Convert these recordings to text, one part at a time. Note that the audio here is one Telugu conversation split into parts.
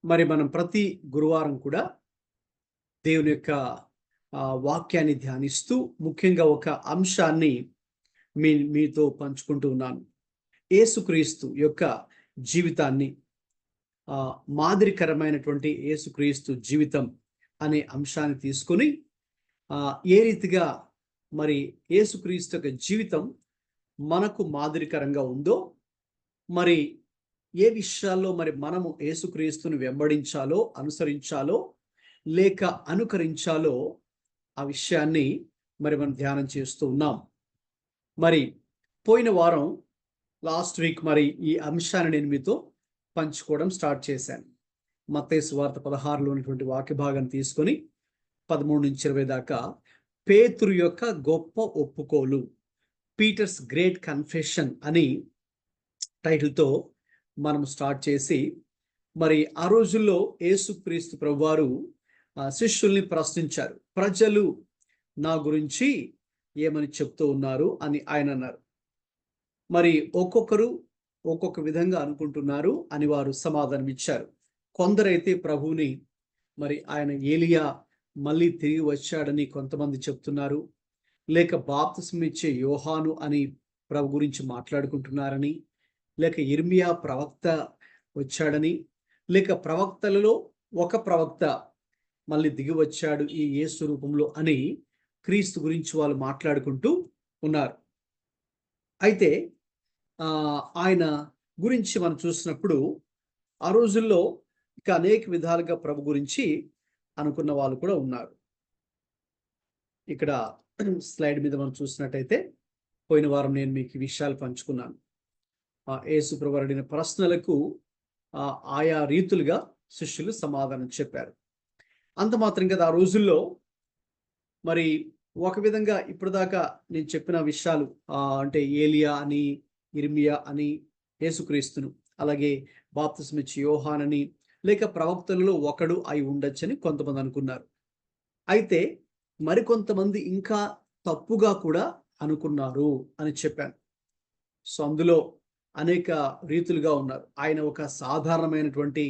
మరి మనం ప్రతి గురువారం కూడా దేవుని యొక్క వాక్యాన్ని ధ్యానిస్తూ ముఖ్యంగా ఒక అంశాన్ని మీతో పంచుకుంటూ ఉన్నాను. యేసుక్రీస్తు యొక్క జీవితాన్ని, మాదిరికరమైనటువంటి యేసుక్రీస్తు జీవితం అనే అంశాన్ని తీసుకొని ఏ రీతిగా మరి యేసుక్రీస్తు యొక్క జీవితం మనకు మాదిరికరంగా ఉందో, మరి ఏ విషయాల్లో మరి మనము యేసుక్రీస్తును వెంబడించాలో, అనుసరించాలో లేక అనుకరించాలో ఆ విషయాన్ని మరి మనం ధ్యానం చేస్తూ ఉన్నాం. మరి పోయిన వారం లాస్ట్ వీక్ మరి ఈ అంశాన్ని నేను మీతో పంచుకోవడం స్టార్ట్ చేశాను. మత్తయి సువార్త 16లో ఉన్నటువంటి వాక్య భాగాన్ని తీసుకొని 13-20 దాకా పేతురు యొక్క గొప్ప ఒప్పుకోలు, పీటర్స్ గ్రేట్ కన్ఫెషన్ అని టైటిల్తో మనం స్టార్ట్ చేసి, మరి ఆ రోజుల్లో యేసుక్రీస్తు ప్రభువారు శిష్యుల్ని ప్రశ్నించారు. ప్రజలు నా గురించి ఏమని చెప్తూ ఉన్నారు అని ఆయన అన్నారు. మరి ఒక్కొక్కరు ఒక్కొక్క విధంగా అనుకుంటున్నారు అని వారు సమాధానం ఇచ్చారు. కొందరైతే ప్రభువుని మరి ఆయన ఏలియా మళ్ళీ తిరిగి వచ్చాడని కొంతమంది చెప్తున్నారు, లేక బాప్తిస్మం ఇచ్చే యోహాను అని ప్రభు గురించి మాట్లాడుకుంటున్నారని, లేక ఇర్మియా ప్రవక్త వచ్చాడని, లేక ప్రవక్తలలో ఒక ప్రవక్త మళ్ళీ దిగి వచ్చాడు ఈ యేసు రూపంలో అని క్రీస్తు గురించి వాళ్ళు మాట్లాడుకుంటూ ఉన్నారు. అయితే ఆయన గురించి మనం చూసినప్పుడు ఆ రోజుల్లో ఇక అనేక విధాలుగా ప్రభు గురించి అనుకున్న వాళ్ళు కూడా ఉన్నారు. ఇక్కడ స్లైడ్ మీద మనం చూసినట్టయితే పోయిన వారం నేను మీకు ఈ విషయాలు పంచుకున్నాను. యేసు ప్రభు అడిగిన ప్రశ్నలకు ఆయా రీతులుగా శిష్యులు సమాధానం చెప్పారు. అంత మాత్రం కదా, ఆ రోజుల్లో మరి ఒక విధంగా ఇప్పటిదాకా నేను చెప్పిన విషయాలు అంటే ఏలియా అని, ఇర్మియా అని, యేసుక్రీస్తును, అలాగే బాప్తిస్మం ఇచ్చే యోహానని, లేక ప్రవక్తలలో ఒకడు అయి ఉండొచ్చని కొంతమంది అనుకున్నారు. అయితే మరికొంతమంది ఇంకా తప్పుగా కూడా అనుకున్నారు అని చెప్పాను. సో అందులో అనేక రీతులుగా ఉన్నారు. ఆయన ఒక సాధారణమైనటువంటి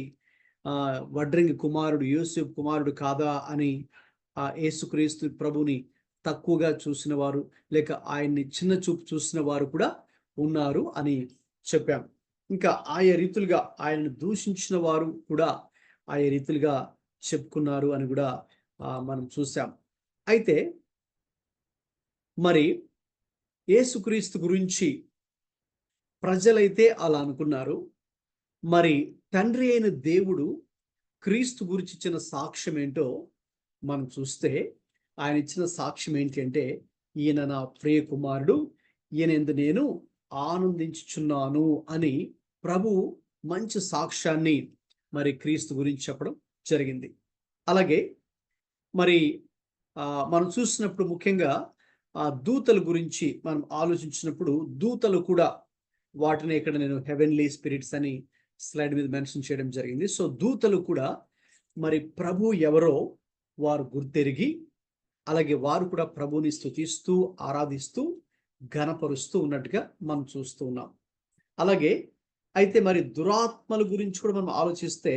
వడ్రంగి కుమారుడు, యూసుఫ్ కుమారుడు కాదా అని యేసుక్రీస్తు ప్రభుని తక్కువగా చూసిన వారు, లేక ఆయన్ని చిన్న చూపు చూసిన వారు కూడా ఉన్నారు అని చెప్పాం. ఇంకా ఆయా రీతులుగా ఆయనను దూషించిన వారు కూడా ఆయా రీతులుగా చెప్పుకున్నారు అని కూడా మనం చూసాం. అయితే మరి యేసుక్రీస్తు గురించి ప్రజలైతే అలా అనుకున్నారు. మరి తండ్రి అయిన దేవుడు క్రీస్తు గురించి ఇచ్చిన సాక్ష్యం ఏంటో మనం చూస్తే, ఆయన ఇచ్చిన సాక్ష్యం ఏంటి అంటే, ఈయన నా ప్రియ కుమారుడు, ఈయనందు నేను ఆనందించుచున్నాను అని ప్రభు మంచి సాక్ష్యాన్ని మరి క్రీస్తు గురించి చెప్పడం జరిగింది. అలాగే మరి మనం చూసినప్పుడు ముఖ్యంగా దూతల గురించి మనం ఆలోచించినప్పుడు, దూతలు కూడా వాటిని ఇక్కడ నేను హెవెన్లీ స్పిరిట్స్ అని స్లైడ్ మీద మెన్షన్ చేయడం జరిగింది. సో దూతలు కూడా మరి ప్రభు ఎవరో వారు గుర్తెరిగి, అలాగే వారు కూడా ప్రభుని స్తుతిస్తూ, ఆరాధిస్తూ, ఘనపరుస్తూ ఉన్నట్టుగా మనం చూస్తూ ఉన్నాం. అలాగే అయితే మరి దురాత్మల గురించి కూడా మనం ఆలోచిస్తే,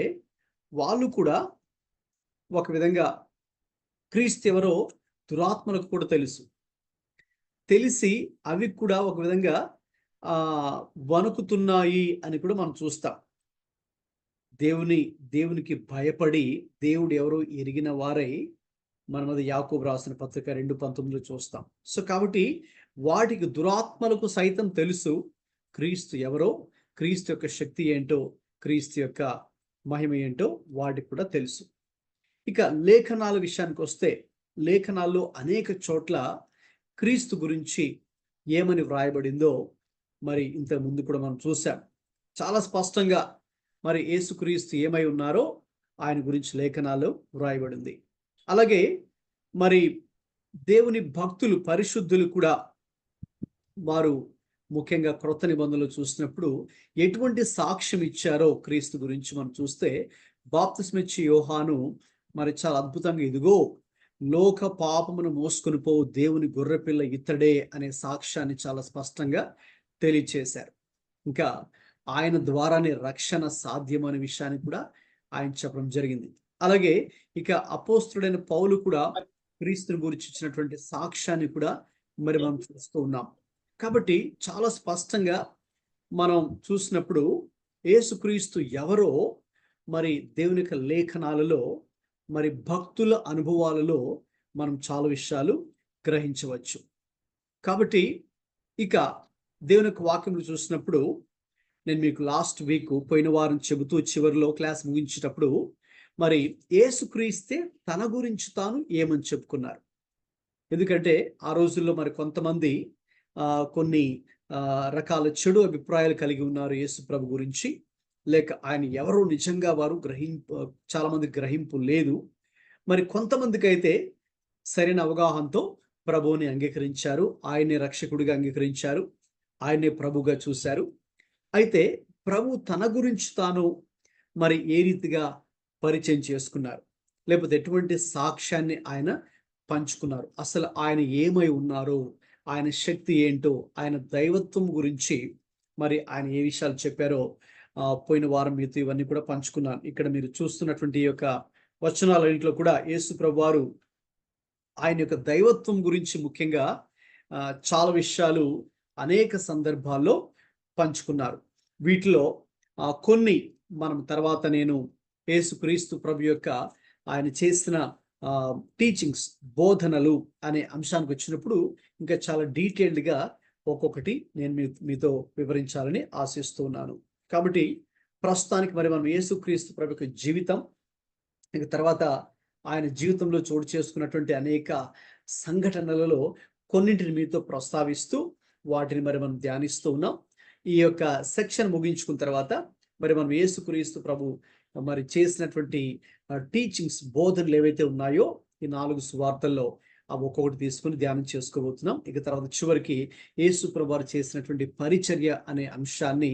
వాళ్ళు కూడా ఒక విధంగా క్రీస్తు ఎవరో దురాత్మలకు కూడా తెలిసి అవి కూడా ఒక విధంగా వణుకుతున్నాయి అని కూడా మనం చూస్తాం. దేవునికి భయపడి దేవుడు ఎవరో ఎరిగిన వారై, మనం అది యాకోబు రాసిన పత్రిక 2:19 చూస్తాం. సో కాబట్టి వాటికి, దురాత్మలకు సైతం తెలుసు క్రీస్తు ఎవరో, క్రీస్తు యొక్క శక్తి ఏంటో, క్రీస్తు యొక్క మహిమ ఏంటో వాటికి కూడా తెలుసు. ఇక లేఖనాల విషయానికి వస్తే, లేఖనాల్లో అనేక చోట్ల క్రీస్తు గురించి ఏమని వ్రాయబడిందో మరి ఇంత ముందు కూడా మనం చూసాం. చాలా స్పష్టంగా మరి యేసుక్రీస్తు ఏమై ఉన్నారో ఆయన గురించి లేఖనాల్లో వ్రాయబడింది. అలాగే మరి దేవుని భక్తులు, పరిశుద్ధులు కూడా వారు ముఖ్యంగా క్రొత్త నిబంధనలు చూసినప్పుడు ఎటువంటి సాక్ష్యం ఇచ్చారో క్రీస్తు గురించి మనం చూస్తే, బాప్తిస్మం ఇచ్చే యోహాను మరి చాలా అద్భుతంగా, ఇదిగో లోక పాపమును మోసుకొని పోవు దేవుని గొర్రెపిల్ల ఇతడే అనే సాక్ష్యాన్ని చాలా స్పష్టంగా తెలియచేశారు. ఇంకా ఆయన ద్వారానే రక్షణ సాధ్యం అనే విషయాన్ని కూడా ఆయన చెప్పడం జరిగింది. అలాగే ఇక అపోస్తుడైన పౌలు కూడా క్రీస్తుని గురించి ఇచ్చినటువంటి సాక్ష్యాన్ని కూడా మరి మనం చూస్తూ ఉన్నాం. కాబట్టి చాలా స్పష్టంగా మనం చూసినప్పుడు యేసుక్రీస్తు ఎవరో మరి దేవుని యొక్క లేఖనాలలో మరి భక్తుల అనుభవాలలో మనం చాలా విషయాలు గ్రహించవచ్చు. కాబట్టి ఇక దేవుని యొక్క వాక్యములు చూసినప్పుడు నేను మీకు లాస్ట్ వీక్ పోయిన వారం చెబుతూ చివరిలో క్లాస్ ముగించేటప్పుడు మరి యేసుక్రీస్తే తన గురించి తాను ఏమని చెప్పుకున్నారు. ఎందుకంటే ఆ రోజుల్లో మరి కొంతమంది కొన్ని రకాల చెడు అభిప్రాయాలు కలిగి ఉన్నారు యేసు ప్రభు గురించి. లేక ఆయన ఎవరో నిజంగా వారు చాలా మంది గ్రహింపు లేదు. మరి కొంతమందికి అయితే సరైన అవగాహనతో ప్రభువుని అంగీకరించారు, ఆయన్ని రక్షకుడిగా అంగీకరించారు, ఆయన్నే ప్రభుగా చూశారు. అయితే ప్రభు తన గురించి తాను మరి ఏ రీతిగా పరిచయం చేసుకున్నారు, లేకపోతే ఎటువంటి సాక్ష్యాన్ని ఆయన పంచుకున్నారు, అసలు ఆయన ఏమై ఉన్నారో, ఆయన శక్తి ఏంటో, ఆయన దైవత్వం గురించి మరి ఆయన ఏ విషయాలు చెప్పారో పోయిన వారం మీతో ఇవన్నీ కూడా పంచుకున్నాను. ఇక్కడ మీరు చూస్తున్నటువంటి ఈ యొక్క వచనాలన్నింటిలో కూడా యేసు ప్రభు వారు ఆయన యొక్క దైవత్వం గురించి ముఖ్యంగా చాలా విషయాలు అనేక సందర్భాల్లో పంచుకున్నారు. వీటిలో కొన్ని మనం తర్వాత నేను యేసుక్రీస్తు ప్రభు యొక్క ఆయన చేసిన టీచింగ్స్, బోధనలు అనే అంశానికి వచ్చినప్పుడు ఇంకా చాలా డీటెయిల్డ్గా ఒక్కొక్కటి నేను మీతో వివరించాలని ఆశిస్తున్నాను. కాబట్టి ప్రస్తుతానికి మరి మనం యేసుక్రీస్తు ప్రభు యొక్క జీవితం, ఇక తర్వాత ఆయన జీవితంలో చోటు చేసుకున్నటువంటి అనేక సంఘటనలలో కొన్నింటిని మీతో ప్రస్తావిస్తూ వాటిని మరి మనం ధ్యానిస్తూ ఉన్నాం. ఈ యొక్క సెక్షన్ ముగించుకున్న తర్వాత మరి మనం యేసుక్రీస్తు ప్రభు మరి చేసినటువంటి టీచింగ్స్, బోధనలు ఏవైతే ఉన్నాయో ఈ 4 సువార్తల్లో అవి ఒక్కొక్కటి తీసుకుని ధ్యానం చేసుకోబోతున్నాం. ఇక తర్వాత చివరికి యేసు ప్రభు వారు చేసినటువంటి పరిచర్య అనే అంశాన్ని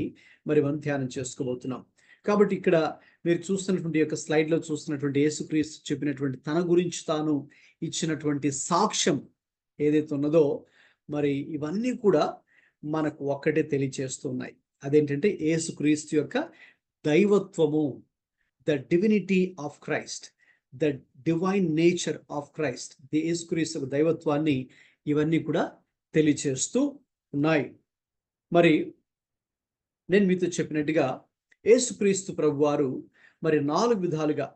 మరి మనం ధ్యానం చేసుకోబోతున్నాం. కాబట్టి ఇక్కడ మీరు చూస్తున్నటువంటి యొక్క స్లైడ్లో చూస్తున్నటువంటి యేసుక్రీస్తు చెప్పినటువంటి తన గురించి తాను ఇచ్చినటువంటి సాక్ష్యం ఏదైతే ఉన్నదో మరి ఇవన్నీ కూడా మనకు ఒక్కటే తెలియచేస్తున్నాయి. అదేంటంటే యేసుక్రీస్తు యొక్క దైవత్వము, the divinity of Christ, the divine nature of Christ, the Yesukristu యొక్క దైవత్వాన్ని ఇవన్నీ కూడా తెలియచేస్తూ ఉన్నాయి. మరి నేను మీతో చెప్పినట్టుగా యేసుక్రీస్తు ప్రభు వారు మరి 4 విధాలుగా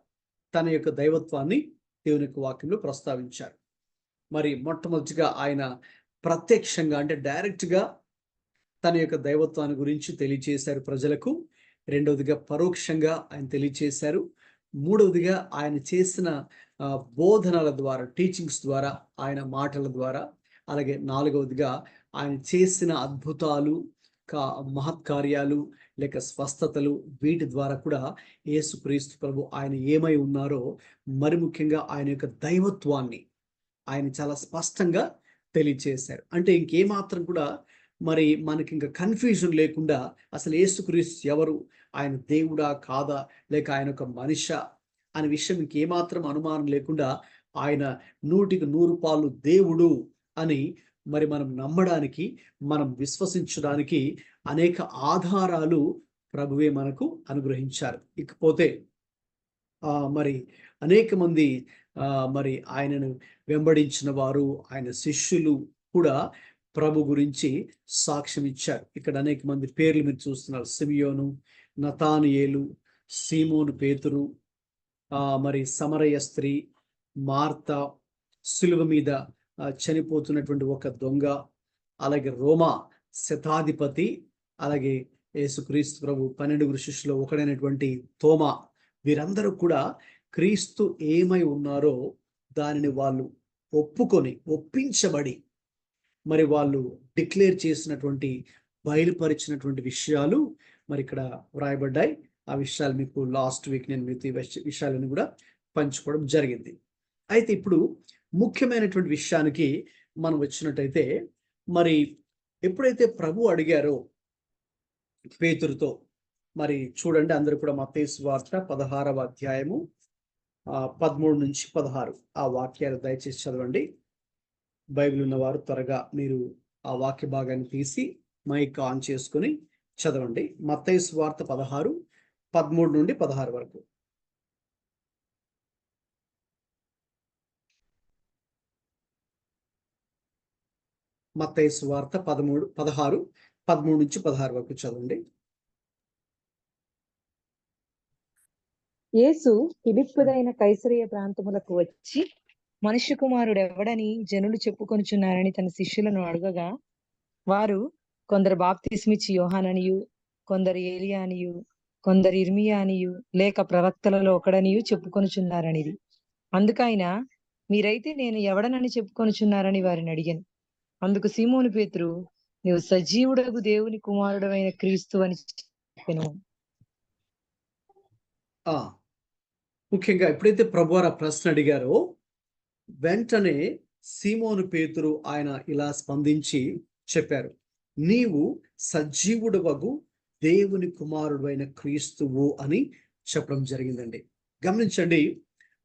తన యొక్క దైవత్వాన్ని దేవుని యొక్క వాక్యంలో ప్రస్తావించారు. మరి మొట్టమొదటిగా ఆయన ప్రత్యక్షంగా అంటే డైరెక్ట్గా తన యొక్క దైవత్వాన్ని గురించి తెలియచేశారు ప్రజలకు. రెండవదిగా పరోక్షంగా ఆయన తెలియచేశారు. మూడవదిగా ఆయన చేసిన బోధనల ద్వారా, టీచింగ్స్ ద్వారా, ఆయన మాటల ద్వారా, అలాగే నాలుగవదిగా ఆయన చేసిన అద్భుతాలు, మహత్కార్యాలు లేక స్వస్థతలు, వీటి ద్వారా కూడా యేసుక్రీస్తు ప్రభు ఆయన ఏమై ఉన్నారో, మరి ముఖ్యంగా ఆయన యొక్క దైవత్వాన్ని ఆయన చాలా స్పష్టంగా తెలియచేశారు. అంటే ఇంకేమాత్రం కూడా మరి మనకి ఇంకా కన్ఫ్యూజన్ లేకుండా అసలు యేసుక్రీస్తు ఎవరు, ఆయన దేవుడా కాదా, లేక ఆయన ఒక మనిషా అనే విషయం ఇంకేమాత్రం అనుమానం లేకుండా ఆయన 100కి 100 దేవుడు అని మరి మనం నమ్మడానికి, మనం విశ్వసించడానికి అనేక ఆధారాలు ప్రభువే మనకు అనుగ్రహించారు. ఇకపోతే మరి అనేక మంది మరి ఆయనను వెంబడించిన వారు, ఆయన శిష్యులు కూడా ప్రభు గురించి సాక్ష్యం ఇచ్చారు. ఇక్కడ అనేక మంది పేర్లు మీరు చూస్తున్నారు. సిమియోను, నతానియేలు, సీమోను పేతురు, మరి సమరయ స్త్రీ, మార్త, సిలువ మీద చనిపోతున్నటువంటి ఒక దొంగ, అలాగే రోమా శతాధిపతి, అలాగే యేసుక్రీస్తు ప్రభు 12 శిష్యులు ఒకడైనటువంటి తోమా, వీరందరూ కూడా క్రీస్తు ఏమై ఉన్నారో దానిని వాళ్ళు ఒప్పించబడి మరి వాళ్ళు డిక్లేర్ చేసినటువంటి, బయలుపరిచినటువంటి విషయాలు మరి ఇక్కడ వ్రాయబడ్డాయి. ఆ విషయాలు మీకు లాస్ట్ వీక్ నేను మీతో ఈ విషయాలను కూడా పంచుకోవడం జరిగింది. అయితే ఇప్పుడు ముఖ్యమైనటువంటి విషయానికి మనం వచ్చినట్టయితే, మరి ఎప్పుడైతే ప్రభు అడిగారో పేతురుతో, మరి చూడండి అందరూ కూడా మత్తయి సువార్త 16వ అధ్యాయము 13 నుంచి 16 ఆ వాక్యాలు దయచేసి చదవండి. బైబిల్ ఉన్నవారు త్వరగా మీరు ఆ వాక్య భాగాన్ని తీసి మైక్ ఆన్ చేసుకొని చదవండి. మత్తయి సువార్త 16, 13 నుండి 16 వరకు. మత్తయి సువార్త 13 నుంచి 16 వరకు చదవండి. యేసు ఫిలిప్పుదైన కైసరయ ప్రాంతములకు వచ్చి, మనుష్య కుమారుడు ఎవడని జనులు చెప్పుకొనుచున్నారని తన శిష్యులను అడగగా, వారు కొందరు బాప్తిస్మిచ్చి యోహాననియు, కొందరు ఏలియా అనియు, కొందరు ఇర్మియా అనియు, లేక ప్రవక్తలలో ఒకడనియు చెప్పుకొనుచున్నారనిది. అందుకైన మీరైతే నేను ఎవడనని చెప్పుకొనుచున్నారని వారిని అడిగాను. అందుకు సీమోను పేతురు, నీవు సజీవుడగు దేవుని కుమారుడైన క్రీస్తు అని చెప్పెను. ముఖ్యంగా ఎప్పుడైతే ప్రభువారు ఆ ప్రశ్న అడిగారో వెంటనే సీమోను పేతురు ఆయన ఇలా స్పందించి చెప్పారు, నీవు సజీవుడవగు దేవుని కుమారుడు అయిన క్రీస్తువు అని చెప్పడం జరిగిందండి. గమనించండి,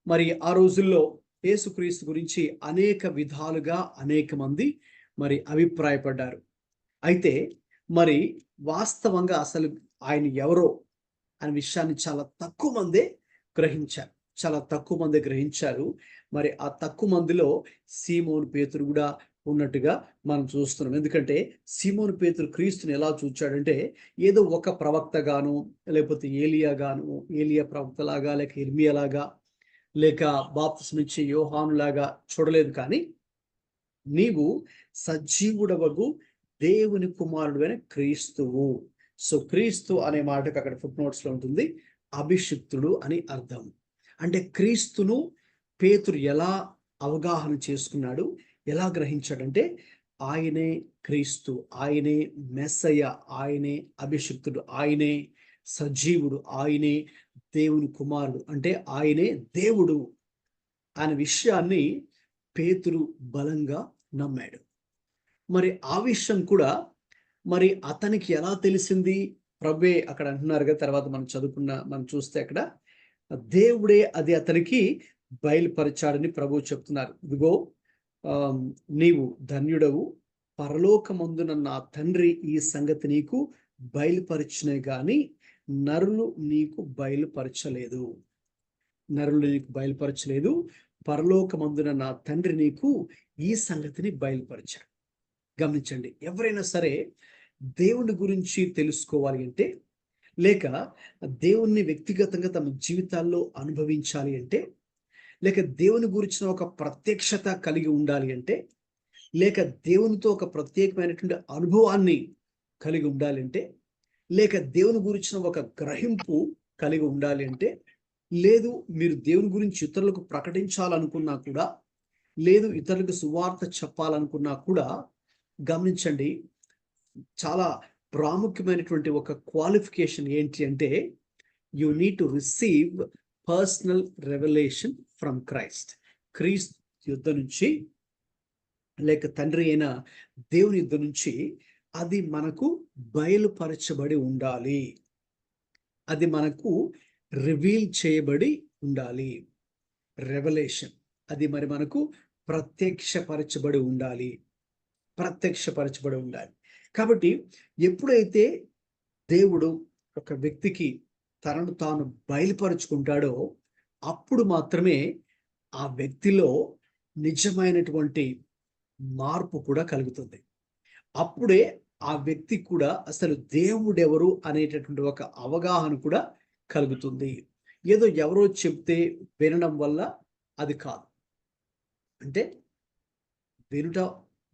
మరి ఆ రోజుల్లో యేసుక్రీస్తు గురించి అనేక విధాలుగా అనేక మంది మరి అభిప్రాయపడ్డారు. అయితే మరి వాస్తవంగా అసలు ఆయన ఎవరో అనే విషయాన్ని చాలా తక్కువ మందే గ్రహించారు. మరి ఆ తక్కువ మందిలో సీమోను పేతురు కూడా ఉన్నట్టుగా మనం చూస్తున్నాం. ఎందుకంటే సీమోను పేతురు క్రీస్తుని ఎలా చూచాడంటే, ఏదో ఒక ప్రవక్త గాను, లేకపోతే ఏలియా ప్రవక్తలాగా, లేక ఇర్మియాలాగా, లేక బాప్తిస్మిచ్చే యోహానులాగా చూడలేదు. కానీ నీవు సజీవుడవగు దేవుని కుమారుడైన క్రీస్తువు. సో క్రీస్తు అనే మాటకు అక్కడ ఫుట్ నోట్స్ లో ఉంటుంది అభిషిక్తుడు అని అర్థం. అంటే క్రీస్తును పేతురు ఎలా అవగాహన చేసుకున్నాడు, ఎలా గ్రహించాడంటే, ఆయనే క్రీస్తు, ఆయనే మెస్సయ్య, ఆయనే అభిషిక్తుడు, ఆయనే సజీవుడు, ఆయనే దేవుని కుమారుడు, అంటే ఆయనే దేవుడు అనే విషయాన్ని పేతురు బలంగా నమ్మాడు. మరి ఆ విషయం కూడా మరి అతనికి ఎలా తెలిసింది? ప్రభువే అక్కడ అంటున్నారు కదా, తర్వాత మనం చూస్తే అక్కడ దేవుడే అది అతనికి బయలుపరిచాడని ప్రభువు చెప్తున్నారు. ఇదిగో నీవు ధన్యుడవు, పరలోకమందున నా తండ్రి ఈ సంగతి నీకు బయలుపరిచినే గాని నరులు నీకు బయలుపరచలేదు. పరలోకమందున నా తండ్రి నీకు ఈ సంగతిని బయలుపరిచాడు. గమనించండి, ఎవరైనా సరే దేవుని గురించి తెలుసుకోవాలి అంటే, లేక దేవుణ్ణి వ్యక్తిగతంగా తమ జీవితాల్లో అనుభవించాలి అంటే, లేక దేవుని గురించిన ఒక ప్రత్యక్షత కలిగి ఉండాలి అంటే, లేక దేవునితో ఒక ప్రత్యేకమైనటువంటి అనుభవాన్ని కలిగి ఉండాలి అంటే, లేక దేవుని గురించిన ఒక గ్రహింపు కలిగి ఉండాలి అంటే, లేదు మీరు దేవుని గురించి ఇతరులకు ప్రకటించాలనుకున్నా కూడా, లేదు ఇతరులకు సువార్త చెప్పాలనుకున్నా కూడా, గమనించండి, చాలా ప్రాముఖ్యమైనటువంటి ఒక క్వాలిఫికేషన్ ఏంటి అంటే, you need to receive personal revolution from Christ. క్రీస్తు యుద్ధ నుంచి, లేక తండ్రి అయిన దేవుని యుద్ధ నుంచి అది మనకు బయలుపరచబడి ఉండాలి, అది మనకు రివీల్ చేయబడి ఉండాలి. రెవల్యూషన్ అది మరి మనకు ప్రత్యక్షపరచబడి ఉండాలి. కాబట్టి ఎప్పుడైతే దేవుడు ఒక వ్యక్తికి తనను తాను బయలుపరుచుకుంటాడో అప్పుడు మాత్రమే ఆ వ్యక్తిలో నిజమైనటువంటి మార్పు కూడా కలుగుతుంది. అప్పుడే ఆ వ్యక్తి కూడా అసలు దేవుడెవరు అనేటటువంటి ఒక అవగాహన కూడా కలుగుతుంది. ఏదో ఎవరో చెప్తే వినడం వల్ల అది కాదు. అంటే వినుట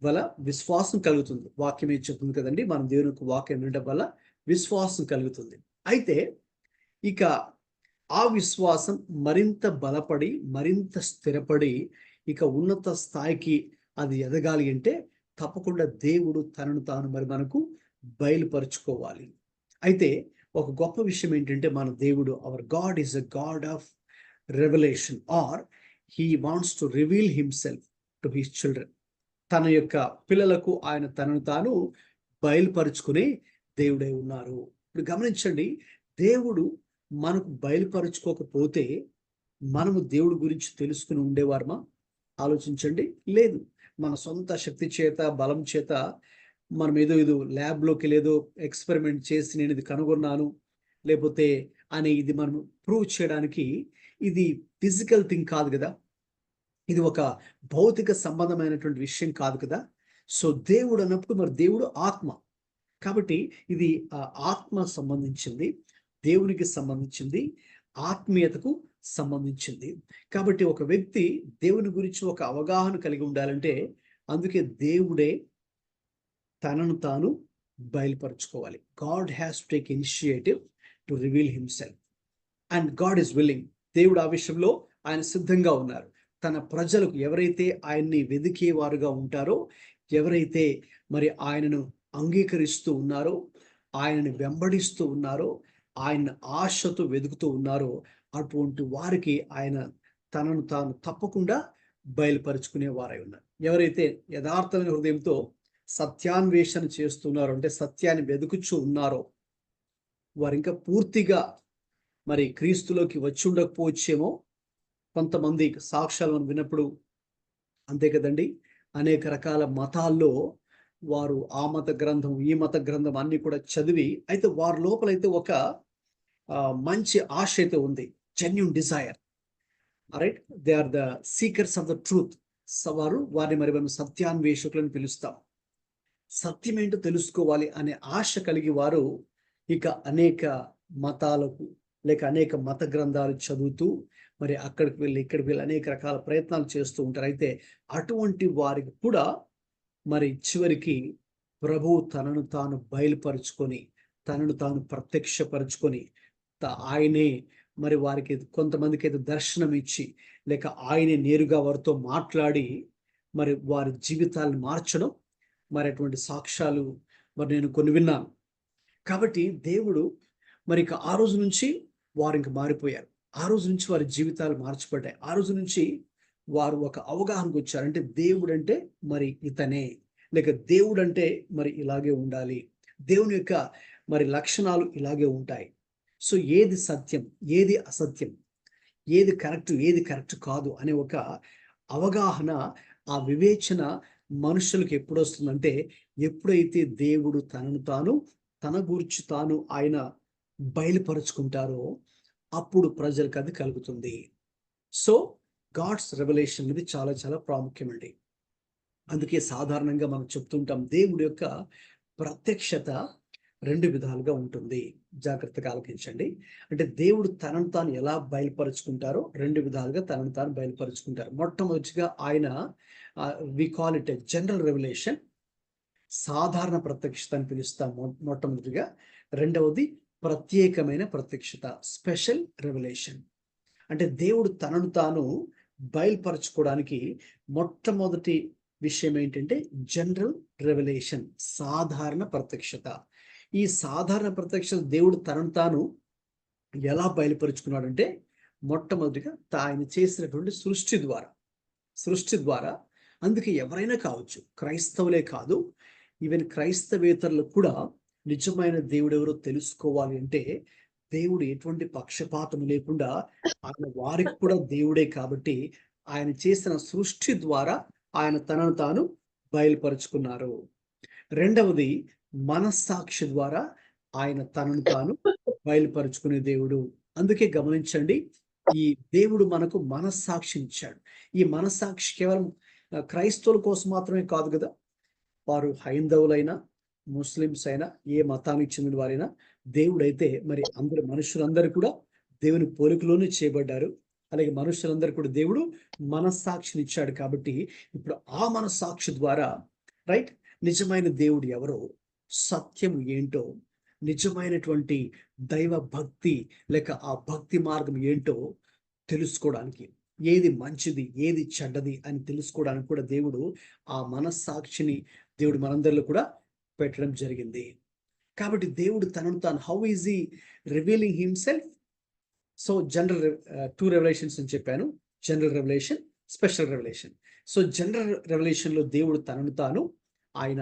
వల్ల విశ్వాసం కలుగుతుంది. వాక్యమే చెప్తుంది కదండి, మనం దేవునికి వాక్యం వినడం వల్ల విశ్వాసం కలుగుతుంది. అయితే ఇక ఆ విశ్వాసం మరింత బలపడి, మరింత స్థిరపడి, ఇక ఉన్నత స్థాయికి అది ఎదగాలి అంటే తప్పకుండా దేవుడు తనను తాను మరి మనకు బయలుపరుచుకోవాలి. అయితే ఒక గొప్ప విషయం ఏంటంటే, మన దేవుడు, hour God is a God of revolution, or he wants to reveal himself to his children. తన యొక్క పిల్లలకు ఆయన తనను తాను బయలుపరుచుకునే దేవుడై ఉన్నారు. ఇప్పుడు గమనించండి, దేవుడు మనకు బయలుపరుచుకోకపోతే మనము దేవుడి గురించి తెలుసుకుని ఉండేవారమా? ఆలోచించండి. లేదు. మన సొంత శక్తి చేత, బలం చేత మనం ఏదో ల్యాబ్లోకి లేదో ఎక్స్పెరిమెంట్ చేసి నేను ఇది కనుగొన్నాను, లేకపోతే అని ఇది మనం ప్రూవ్ చేయడానికి ఇది ఫిజికల్ థింగ్ కాదు కదా, ఇది ఒక భౌతిక సంబంధమైనటువంటి విషయం కాదు కదా. సో దేవుడు అన్నప్పుడు మరి దేవుడు ఆత్మ, కాబట్టి ఇది ఆత్మ సంబంధించింది, దేవునికి సంబంధించింది, ఆత్మీయతకు సంబంధించింది. కాబట్టి ఒక వ్యక్తి దేవుని గురించి ఒక అవగాహన కలిగి ఉండాలంటే అందుకే దేవుడే తనను తాను బయలుపరుచుకోవాలి. God has to take initiative to reveal himself and God is willing. దేవుడు ఆ విషయంలో ఆయన సిద్ధంగా ఉన్నారు. తన ప్రజలకు ఎవరైతే ఆయన్ని వెదికేవారుగా ఉంటారో, ఎవరైతే మరి ఆయనను అంగీకరిస్తూ ఉన్నారో, ఆయనను వెంబడిస్తూ ఉన్నారో, ఆయన ఆశతో వెతుకుతూ ఉన్నారో, అటువంటి వారికి ఆయన తనను తాను తప్పకుండా బయలుపరుచుకునే వారై ఉన్నారు. ఎవరైతే యథార్థమైన హృదయంతో సత్యాన్వేషణ చేస్తున్నారో, అంటే సత్యాన్ని వెతుకుచూ ఉన్నారో, వారు ఇంకా పూర్తిగా మరి క్రీస్తులోకి వచ్చి ఉండకపోవచ్చేమో. కొంతమంది సాక్ష్యాలు మనం విన్నప్పుడు అంతే కదండి, అనేక రకాల మతాల్లో వారు ఆ మత గ్రంథం ఈ మత గ్రంథం అన్ని కూడా చదివి, అయితే వారి లోపలైతే ఒక మంచి ఆశ అయితే ఉంది, genuine desire. Right, they are the seekers of the truth. వారిని మరి మనం సత్యాన్వేషకులను పిలుస్తాం. సత్యం ఏంటో తెలుసుకోవాలి అనే ఆశ కలిగి వారు ఇక అనేక మతాలకు లేక అనేక మత గ్రంథాలు చదువుతూ మరి అక్కడికి వెళ్ళి ఇక్కడికి వెళ్ళి అనేక రకాల ప్రయత్నాలు చేస్తూ ఉంటారు. అయితే అటువంటి వారికి కూడా మరి చివరికి ప్రభువు తనను తాను బయలుపరుచుకొని, తనను తాను ప్రత్యక్షపరుచుకొని, ఆయనే మరి వారికి కొంతమందికి అయితే దర్శనం ఇచ్చి, లేక ఆయనే నేరుగా వారితో మాట్లాడి మరి వారి జీవితాలను మార్చడం, మరి అటువంటి సాక్ష్యాలు మరి నేను కొన్ని విన్నాను. కాబట్టి దేవుడు మరి ఇక ఆ రోజు నుంచి వారు ఇంక మారిపోయారు. ఆ రోజు నుంచి వారి జీవితాలు మార్చబడ్డాయి. ఆ రోజు నుంచి వారు ఒక అవగాహనకు వచ్చారు. అంటే దేవుడు అంటే మరి ఇతనే, లేక దేవుడు అంటే మరి ఇలాగే ఉండాలి, దేవుని యొక్క మరి లక్షణాలు ఇలాగే ఉంటాయి. సో ఏది సత్యం, ఏది అసత్యం, ఏది కరెక్ట్ కాదు అనే ఒక అవగాహన, ఆ వివేచన మనుషులకు ఎప్పుడు వస్తుందంటే ఎప్పుడైతే దేవుడు తనను తాను తన గురించి తాను ఆయన బయలుపరుచుకుంటారో అప్పుడు ప్రజలకు అది కలుగుతుంది. సో గాడ్స్ రెవల్యూషన్ అనేది చాలా చాలా ప్రాముఖ్యమండి. అందుకే సాధారణంగా మనం చెప్తుంటాం, దేవుడి యొక్క ప్రత్యక్షత రెండు విధాలుగా ఉంటుంది. జాగ్రత్తగా ఆలోచించండి. అంటే దేవుడు తనను తాను ఎలా బయలుపరుచుకుంటారో రెండు విధాలుగా తనను తాను బయలుపరుచుకుంటారు. మొట్టమొదటిగా ఆయన we call it a general revelation, సాధారణ ప్రత్యక్షత అని పిలుస్తాం మొట్టమొదటిగా. రెండవది ప్రత్యేకమైన ప్రత్యక్షత, స్పెషల్ రెవల్యూషన్. అంటే దేవుడు తనను తాను బయలుపరచుకోవడానికి మొట్టమొదటి విషయం ఏంటంటే జనరల్ రెవల్యూషన్, సాధారణ ప్రత్యక్షత. ఈ సాధారణ ప్రత్యక్షత దేవుడు తనను తాను ఎలా బయలుపరుచుకున్నాడంటే మొట్టమొదటిగా ఆయన చేసినటువంటి సృష్టి ద్వారా. అందుకే ఎవరైనా కావచ్చు, క్రైస్తవులే కాదు, ఈవెన్ క్రైస్తవేతరులు కూడా నిజమైన దేవుడు ఎవరో తెలుసుకోవాలి అంటే దేవుడు ఎటువంటి పక్షపాతం లేకుండా ఆయన వారికి కూడా దేవుడే కాబట్టి ఆయన చేసిన సృష్టి ద్వారా ఆయన తనను తాను బయలుపరుచుకున్నారు. రెండవది మనస్సాక్షి ద్వారా ఆయన తనను తాను బయలుపరుచుకునే దేవుడు. అందుకే గమనించండి, ఈ దేవుడు మనకు మనస్సాక్షిని ఇచ్చాడు. ఈ మనస్సాక్షి కేవలం క్రైస్తవుల కోసం మాత్రమే కాదు కదా, వారు హైందవులైనా ముస్లిమ్స్ అయినా ఏ మతానికి చెందిన వారైనా దేవుడైతే మరి మనుషులందరూ కూడా దేవుని పోలికలోనే చేయబడ్డారు. అలాగే మనుషులందరూ కూడా దేవుడు మనస్సాక్షిని ఇచ్చాడు. కాబట్టి ఇప్పుడు ఆ మనస్సాక్షి ద్వారా రైట్, నిజమైన దేవుడు ఎవరో, సత్యం ఏంటో, నిజమైనటువంటి దైవ భక్తి లేక ఆ భక్తి మార్గం ఏంటో తెలుసుకోవడానికి, ఏది మంచిది ఏది చెడ్డది అని తెలుసుకోవడానికి కూడా దేవుడు ఆ మనస్సాక్షిని దేవుడు మనందరిలో కూడా పెట్టడం జరిగింది. కాబట్టి దేవుడు తనను తాను how is he revealing himself. So general two revolutions అని చెప్పాను, general revolution, special revolution. So general revolution లో దేవుడు తనను తాను ఆయన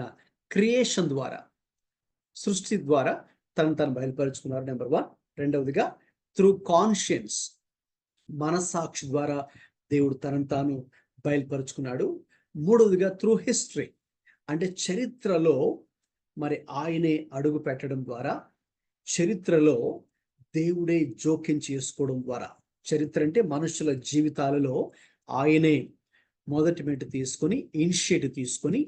క్రియేషన్ ద్వారా, సృష్టి ద్వారా తనను తాను బయలుపరుచుకున్నారు, నెంబర్ 1. రెండవదిగా త్రూ కాన్షియన్స్, మనస్సాక్షి ద్వారా దేవుడు తనను తాను బయలుపరుచుకున్నాడు. మూడవదిగా త్రూ హిస్టరీ, అంటే చరిత్రలో మరి ఆయనే అడుగు పెట్టడం ద్వారా, చరిత్రలో దేవుడే జోక్యం చేసుకోవడం ద్వారా. చరిత్ర అంటే మనుషుల జీవితాలలో ఆయనే మొదటి మెట్టు తీసుకొని, ఇనిషియేటివ్ తీసుకొని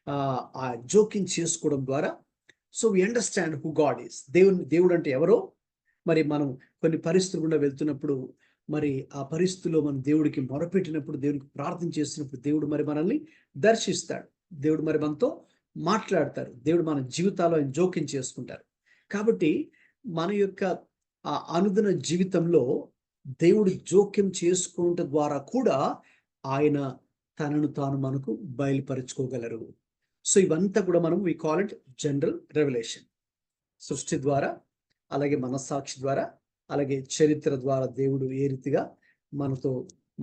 ఆ జోక్యం చేసుకోవడం ద్వారా so we understand who God is. దేవుడు అంటే ఎవరో మరి మనం కొన్ని పరిస్థితులు గుండా వెళ్తున్నప్పుడు మరి ఆ పరిస్థితుల్లో మనం దేవుడికి మొరపెట్టినప్పుడు, దేవుడికి ప్రార్థన చేసినప్పుడు దేవుడు మరి మనల్ని దర్శిస్తాడు. దేవుడు మరి మనతో మాట్లాడతారు. దేవుడు మన జీవితాల్లో ఆయన జోక్యం చేసుకుంటారు. కాబట్టి మన యొక్క అనుదిన జీవితంలో దేవుడు జోక్యం చేసుకోవటం ద్వారా కూడా ఆయన తనను తాను మనకు బయలుపరుచుకోగలరు. సో ఇవంతా కూడా మనం we call it general revelation. సృష్టి ద్వారా, అలాగే మనస్సాక్షి ద్వారా, అలాగే చరిత్ర ద్వారా దేవుడు ఏ రీతిగా మనతో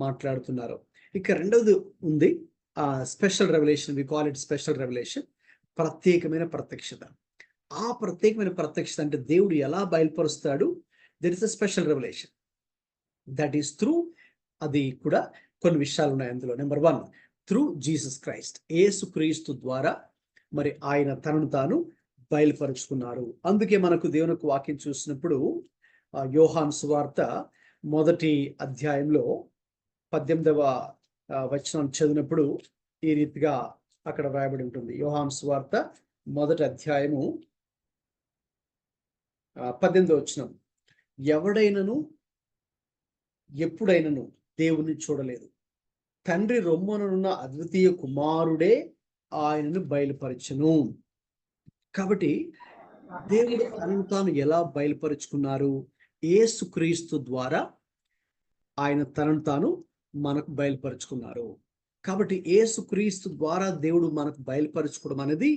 మాట్లాడుతున్నారు. ఇక రెండవది ఉంది special revelation. We call it special revelation. ప్రత్యేకమైన ప్రత్యక్షత. ఆ ప్రత్యేకమైన ప్రత్యక్షత అంటే దేవుడు ఎలా బయలుపరుస్తాడు, there is a special revelation. That is through, అది కూడా కొన్ని విషయాలు ఉన్నాయి అందులో. Number 1, through Jesus Christ. Yesu Kristu ద్వారా మరి ఆయన తనను తాను బయలుపరుచుకున్నారు. అందుకే మనకు దేవుని యొక్క వాక్యం చూసినప్పుడు యోహాను సువార్త 1వ అధ్యాయంలో 18వ వచనం చదివినప్పుడు ఈ రీతిగా అక్కడ వ్రాయబడి ఉంటుంది. యోహాను సువార్త 1వ అధ్యాయము 18వ వచనం. ఎవడైనను ఎప్పుడైనను దేవుణ్ణి చూడలేదు, తండ్రి రొమ్మునున్న అద్వితీయ కుమారుడే ఆయనను బయలుపరచును. కాబట్టి దేవుడు తనను తాను ఎలా బయలుపరుచుకున్నారు? యేసుక్రీస్తు ద్వారా ఆయన తనను తాను మనకు బయలుపరుచుకున్నారు. కాబట్టి యేసుక్రీస్తు ద్వారా దేవుడు మనకు బయలుపరుచుకోవడం అనేది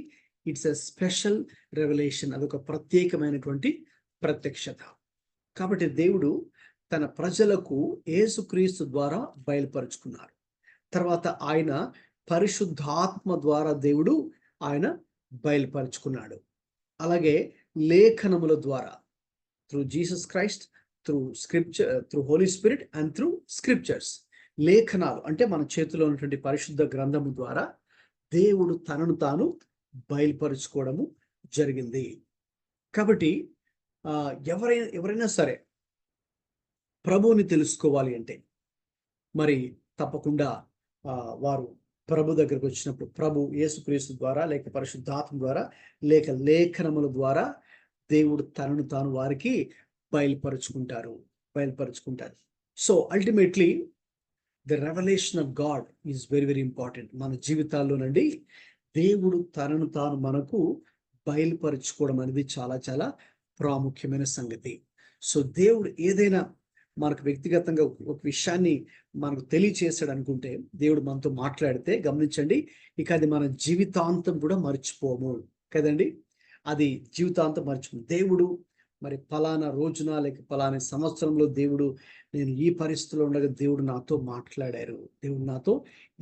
ఇట్స్ ఎ స్పెషల్ రెవల్యూషన్. అదొక ప్రత్యేకమైనటువంటి ప్రత్యక్షత. కాబట్టి దేవుడు తన ప్రజలకు యేసుక్రీస్తు ద్వారా బయలుపరుచుకున్నారు. తర్వాత ఆయన పరిశుద్ధాత్మ ద్వారా దేవుడు ఆయన బయలుపరుచుకున్నాడు. అలాగే లేఖనముల ద్వారా, through Jesus Christ, through scripture, through Holy Spirit and through scriptures. లేఖనాలు అంటే మన చేతిలో ఉన్నటువంటి పరిశుద్ధ గ్రంథము ద్వారా దేవుడు తనను తాను బయలుపరుచుకోవడము జరిగింది. కాబట్టి ఎవరైనా సరే ప్రభువుని తెలుసుకోవాలి అంటే మరి తప్పకుండా వారు ప్రభు దగ్గరకు వచ్చినప్పుడు, ప్రభు యేసుక్రీస్తు ద్వారా, లేక పరిశుద్ధాత్మ ద్వారా, లేక లేఖనముల ద్వారా దేవుడు తనను తాను వారికి బయలుపరుచుకుంటారు. So ultimately the revelation of God is very very important. మన జీవితాల్లో నుండి దేవుడు తనను తాను మనకు బయలుపరుచుకోవడం అనేది చాలా చాలా ప్రాముఖ్యమైన సంగతి. సో దేవుడు ఏదైనా మనకు వ్యక్తిగతంగా ఒక విషయాన్ని మనకు తెలియచేసాడు అనుకుంటే, దేవుడు మనతో మాట్లాడితే గమనించండి, ఇక అది మన జీవితాంతం కూడా మర్చిపోము కదండి. అది జీవితాంతం మర్చిపోము. దేవుడు మరి ఫలానా రోజున లేక ఫలానా సంవత్సరంలో దేవుడు, నేను ఈ పరిస్థితిలో ఉండగా దేవుడు నాతో మాట్లాడారు, దేవుడు నాతో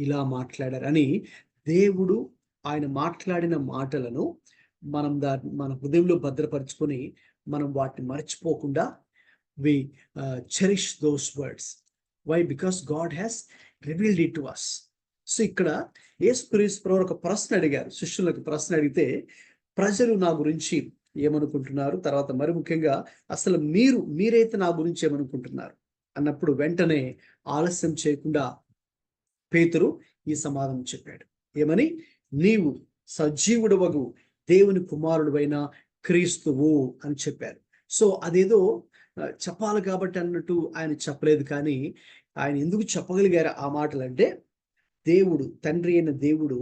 ఇలా మాట్లాడారు అని దేవుడు ఆయన మాట్లాడిన మాటలను మనం మన హృదయంలో భద్రపరుచుకొని మనం వాటిని మర్చిపోకుండా we cherish those words. Why? Because God has revealed it to us. So ఇక్కడ యేసుక్రీస్తు ప్రభువు ఒక ప్రశ్న అడిగారు. శిష్యులకు ప్రశ్న అడిగితే, ప్రజలు నా గురించి ఏమనుకుంటున్నారు, తర్వాత మరి ముఖ్యంగా అసలు మీరైతే నా గురించి ఏమనుకుంటున్నారు అన్నప్పుడు వెంటనే ఆలస్యం చేయకుండా పేతురు ఈ సమాధానం చెప్పాడు. ఏమని? నీవు సజీవుడవగు దేవుని కుమారుడువైన క్రీస్తువు అని చెప్పారు. సో అదేదో చెప్పాలి కాబట్టి అన్నట్టు ఆయన చెప్పలేదు. కానీ ఆయన ఎందుకు చెప్పగలిగారు ఆ మాటలు అంటే, దేవుడు, తండ్రి అయిన దేవుడు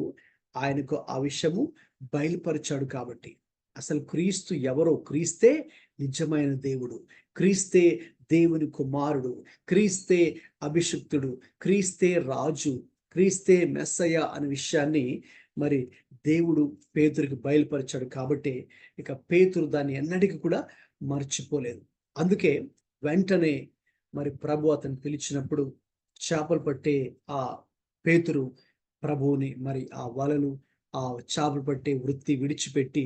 ఆయనకు ఆ విషయము బయలుపరిచాడు కాబట్టి. అసలు క్రీస్తు ఎవరో? క్రీస్తే నిజమైన దేవుడు, క్రీస్తే దేవుని కుమారుడు, క్రీస్తే అభిషిక్తుడు, క్రీస్తే రాజు, క్రీస్తే మెస్సయ్య అనే విషయాన్ని మరి దేవుడు పేతురికి బయలుపరిచాడు కాబట్టి ఇక పేతురు దాన్ని ఎన్నటికీ కూడా మర్చిపోలేదు. అందుకే వెంటనే మరి ప్రభు అతను పిలిచినప్పుడు చేపలు పట్టే ఆ పేతురు ప్రభువుని మరి ఆ వలలు, ఆ చేపలు పట్టే వృత్తి విడిచిపెట్టి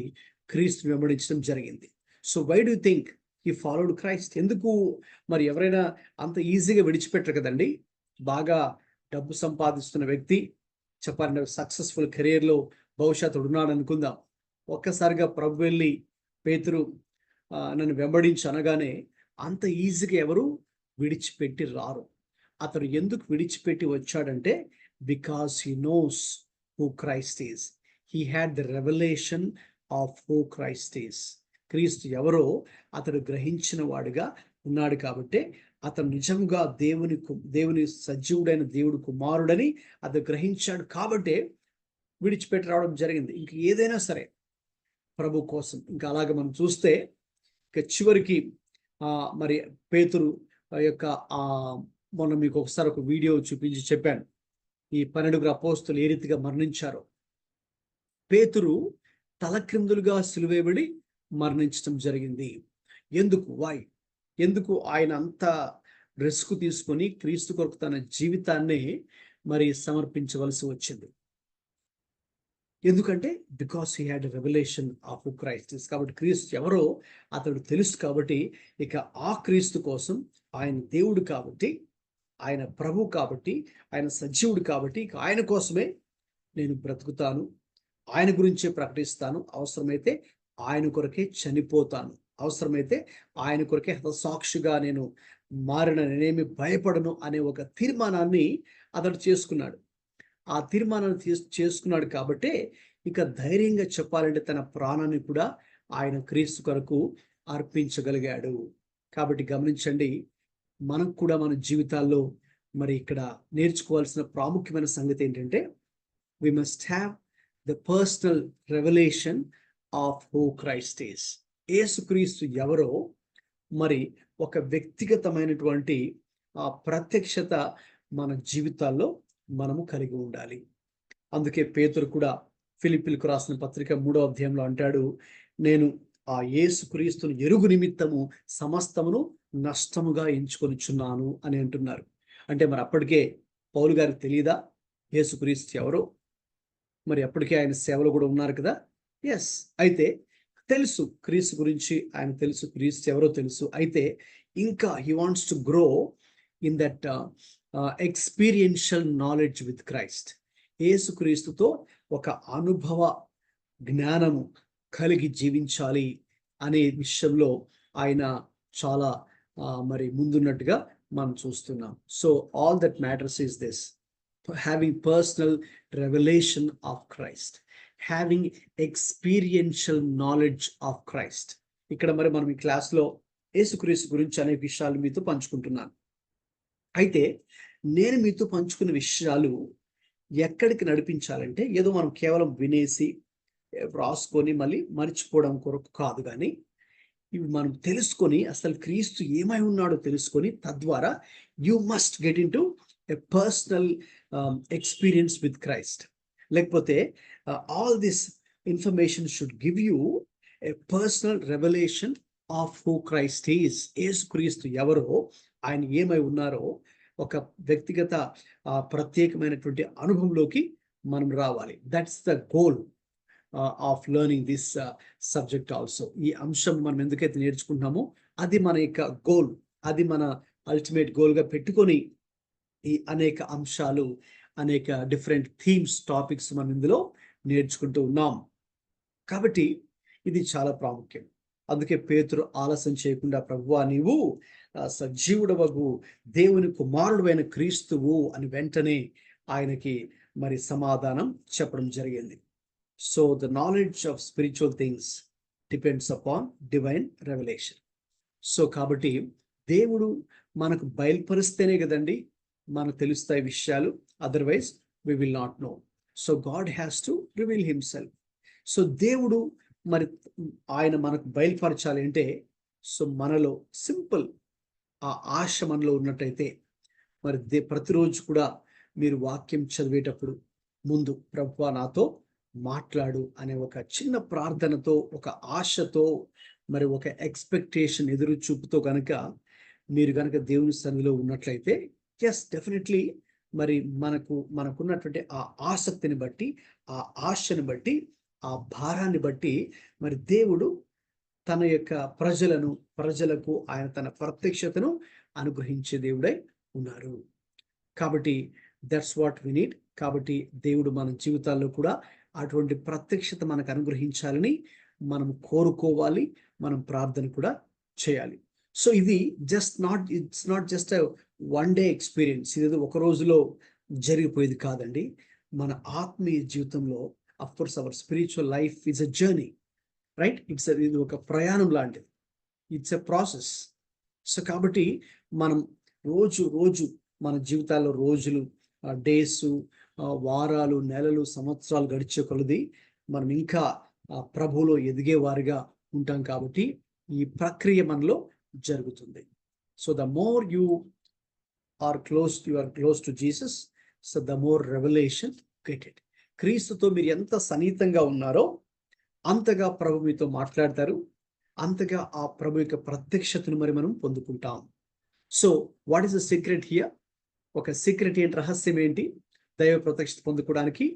క్రీస్తు వెంబడించడం జరిగింది. So why do think he followed Christ? ఎందుకు మరి ఎవరైనా అంత ఈజీగా విడిచిపెట్టరు కదండి. బాగా డబ్బు సంపాదిస్తున్న వ్యక్తి, చెప్పాలంటే సక్సెస్ఫుల్ కెరియర్లో భవిష్యత్తు ఉన్నాడు అనుకుందాం. ఒక్కసారిగా ప్రభు వెళ్ళి పేతురు నన్ను వెంబడించి అనగానే అంత ఈజీగా ఎవరు విడిచిపెట్టి రారు. అతను ఎందుకు విడిచిపెట్టి వచ్చాడంటే, because he knows who Christ is. He had the revelation of who Christ is. క్రీస్తు ఎవరో అతడు గ్రహించిన వాడుగా ఉన్నాడు కాబట్టి, అతను నిజంగా దేవుని సజీవుడైన దేవుడు కుమారుడని అతను గ్రహించాడు కాబట్టే విడిచిపెట్టి రావడం జరిగింది. ఇంక ఏదైనా సరే ప్రభు కోసం. ఇంకా అలాగే మనం చూస్తే ఇక చివరికి మరి పేతురు యొక్క మొన్న మీకు ఒకసారి ఒక వీడియో చూపించి చెప్పాను, ఈ 12 అపోస్తులు ఏ రీతిగా మరణించారో. పేతురు తలక్రిందులుగా సిలువేయబడి మరణించడం జరిగింది. ఎందుకు ఆయన అంత రిస్క్ తీసుకొని క్రీస్తు కొరకు తన జీవితాన్ని మరి సమర్పించవలసి వచ్చింది? ఎందుకంటే because he had revolution of Christ. కాబట్టి క్రీస్తు ఎవరో అతడు తెలుసు కాబట్టి, ఇక ఆ క్రీస్తు కోసం, ఆయన దేవుడు కాబట్టి, ఆయన ప్రభు కాబట్టి, ఆయన సజీవుడు కాబట్టి, ఇక ఆయన కోసమే నేను బ్రతుకుతాను, ఆయన గురించే ప్రకటిస్తాను, అవసరమైతే ఆయన కొరకే చనిపోతాను, అవసరమైతే ఆయన కొరకే హతసాక్షిగా నేను మారిన, నేనేమి భయపడను అనే ఒక తీర్మానాన్ని అతడు చేసుకున్నాడు. ఆ తీర్మానాన్ని చేసుకున్నాడు కాబట్టి ఇక ధైర్యంగా చెప్పాలంటే తన ప్రాణాన్ని కూడా ఆయన క్రీస్తు కొరకు అర్పించగలిగాడు. కాబట్టి గమనించండి, మనం కూడా మన జీవితాల్లో మరి ఇక్కడ నేర్చుకోవాల్సిన ప్రాముఖ్యమైన సంగతి ఏంటంటే, we must have the personal revelation of who Christ is. యేసుక్రీస్తు ఎవరో మరి ఒక వ్యక్తిగతమైనటువంటి ప్రత్యక్షత మన జీవితాల్లో మనము కలిగి ఉండాలి. అందుకే పేతురు కూడా ఫిలిప్పీలకు రాసిన పత్రిక 3వ అధ్యాయంలో అంటాడు, నేను ఆ యేసుక్రీస్తును ఎరుగు నిమిత్తము సమస్తమును నష్టముగా ఎంచుకొనిచున్నాను అని అంటున్నారు. అంటే మరి అప్పటికే పౌలు గారికి తెలియదా యేసుక్రీస్తు ఎవరో? మరి అప్పటికే ఆయన సేవలో కూడా ఉన్నారు కదా. ఎస్, అయితే తెలుసు క్రీస్తు గురించి, ఆయన తెలుసు క్రీస్తు ఎవరో తెలుసు. అయితే ఇంకా he wants to grow in that experiential knowledge with Christ. యేసుక్రీస్తుతో ఒక అనుభవ జ్ఞానము కలిగి జీవించాలి అనే విషయంలో ఆయన చాలా మరి ముందున్నట్టుగా మనం చూస్తున్నాం. So all that matters is this, having personal revelation of Christ, having experiential knowledge of Christ. ఇక్కడ మరి మనం ఈ క్లాస్లో యేసుక్రీస్తు గురించి అనేక విషయాలు మీతో పంచుకుంటున్నాను. అయితే నేను మీతో పంచుకున్న విషయాలు ఎక్కడికి నడిపించాలంటే, ఏదో మనం కేవలం వినేసి రాసుకొని మళ్ళీ మర్చిపోవడం కొరకు కాదు, కానీ ఇవి మనం తెలుసుకొని అసలు క్రీస్తు ఏమై ఉన్నాడో తెలుసుకొని, తద్వారా you must get in to a personal experience with Christ. లేకపోతే all this information should give you a personal revelation of who Christ is. Yesukristu ఎవరో, ఆయన ఏమై ఉన్నారో ఒక వ్యక్తిగత ప్రత్యేకమైనటువంటి అనుభవంలోకి మనం రావాలి. That's the goal of learning this subject also. ఈ అంశం మనం ఎందుకైతే నేర్చుకుంటున్నామో అది మన యొక్క గోల్, అది మన అల్టిమేట్ గోల్గా పెట్టుకొని ఈ అనేక అంశాలు, అనేక డిఫరెంట్ థీమ్స్, టాపిక్స్ మనం ఇందులో నేర్చుకుంటూ ఉన్నాం. కాబట్టి ఇది చాలా ప్రాముఖ్యం. అందుకే పేతురు ఆలస్యం చేయకుండా, ప్రభువా నీవు సజీవుడవగు దేవుని కుమారుడైన క్రీస్తువు అని వెంటనే ఆయనకి మరి సమాధానం చెప్పడం జరిగింది. So the knowledge of spiritual things depends upon divine revelation. So కాబట్టి దేవుడు మనకు బయలుపరిస్తేనే కదండి మనకు తెలుస్తాయి విషయాలు, otherwise we will not know. So God has to reveal himself. So దేవుడు మరి ఆయన మనకు బయలుపరచాలి అంటే, సో మనలో సింపుల్ ఆ ఆశ మనలో ఉన్నట్టయితే, మరి ప్రతిరోజు కూడా మీరు వాక్యం చదివేటప్పుడు ముందు ప్రభువా నాతో మాట్లాడు అనే ఒక చిన్న ప్రార్థనతో, ఒక ఆశతో, మరి ఒక ఎక్స్పెక్టేషన్, ఎదురు చూపుతో కనుక మీరు కనుక దేవుని సన్నిధిలో ఉన్నట్లయితే, ఎస్ డెఫినెట్లీ మరి మనకున్నటువంటి ఆ ఆసక్తిని బట్టి, ఆ ఆశని బట్టి, ఆ భారాన్ని బట్టి మరి దేవుడు తన యొక్క ప్రజలకు ఆయన తన ప్రత్యక్షతను అనుగ్రహించే దేవుడై ఉన్నారు. కాబట్టి దట్స్ వాట్ వి నీడ్. కాబట్టి దేవుడు మన జీవితాల్లో కూడా అటువంటి ప్రత్యక్షత మనకు అనుగ్రహించాలని మనం కోరుకోవాలి, మనం ప్రార్థన కూడా చేయాలి. సో ఇది it's not just one day experience. ఇది ఒక రోజులో జరిగిపోయేది కాదండి. మన ఆత్మీయ జీవితంలో of course our spiritual life is a journey, right? ఇది ఒక ప్రయాణం లాంటిది, ఇట్స్ ఎ ప్రాసెస్. సో కాబట్టి మనం రోజు మన జీవితాల్లో రోజులు, డేస్, వారాలు, నెలలు, సంవత్సరాలు గడిచే కొలది మనం ఇంకా ప్రభువులో ఎదిగే వారిగా ఉంటాం. కాబట్టి ఈ ప్రక్రియ మనలో జరుగుతుంది. So the more you are close to Jesus, so the more revelation get it. క్రీస్తుతో మీరు ఎంత సన్నిహితంగా ఉన్నారో అంతగా ప్రభు మీతో మాట్లాడతారు, అంతగా ఆ ప్రభు యొక్క ప్రత్యక్షతను మరి మనం పొందుకుంటాం. So what is the secret here? ఒక సీక్రెట్ ఏంటి, రహస్యం ఏంటి? దైవ ప్రత్యక్షత పొందుకోవడానికి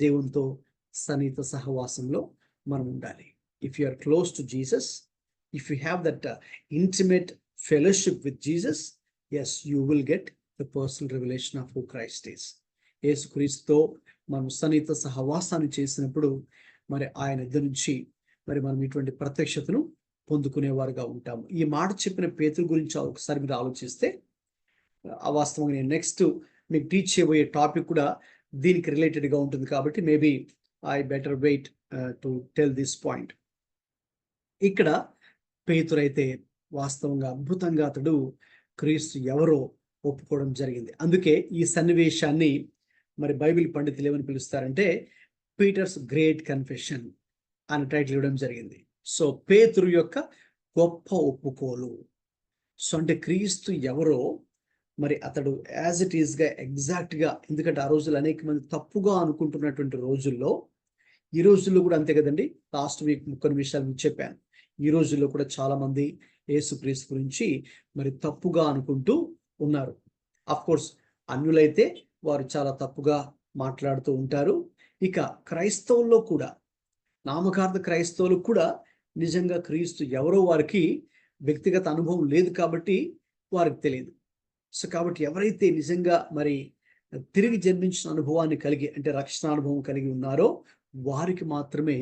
దేవునితో సన్నిహిత సహవాసంలో మనం ఉండాలి. If you are close to Jesus, if you have that intimate fellowship with Jesus, yes, you will get the personal revelation of who Christ is. యేసుక్రీస్తుతో మనం సన్నిహిత సహవాసాన్ని చేసినప్పుడు మరి ఆయన దగ్గర నుంచి మరి మనం ఇటువంటి ప్రత్యక్షతను పొందుకునేవారుగా ఉంటాము. ఈ మాట చెప్పిన పేతురు గురించి ఒకసారి మీరు ఆలోచిస్తే, వాస్తవంగా నేను నెక్స్ట్ మీకు టీచ్ చేయబోయే టాపిక్ కూడా దీనికి రిలేటెడ్గా ఉంటుంది. కాబట్టి maybe I better wait to tell this point. ఇక్కడ పేతురు అయితే వాస్తవంగా అద్భుతంగా అతడు క్రీస్తు ఎవరో ఒప్పుకోవడం జరిగింది. అందుకే ఈ సన్నివేశాన్ని మరి బైబిల్ పండితులు ఏమని పిలుస్తారంటే పీటర్స్ గ్రేట్ కన్ఫెషన్ అని టైటిల్ ఇవ్వడం జరిగింది. సో పేతురు యొక్క గొప్ప ఒప్పుకోలు. సో అంటే క్రీస్తు ఎవరో మరి అతడు యాజ్ ఇట్ ఈస్గా ఎగ్జాక్ట్గా, ఎందుకంటే ఆ రోజులు అనేక మంది తప్పుగా అనుకుంటున్నటువంటి రోజుల్లో, ఈ రోజుల్లో కూడా అంతే కదండి. లాస్ట్ వీక్ కొన్ని విషయాలు మీకు చెప్పాను. ఈ రోజుల్లో కూడా చాలా మంది యేసుక్రీస్తు గురించి మరి తప్పుగా అనుకుంటూ ఉన్నారు. అఫ్ కోర్స్ అన్యులైతే వారు చాలా తప్పుగా మాట్లాడుతూ ఉంటారు. ఇక క్రైస్తవుల్లో కూడా, నామకార్థ క్రైస్తవులు కూడా నిజంగా క్రీస్తు ఎవరో వారికి వ్యక్తిగత అనుభవం లేదు కాబట్టి వారికి తెలియదు. సో కాబట్టి ఎవరైతే నిజంగా మరి తిరిగి జన్మించిన అనుభవాన్ని కలిగి, అంటే రక్షణ అనుభవం కలిగి ఉన్నారో వారికి మాత్రమే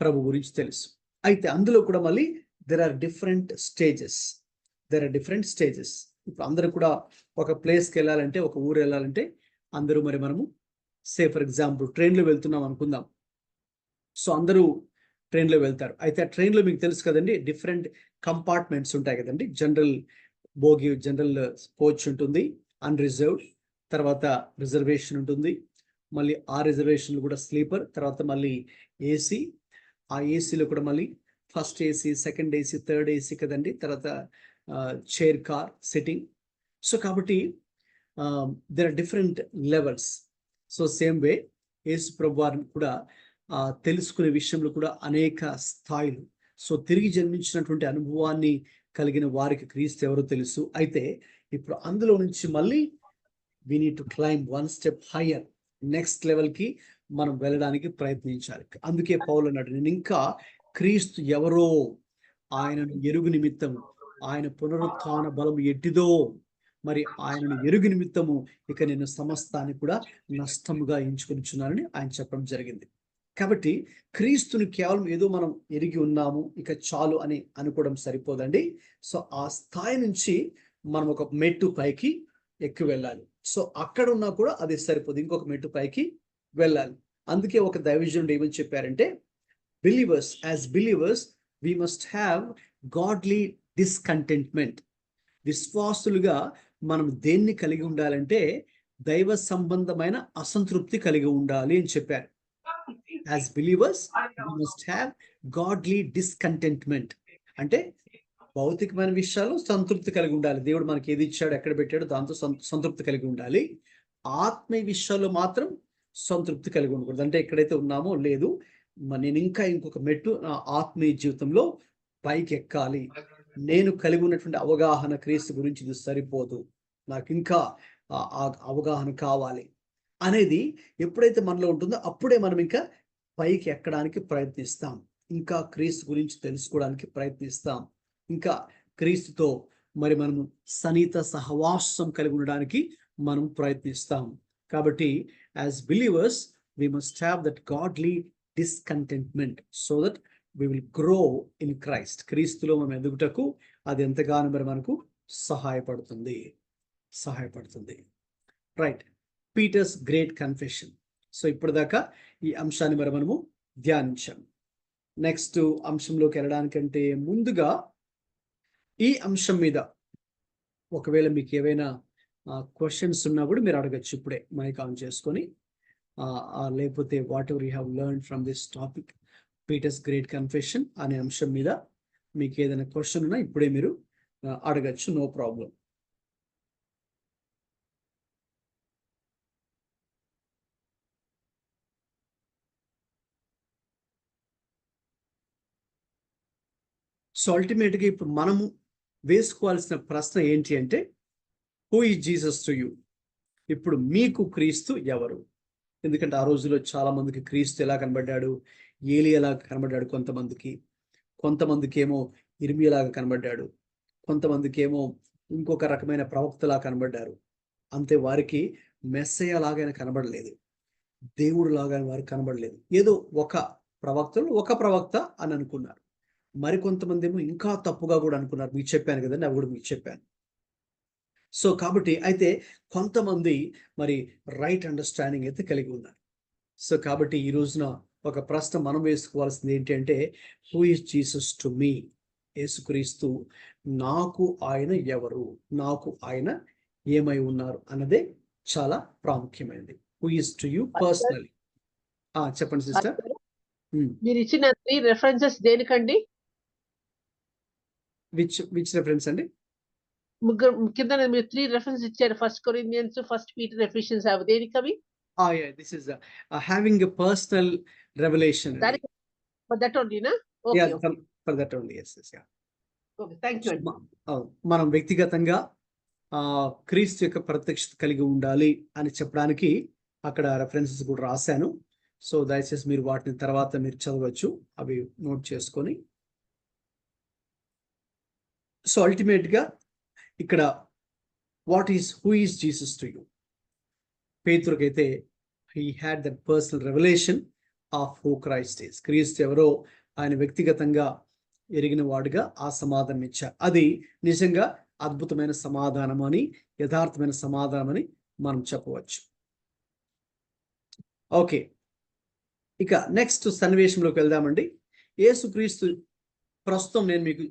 ప్రభు గురించి తెలుసు. అయితే అందులో కూడా మళ్ళీ there are different stages. ఇప్పుడు అందరూ కూడా ఒక ప్లేస్కి వెళ్ళాలంటే, ఒక ఊరు వెళ్ళాలంటే అందరూ మరి మనము ఫర్ ఎగ్జాంపుల్ ట్రైన్లో వెళ్తున్నాం అనుకుందాం. సో అందరూ ట్రైన్లో వెళ్తారు. అయితే ఆ ట్రైన్లో మీకు తెలుసు కదండి, డిఫరెంట్ కంపార్ట్మెంట్స్ ఉంటాయి కదండి. జనరల్ బోగి, జనరల్ కోచ్ ఉంటుంది, అన్రిజర్వ్డ్, తర్వాత రిజర్వేషన్ ఉంటుంది, మళ్ళీ ఆ రిజర్వేషన్లు కూడా స్లీపర్, తర్వాత మళ్ళీ ఏసీ, ఆ ఏసీలో కూడా మళ్ళీ first AC, second AC, third AC కదండి, తర్వాత చైర్ కార్ సిట్టింగ్. సో కాబట్టి there are different levels. So same way Yesu ప్రభు వారిని కూడా తెలుసుకునే విషయంలో కూడా అనేక స్థాయిలు. సో తిరిగి జన్మించినటువంటి అనుభవాన్ని కలిగిన వారికి క్రీస్తు ఎవరో తెలుసు. అయితే ఇప్పుడు అందులో నుంచి మళ్ళీ we need to climb one step higher, next లెవెల్కి మనం వెళ్ళడానికి ప్రయత్నించాలి. అందుకే పౌలు అన్నాడు, నేను ఇంకా క్రీస్తు ఎవరో ఆయనను ఎరుగు నిమిత్తము, ఆయన పునరుత్థాన బలము ఎట్టిదో మరి ఆయనను ఎరుగు నిమిత్తము ఇక నేను సమస్తాన్ని కూడా నష్టముగా ఎంచుకొనిచున్నానని ఆయన చెప్పడం జరిగింది. కాబట్టి క్రీస్తుని కేవలం ఏదో మనం ఎరిగి ఉన్నాము ఇక చాలు అని అనుకోవడం సరిపోదండి. సో ఆ స్థాయి నుంచి మనం ఒక మెట్టు పైకి ఎక్కి వెళ్ళాలి. సో అక్కడ ఉన్నా కూడా అది సరిపోదు, ఇంకొక మెట్టు పైకి వెళ్ళాలి. అందుకే ఒక దైవజనుడు ఏమని చెప్పారంటే, as believers we must have godly discontentment. విశ్వాసులుగా మనం దేన్ని కలిగి ఉండాలంటే దైవ సంబంధమైన అసంతృప్తి కలిగి ఉండాలి అని చెప్పారు. As believers we must have godly discontentment. అంటే భౌతికమైన విషయాల్లో సంతృప్తి కలిగి ఉండాలి. దేవుడు మనకి ఏది ఇచ్చాడు, ఎక్కడ పెట్టాడు, దాంతో సంతృప్తి కలిగి ఉండాలి. ఆత్మీయ విషయాల్లో మాత్రం సంతృప్తి కలిగి ఉండకూడదు. అంటే ఎక్కడైతే ఉన్నామో లేదు, నేను ఇంకా ఇంకొక మెట్టు నా ఆత్మీయ జీవితంలో పైకి ఎక్కాలి, నేను కలిగి ఉన్నటువంటి అవగాహన క్రీస్తు గురించి ఇది సరిపోదు, నాకు ఇంకా అవగాహన కావాలి అనేది ఎప్పుడైతే మనలో ఉంటుందో అప్పుడే మనం ఇంకా పైకి ఎక్కడానికి ప్రయత్నిస్తాం, ఇంకా క్రీస్తు గురించి తెలుసుకోవడానికి ప్రయత్నిస్తాం, ఇంకా క్రీస్తుతో మరి మనము సన్నిహిత సహవాసం కలిగి ఉండడానికి మనం ప్రయత్నిస్తాం. కాబట్టి as believers we must have that godly discontentment so that we will grow in Christ. క్రీస్తులో మనం ఎదుగుటకు అది ఎంతగానో మరి మనకు సహాయపడుతుంది. Right, Peter's great confession. సో ఇప్పటిదాకా ఈ అంశాన్ని మరి మనము ధ్యానించాం. నెక్స్ట్ అంశంలోకి వెళ్ళడానికంటే ముందుగా ఈ అంశం మీద ఒకవేళ మీకు ఏవైనా క్వశ్చన్స్ ఉన్నా కూడా మీరు అడగచ్చు ఇప్పుడే మైక్ ఆన్ చేసుకొని. లేకపోతే whatever you have learn from this topic Peter's great confession అనే అంశం మీద మీకు ఏదైనా క్వశ్చన్ ఉన్నా ఇప్పుడే మీరు అడగచ్చు, నో ప్రాబ్లం. సో అల్టిమేట్గా ఇప్పుడు మనము వేసుకోవాల్సిన ప్రశ్న ఏంటి అంటే, who is Jesus to you? ఇప్పుడు మీకు క్రీస్తు ఎవరు? ఎందుకంటే ఆ రోజుల్లో చాలా మందికి క్రీస్తు ఎలా కనబడ్డాడు, ఏలియాలా కనబడ్డాడు, కొంతమందికి ఏమో ఇర్మియాలాగా కనబడ్డాడు, కొంతమందికి ఏమో ఇంకొక రకమైన ప్రవక్తలా కనబడ్డారు. అంతే, వారికి మెస్సయ్య లాగా కనబడలేదు, దేవుడు లాగా వారికి కనబడలేదు. ఏదో ఒక ప్రవక్త అని అనుకున్నారు. మరికొంతమంది ఏమో ఇంకా తప్పుగా కూడా అనుకున్నారు. మీకు చెప్పాను కదండి, అవి కూడా మీకు చెప్పాను. సో కాబట్టి అయితే కొంతమంది మరి రైట్ అండర్స్టాండింగ్ అయితే కలిగి ఉన్నారు. సో కాబట్టి ఈ రోజున ఒక ప్రశ్న మనం వేసుకోవాల్సింది ఏంటి అంటే, who is Jesus to me? యేసుక్రీస్తు నాకు ఆయన ఎవరు, నాకు ఆయన ఏమై ఉన్నారు అన్నదే చాలా ప్రాముఖ్యమైనది. Who is to you personally. చెప్పండి సిస్టర్. మీరు ఇచ్చిన 3 రెఫరెన్సెస్ దేనికండి? విచ్ రెఫరెన్స్ అండి? కింద మీరు 3 రెఫరెన్స్ ఇచ్చారు. 1 Corinthians, 1 Peter, Ephesians. అవి దేనికవి? This is having a personal revelation. For that only, na? Okay. Yeah, for that only. Yes, yeah. Okay, thank you. మనం వ్యక్తిగతంగా క్రీస్తు యొక్క ప్రత్యక్షత కలిగి ఉండాలి అని చెప్పడానికి అక్కడ రెఫరెన్సెస్ కూడా రాశాను. సో దయచేసి మీరు వాటిని తర్వాత మీరు చదవచ్చు, అవి నోట్ చేసుకొని. సో అల్టిమేట్గా ఇక్కడ who is Jesus to you? పేతురుకైతే he had that personal revelation of who Christ is. Kristu ఎవరో ఆయన వ్యక్తిగతంగా ఎరిగిన వాడుగా ఆ సమాధానం ఇచ్చారు. అది నిజంగా అద్భుతమైన సమాధానం అని, యథార్థమైన సమాధానం అని మనం చెప్పవచ్చు. ఓకే, ఇక నెక్స్ట్ సన్నివేశంలోకి వెళ్దామండి. యేసుక్రీస్తు ప్రస్తుతం నేను మీకు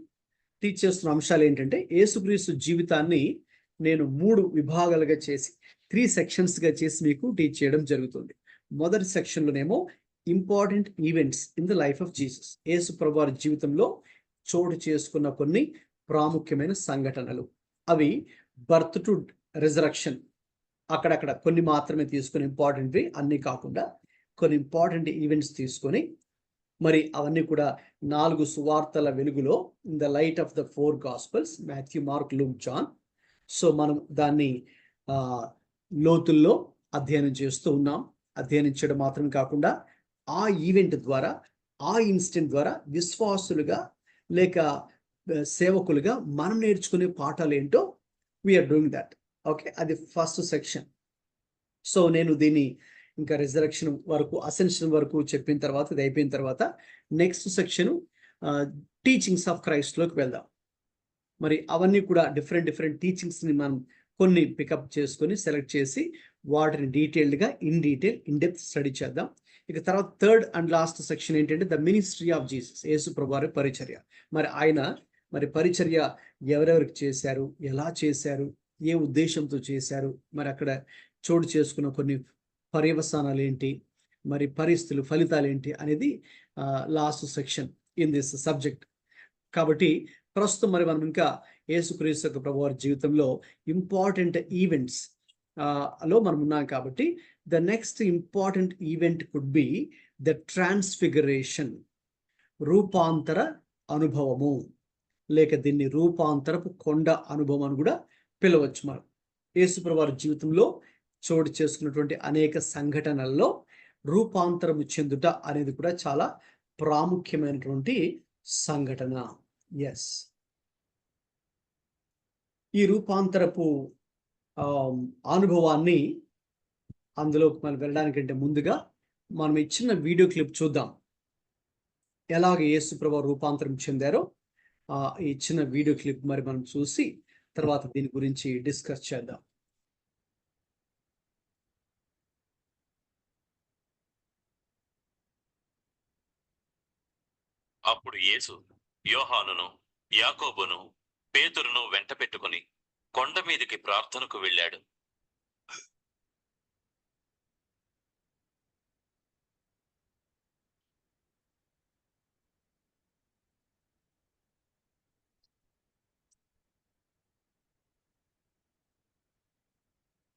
టీచ్ చేస్తున్న అంశాలు ఏంటంటే, యేసుక్రీస్తు జీవితాన్ని నేను 3 విభాగాలుగా చేసి 3 సెక్షన్స్గా చేసి మీకు టీచ్ చేయడం జరుగుతుంది. మొదటి సెక్షన్లోనేమో important events in the life of Jesus. Yesu ప్రభువారి జీవితంలో చోటు చేసుకున్న కొన్ని ప్రాముఖ్యమైన సంఘటనలు, అవి బర్త్ టు రిజరక్షన్, అక్కడక్కడ కొన్ని మాత్రమే తీసుకొని, ఇంపార్టెంట్వి అన్నీ కాకుండా కొన్ని ఇంపార్టెంట్ ఈవెంట్స్ తీసుకొని, మరి అవన్నీ కూడా 4 సువార్తల వెలుగులో, in the light of the 4 gospels, Matthew, Mark, Luke, John. సో మనం దాన్ని లోతుల్లో అధ్యయనం చేస్తూ ఉన్నాం. అధ్యయనం చేయడం మాత్రమే కాకుండా ఆ ఈవెంట్ ద్వారా, ఆ ఇన్సిడెంట్ ద్వారా విశ్వాసులుగా లేక సేవకులుగా మనం నేర్చుకునే పాఠాలు ఏంటో వీఆర్ డూయింగ్ దట్. ఓకే, అది ఫస్ట్ సెక్షన్. సో నేను దీన్ని ఇంకా రిజరక్షన్ వరకు, అసెన్షన్ వరకు చెప్పిన తర్వాత, ఇది అయిపోయిన తర్వాత నెక్స్ట్ సెక్షన్ టీచింగ్స్ ఆఫ్ క్రైస్ట్లోకి వెళ్దాం. మరి అవన్నీ కూడా డిఫరెంట్ టీచింగ్స్ని మనం కొన్ని పికప్ చేసుకొని సెలెక్ట్ చేసి వాటిని డీటెయిల్డ్గా ఇన్ డెప్త్ స్టడీ చేద్దాం. ఇక తర్వాత థర్డ్ అండ్ లాస్ట్ సెక్షన్ ఏంటంటే the ministry of Jesus, Yesu ప్రభువారి పరిచర్య. మరి ఆయన పరిచర్య ఎవరెవరికి చేశారు, ఎలా చేశారు, ఏ ఉద్దేశంతో చేశారు, మరి అక్కడ చోటు చేసుకున్న కొన్ని పర్యవసానాలు ఏంటి, మరి పరిస్థితులు, ఫలితాలు ఏంటి అనేది last section in this subject. కాబట్టి ప్రస్తుతం మరి మనం ఇంకా యేసుక్రీస్తు యొక్క ప్రభువారి జీవితంలో ఇంపార్టెంట్ ఈవెంట్స్ లో మనం ఉన్నాం. కాబట్టి the next important event could be the transfiguration, రూపాంతర అనుభవము, లేక దీన్ని రూపాంతరపు కొండ అనుభవం అని కూడా పిలవచ్చు. మనం యేసు ప్రభువారి జీవితంలో చోటు చేసుకున్నటువంటి అనేక సంఘటనల్లో రూపాంతరము చెందుట అనేది కూడా చాలా ప్రాముఖ్యమైనటువంటి సంఘటన. ఎస్, ఈ రూపాంతరపు అనుభవాన్ని అందులోకి మనం వెళ్ళడానికంటే ముందుగా మనం ఈ చిన్న వీడియో క్లిప్ చూద్దాం. ఎలాగ యేసు ప్రభువు రూపాంతరం చెందారో ఈ చిన్న వీడియో క్లిప్ మరి మనం చూసి తర్వాత దీని గురించి డిస్కస్ చేద్దాం. అప్పుడు యేసు యోహానును, యాకోబును, పేతురును వెంట పెట్టుకుని కొండ మీదికి ప్రార్థనకు వెళ్ళాడు.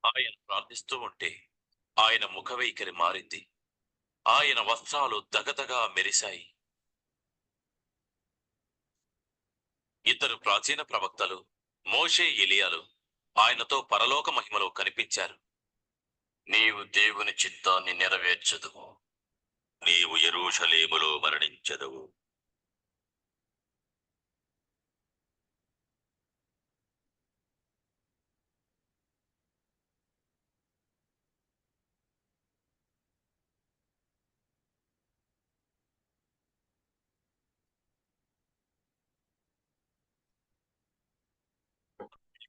ఆయన ప్రార్థిస్తూ ఉంటే ఆయన ముఖవైఖరి మారింది. ఆయన వస్త్రాలు దగదగా మెరిశాయి. ఇద్దరు ప్రాచీన ప్రవక్తలు, మోషే, ఎలియాలు ఆయనతో పరలోక మహిమలో కనిపించారు. నీవు దేవుని చిత్తాన్ని నెరవేర్చదువు, నీవు యెరూషలేములో మరణించదవు.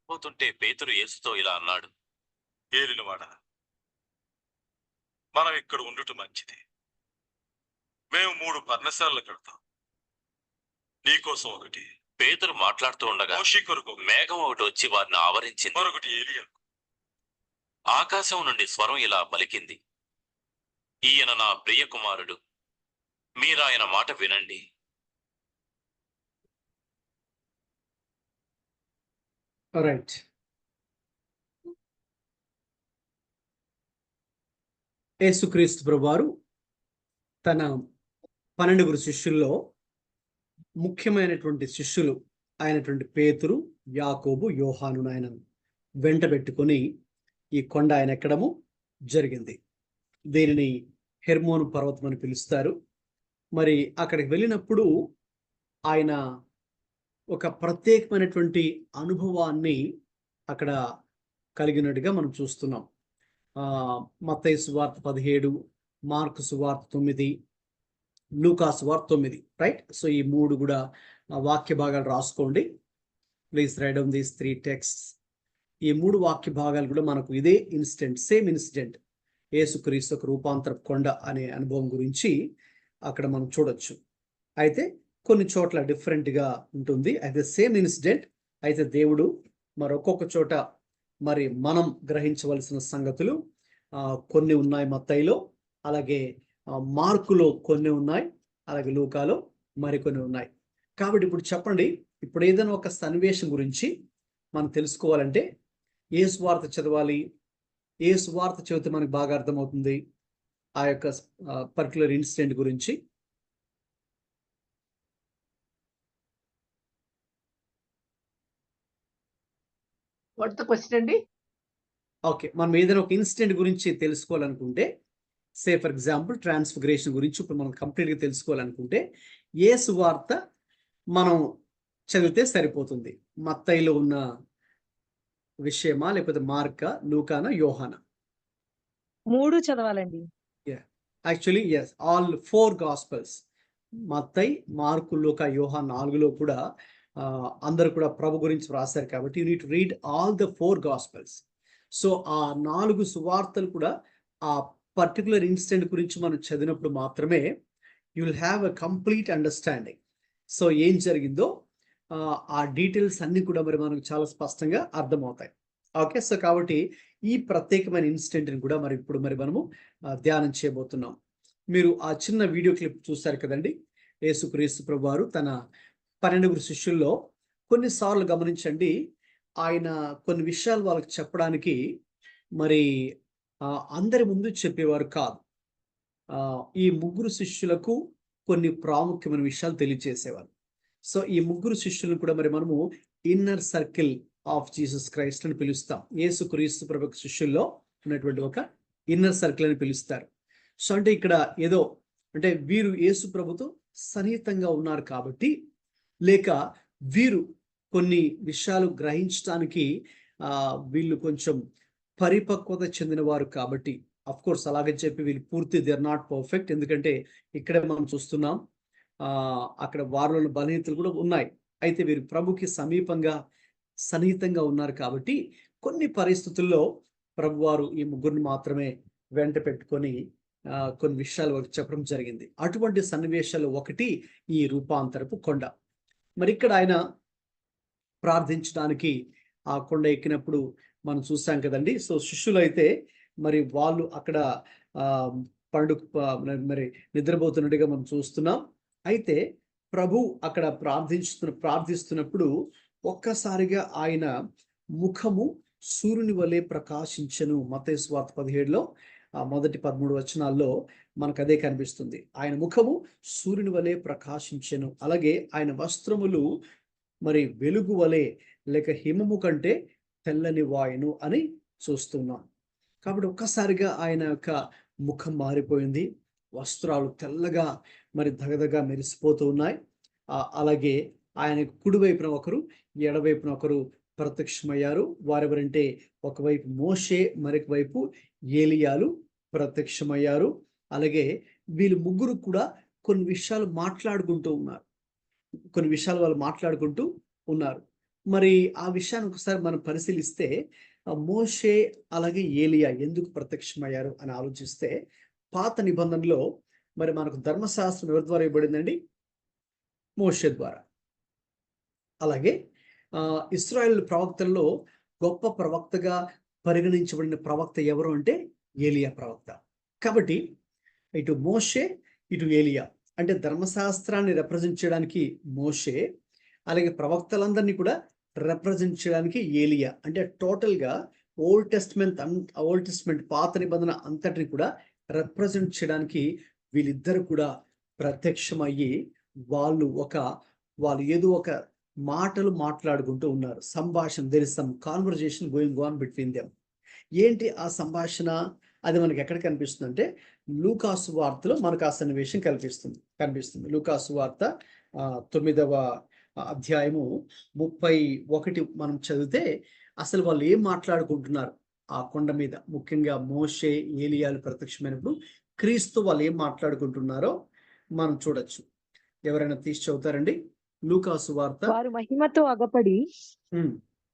పోతుంటే పేతురు యేసుతో ఇలా అన్నాడు, ఏలినవాడా, మనం ఇక్కడ ఉండటం మంచిది. మేము 3 పర్ణశాలలు కడతాం, నీకోసం ఒకటి, పేతురు మాట్లాడుతూ ఉండగా మోషే కొరకు ఒకటి, మేఘం ఒకటి వచ్చి వారిని ఆవరించింది. మరొకటి ఏలియా. ఆకాశం నుండి స్వరం ఇలా పలికింది, ఈయన నా ప్రియ కుమారుడు, మీరాయన మాట వినండి. రైట్. యేసుక్రీస్తు ప్రభువారు తన 12 శిష్యుల్లో ముఖ్యమైనటువంటి శిష్యులు అయినటువంటి పేతురు, యాకోబు, యోహానును ఆయన వెంట పెట్టుకొని ఈ కొండ ఆయన ఎక్కడము జరిగింది. దీనిని హెర్మోను పర్వతం అని పిలుస్తారు. మరి అక్కడికి వెళ్ళినప్పుడు ఆయన ఒక ప్రత్యేకమైనటువంటి అనుభవాన్ని అక్కడ కలిగినట్టుగా మనం చూస్తున్నాం. మత్తయి సువార్త 17, మార్కు సువార్త 9, లూకా సువార్త 9, రైట్? సో ఈ 3 కూడా వాక్య భాగాలు రాసుకోండి. Please right down these 3 texts. ఈ 3 వాక్య భాగాలు కూడా మనకు ఇదే ఇన్సిడెంట్, సేమ్ ఇన్సిడెంట్, యేసుక్రీస్తు ఒక రూపాంతర కొండ అనే అనుభవం గురించి అక్కడ మనం చూడొచ్చు. అయితే కొన్ని చోట్ల డిఫరెంట్గా ఉంటుంది. అయితే సేమ్ ఇన్సిడెంట్, అయితే దేవుడు మరొక్కొక్క చోట మరి మనం గ్రహించవలసిన సంగతులు కొన్ని ఉన్నాయి మత్తయిలో, అలాగే మార్కులో కొన్ని ఉన్నాయి, అలాగే లూకాలో మరికొన్ని ఉన్నాయి. కాబట్టి ఇప్పుడు చెప్పండి, ఇప్పుడు ఏదైనా ఒక సన్నివేశం గురించి మనం తెలుసుకోవాలంటే ఏ సువార్త చదవాలి, ఏ సువార్త చదివితే మనకు బాగా అర్థమవుతుంది ఆ యొక్క పర్టికులర్ ఇన్సిడెంట్ గురించి? వాట్స్ ద క్వశ్చన్ అండి? ఓకే, మనం ఏదైనా ఒక ఇన్సిడెంట్ గురించి తెలుసుకోవాలనుకుంటే, సే ఫర్ ఎగ్జాంపుల్ ట్రాన్స్ఫిగరేషన్ గురించి ఇప్పుడు మనం కంప్లీట్గా తెలుసుకోవాలనుకుంటే ఏ సువార్త మనం చదివితే సరిపోతుంది? మత్తయిలో ఉన్న విషయమా, లేకపోతే మార్కా, లూకానా, యోహానా? 3 చదవాలండి. Actually yes, all 4 gospels, Mattayi, Marku, Luka, Yohan 4లో కూడా అందరూ కూడా ప్రభు గురించి రాశారు. కాబట్టి you need to read all the 4 gospels. So ఆ 4 సువార్తలు కూడా ఆ పర్టికులర్ ఇన్సిడెంట్ గురించి మనం చదివినప్పుడు మాత్రమే you will have a complete understanding. So ఏం జరిగిందో ఆ డీటెయిల్స్ అన్ని కూడా మరి మనకు చాలా స్పష్టంగా అర్థమవుతాయి. ఓకే, సో కాబట్టి ఈ ప్రత్యేకమైన ఇన్సిడెంట్ని కూడా మరి ఇప్పుడు మరి మనము ధ్యానం చేయబోతున్నాం. మీరు ఆ చిన్న వీడియో క్లిప్ చూశారు కదండి. యేసుక్రీస్తు ప్రభువారు తన 12 శిష్యుల్లో కొన్నిసార్లు గమనించండి, ఆయన కొన్ని విషయాలు వాళ్ళకి చెప్పడానికి మరి అందరి ముందు చెప్పేవారు కాదు. ఈ 3 శిష్యులకు కొన్ని ప్రాముఖ్యమైన విషయాలు తెలియజేసేవారు. సో ఈ 3 శిష్యులను కూడా మరి మనము inner circle of Jesus Christ అని పిలుస్తాం. యేసుక్రీస్తు ప్రభు శిష్యుల్లో ఉన్నటువంటి ఒక ఇన్నర్ సర్కిల్ అని పిలుస్తారు. సో అంటే ఇక్కడ ఏదో అంటే వీరు యేసు ప్రభుతో సన్నిహితంగా ఉన్నారు కాబట్టి, లేక వీరు కొన్ని విషయాలు గ్రహించడానికి వీళ్ళు కొంచెం పరిపక్వత చెందిన వారు కాబట్టి, అఫ్ కోర్స్ అలాగే చెప్పి వీళ్ళు పూర్తి దే ఆర్ నాట్ పర్ఫెక్ట్. ఎందుకంటే ఇక్కడ మనం చూస్తున్నాం అక్కడ వారిలో బలహీనతలు కూడా ఉన్నాయి. అయితే వీరు ప్రభుకి సమీపంగా సన్నిహితంగా ఉన్నారు కాబట్టి కొన్ని పరిస్థితుల్లో ప్రభువారు ఈ 3 మాత్రమే వెంట పెట్టుకొని కొన్ని విషయాలు వారికి చెప్పడం జరిగింది. అటువంటి సన్నివేశాలు ఒకటి ఈ రూపాంతరపు కొండ. మరి ఇక్కడ ఆయన ప్రార్థించడానికి ఆ కొండ ఎక్కినప్పుడు మనం చూసాం కదండి. సో శిష్యులు అయితే మరి వాళ్ళు అక్కడ మరి నిద్రపోతున్నట్టుగా మనం చూస్తున్నాం. అయితే ప్రభు అక్కడ ప్రార్థిస్తున్నప్పుడు ఒక్కసారిగా ఆయన ముఖము సూర్యుని వలె ప్రకాశించెను. మత్తయి సువార్త 17లో మొదటి 13 వచనాల్లో మనకు అదే కనిపిస్తుంది. ఆయన ముఖము సూర్యుని వలె ప్రకాశించెను. అలాగే ఆయన వస్త్రములు మరి వెలుగు వలె లేక హిమము కంటే తెల్లని వాయును అని చూస్తున్నాం. కాబట్టి ఒక్కసారిగా ఆయన యొక్క ముఖం మారిపోయింది. వస్త్రాలు తెల్లగా మరి దగదగా మెరిసిపోతూ ఉన్నాయి. అలాగే ఆయన కుడివైపున ఒకరు, ఎడవైపున ఒకరు ప్రత్యక్షమయ్యారు. వారెవరంటే ఒకవైపు మోషే, మరొక వైపు ఏలియాలు ప్రత్యక్షమయ్యారు. అలాగే వీళ్ళు ముగ్గురు కూడా కొన్ని విషయాలు మాట్లాడుకుంటూ ఉన్నారు. మరి ఆ విషయాన్ని ఒకసారి మనం పరిశీలిస్తే మోషే అలాగే ఏలియా ఎందుకు ప్రత్యక్షమయ్యారు అని ఆలోచిస్తే, పాత నిబంధనలో మరి మనకు ధర్మశాస్త్రం ఎవరి ద్వారా ఇవ్వబడిందండి? మోషే ద్వారా. అలాగే ఇశ్రాయేలు ప్రవక్తల్లో గొప్ప ప్రవక్తగా పరిగణించబడిన ప్రవక్త ఎవరు అంటే ఏలియా ప్రవక్త. కాబట్టి ఇటు మోషే, ఇటు ఏలియా, అంటే ధర్మశాస్త్రాన్ని రిప్రజెంట్ చేయడానికి మోషే, అలాగే ప్రవక్తలందరినీ కూడా రిప్రజెంట్ చేయడానికి ఏలియా. అంటే టోటల్గా ఓల్డ్ టెస్ట్మెంట్ పాత నిబంధన అంతటిని కూడా రిప్రజెంట్ చేయడానికి వీళ్ళిద్దరు కూడా ప్రత్యక్షమయ్యి వాళ్ళు ఏదో ఒక మాటలు మాట్లాడుకుంటూ ఉన్నారు. సంభాషణ, there is some conversation going on between them. ఏంటి ఆ సంభాషణ? అది మనకి ఎక్కడ కనిపిస్తుంది అంటే లూకాసు వార్తలో మనకు ఆ సన్నివేశం కనిపిస్తుంది. లూకాసు వార్త 9వ అధ్యాయము 31 మనం చదివితే అసలు వాళ్ళు ఏం మాట్లాడుకుంటున్నారు ఆ కొండ మీద, ముఖ్యంగా మోషే, ఏలియాలు ప్రత్యక్షమైనప్పుడు క్రీస్తు వాళ్ళు ఏం మాట్లాడుకుంటున్నారో మనం చూడొచ్చు. ఎవరైనా తీసి చదువుతారండి? లూకాసు వార్త. వారు మహిమతో అగపడి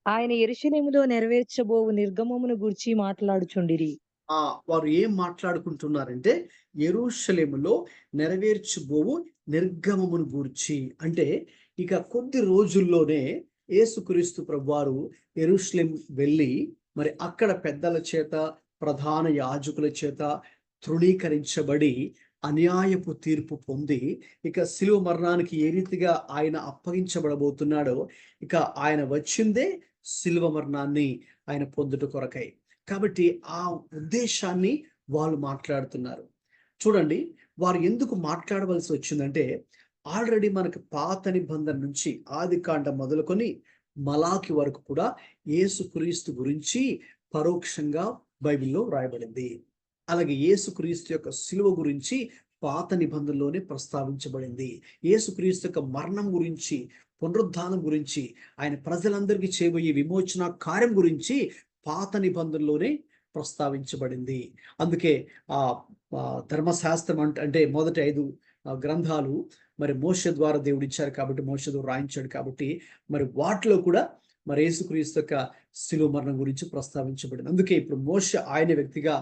ఆయన యెరూషలేములో నెరవేర్చబోవు నిర్గమమును గూర్చి మాట్లాడుచుండిరి. వారు ఏం మాట్లాడుకుంటున్నారంటే యెరూషలేములో నెరవేర్చబోవు నిర్గమమును గూర్చి. అంటే ఇక కొద్ది రోజుల్లోనే యేసుక్రీస్తు ప్రభువారు యెరూషలేం వెళ్ళి మరి అక్కడ పెద్దల చేత, ప్రధాన యాజకుల చేత తృణీకరించబడి అన్యాయపు తీర్పు పొంది ఇక శిలువ మరణానికి ఏ రీతిగా ఆయన అప్పగించబడబోతున్నాడో, ఇక ఆయన వచ్చిందే శిలువ మరణాన్ని ఆయన పొందుట కొరకై. కాబట్టి ఆ ఉద్దేశాన్ని వాళ్ళు మాట్లాడుతున్నారు. చూడండి, వారు ఎందుకు మాట్లాడవలసి వచ్చిందంటే ఆల్రెడీ మనకు పాత నిబంధన నుంచి ఆదికాండం మొదలుకొని మలాకి వరకు కూడా యేసుక్రీస్తు గురించి పరోక్షంగా బైబిల్లో రాయబడింది. అలాగే యేసుక్రీస్తు యొక్క శిలువ గురించి పాత నిబంధనలోనే ప్రస్తావించబడింది. యేసుక్రీస్తు యొక్క మరణం గురించి, పునరుద్ధానం గురించి, ఆయన ప్రజలందరికీ చేయబోయే విమోచన కార్యం గురించి పాత నిబంధనలోనే ప్రస్తావించబడింది. అందుకే ధర్మశాస్త్రం అంటే మొదటి 5 గ్రంథాలు మరి మోషే ద్వారా దేవుడు ఇచ్చారు కాబట్టి, మోషే ద్వారా రాయించాడు కాబట్టి, మరి వాటిలో కూడా మరి యేసుక్రీస్తు యొక్క శిలువ మరణం గురించి ప్రస్తావించబడింది. అందుకే ఇప్పుడు మోషే ఆయన వ్యక్తిగా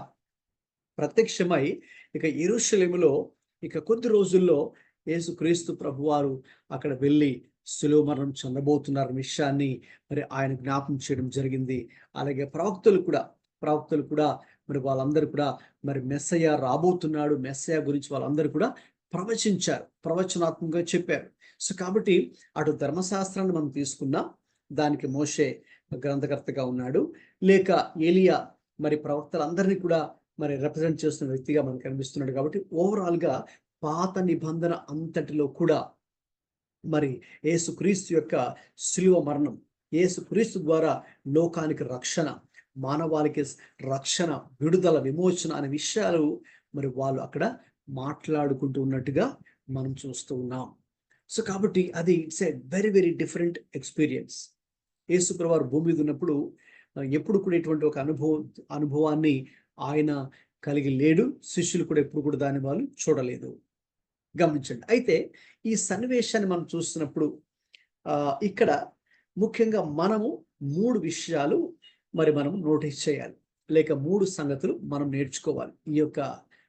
ప్రత్యక్షమై ఇక యెరూషలేములో ఇక కొద్ది రోజుల్లో యేసుక్రీస్తు ప్రభువారు అక్కడ వెళ్ళి శిలువ మరణం చెందబోతున్న విషయాన్ని మరి ఆయన జ్ఞాపం చేయడం జరిగింది. అలాగే ప్రవక్తలు కూడా మరి వాళ్ళందరూ కూడా మరి మెస్సయ్య రాబోతున్నాడు, మెస్సయ్య గురించి వాళ్ళందరూ కూడా ప్రవచనాత్మకంగా చెప్పారు. సో కాబట్టి అటు ధర్మశాస్త్రాన్ని మనం తీసుకున్నాం, దానికి మోషే గ్రంథకర్తగా ఉన్నాడు, లేక ఏలియా మరి ప్రవక్తలందరినీ కూడా మరి రిప్రజెంట్ చేస్తున్న వ్యక్తిగా మనకు కనిపిస్తున్నాడు. కాబట్టి ఓవరాల్గా పాత నిబంధన అంతటిలో కూడా మరి యేసుక్రీస్తు యొక్క శిలువ మరణం, యేసుక్రీస్తు ద్వారా లోకానికి రక్షణ, మానవాళికి రక్షణ, విడుదల, విమోచన అనే విషయాలు మరి వాళ్ళు అక్కడ మాట్లాడుకుంటూ ఉన్నట్టుగా మనం చూస్తూ ఉన్నాం. సో కాబట్టి అది it's a very very different experience. Yesu ప్రభువారు భూమి మీద ఉన్నప్పుడు ఎప్పుడు కూడా ఇటువంటి ఒక అనుభవాన్ని ఆయన కలిగి లేడు. శిష్యులు కూడా ఎప్పుడు కూడా దాన్ని వాళ్ళు చూడలేదు. గమనించండి. అయితే ఈ సన్నివేశాన్ని మనం చూస్తున్నప్పుడు ఇక్కడ ముఖ్యంగా మనము 3 విషయాలు మరి మనం నోటీస్ చేయాలి, లేక 3 సంగతులు మనం నేర్చుకోవాలి ఈ యొక్క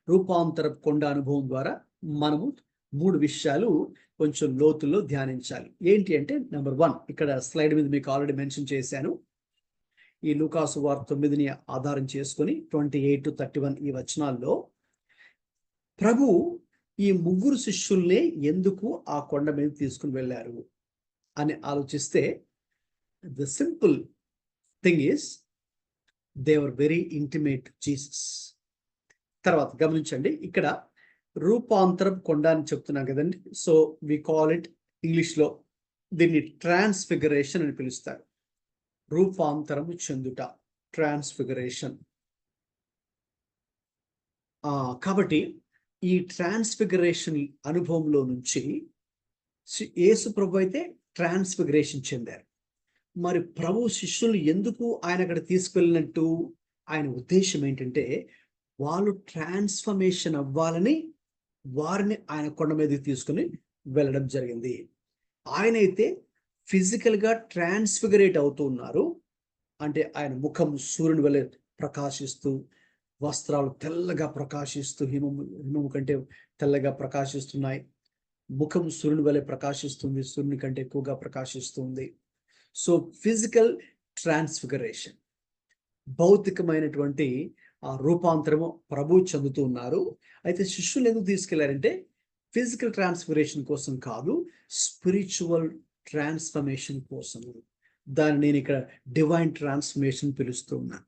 రూపాంతర కొండ అనుభవం ద్వారా మనము 3 విషయాలు కొంచెం లోతుల్లో ధ్యానించాలి. ఏంటి అంటే నెంబర్ 1, ఇక్కడ స్లైడ్ మీద మీకు ఆల్రెడీ మెన్షన్ చేశాను. ఈ లూకాసు వార్త 9ని ఆధారం చేసుకొని 28-31 ఈ వచనాల్లో ప్రభు ఈ 3 శిష్యుల్ని ఎందుకు ఆ కొండ మీద తీసుకుని వెళ్ళారు అని ఆలోచిస్తే, the simple thing is they were very intimate Jesus. తర్వాత గమనించండి, ఇక్కడ రూపాంతరం కొండ అని చెప్తున్నాం కదండి. సో వి కాల్ ఇట్, ఇంగ్లీష్లో దీన్ని ట్రాన్స్ఫిగరేషన్ అని పిలుస్తారు. రూపాంతరము చెందుట, ట్రాన్స్ఫిగరేషన్. కాబట్టి ఈ ట్రాన్స్ఫిగరేషన్ అనుభవంలో నుంచి యేసు ప్రభు అయితే ట్రాన్స్ఫిగరేషన్ చెందారు. మరి ప్రభు శిష్యులు ఎందుకు ఆయన అక్కడ తీసుకెళ్ళినట్టు, ఆయన ఉద్దేశం ఏంటంటే వాళ్ళు ట్రాన్స్ఫర్మేషన్ అవ్వాలని వారిని ఆయన కొండ మీదకి తీసుకుని వెళ్ళడం జరిగింది. ఆయన అయితే ఫిజికల్గా ట్రాన్స్ఫిగరేట్ అవుతూ ఉన్నారు. అంటే ఆయన ముఖం సూర్యుని వలె ప్రకాశిస్తూ, వస్త్రాలు తెల్లగా ప్రకాశిస్తూ, హిమము కంటే తెల్లగా ప్రకాశిస్తున్నాయి. ముఖం సూర్యుని వలె ప్రకాశిస్తుంది, సూర్యుని కంటే ఎక్కువగా ప్రకాశిస్తుంది. సో ఫిజికల్ ట్రాన్స్ఫిగరేషన్, భౌతికమైనటువంటి ఆ రూపాంతరము ప్రభు చెందుతూ ఉన్నారు. అయితే శిష్యులు ఎందుకు తీసుకెళ్లారంటే ఫిజికల్ ట్రాన్స్ఫిగరేషన్ కోసం కాదు, స్పిరిచువల్ ట్రాన్స్ఫర్మేషన్ కోసం. దాన్ని నేను ఇక్కడ డివైన్ ట్రాన్స్ఫర్మేషన్ పిలుస్తూ ఉన్నాను.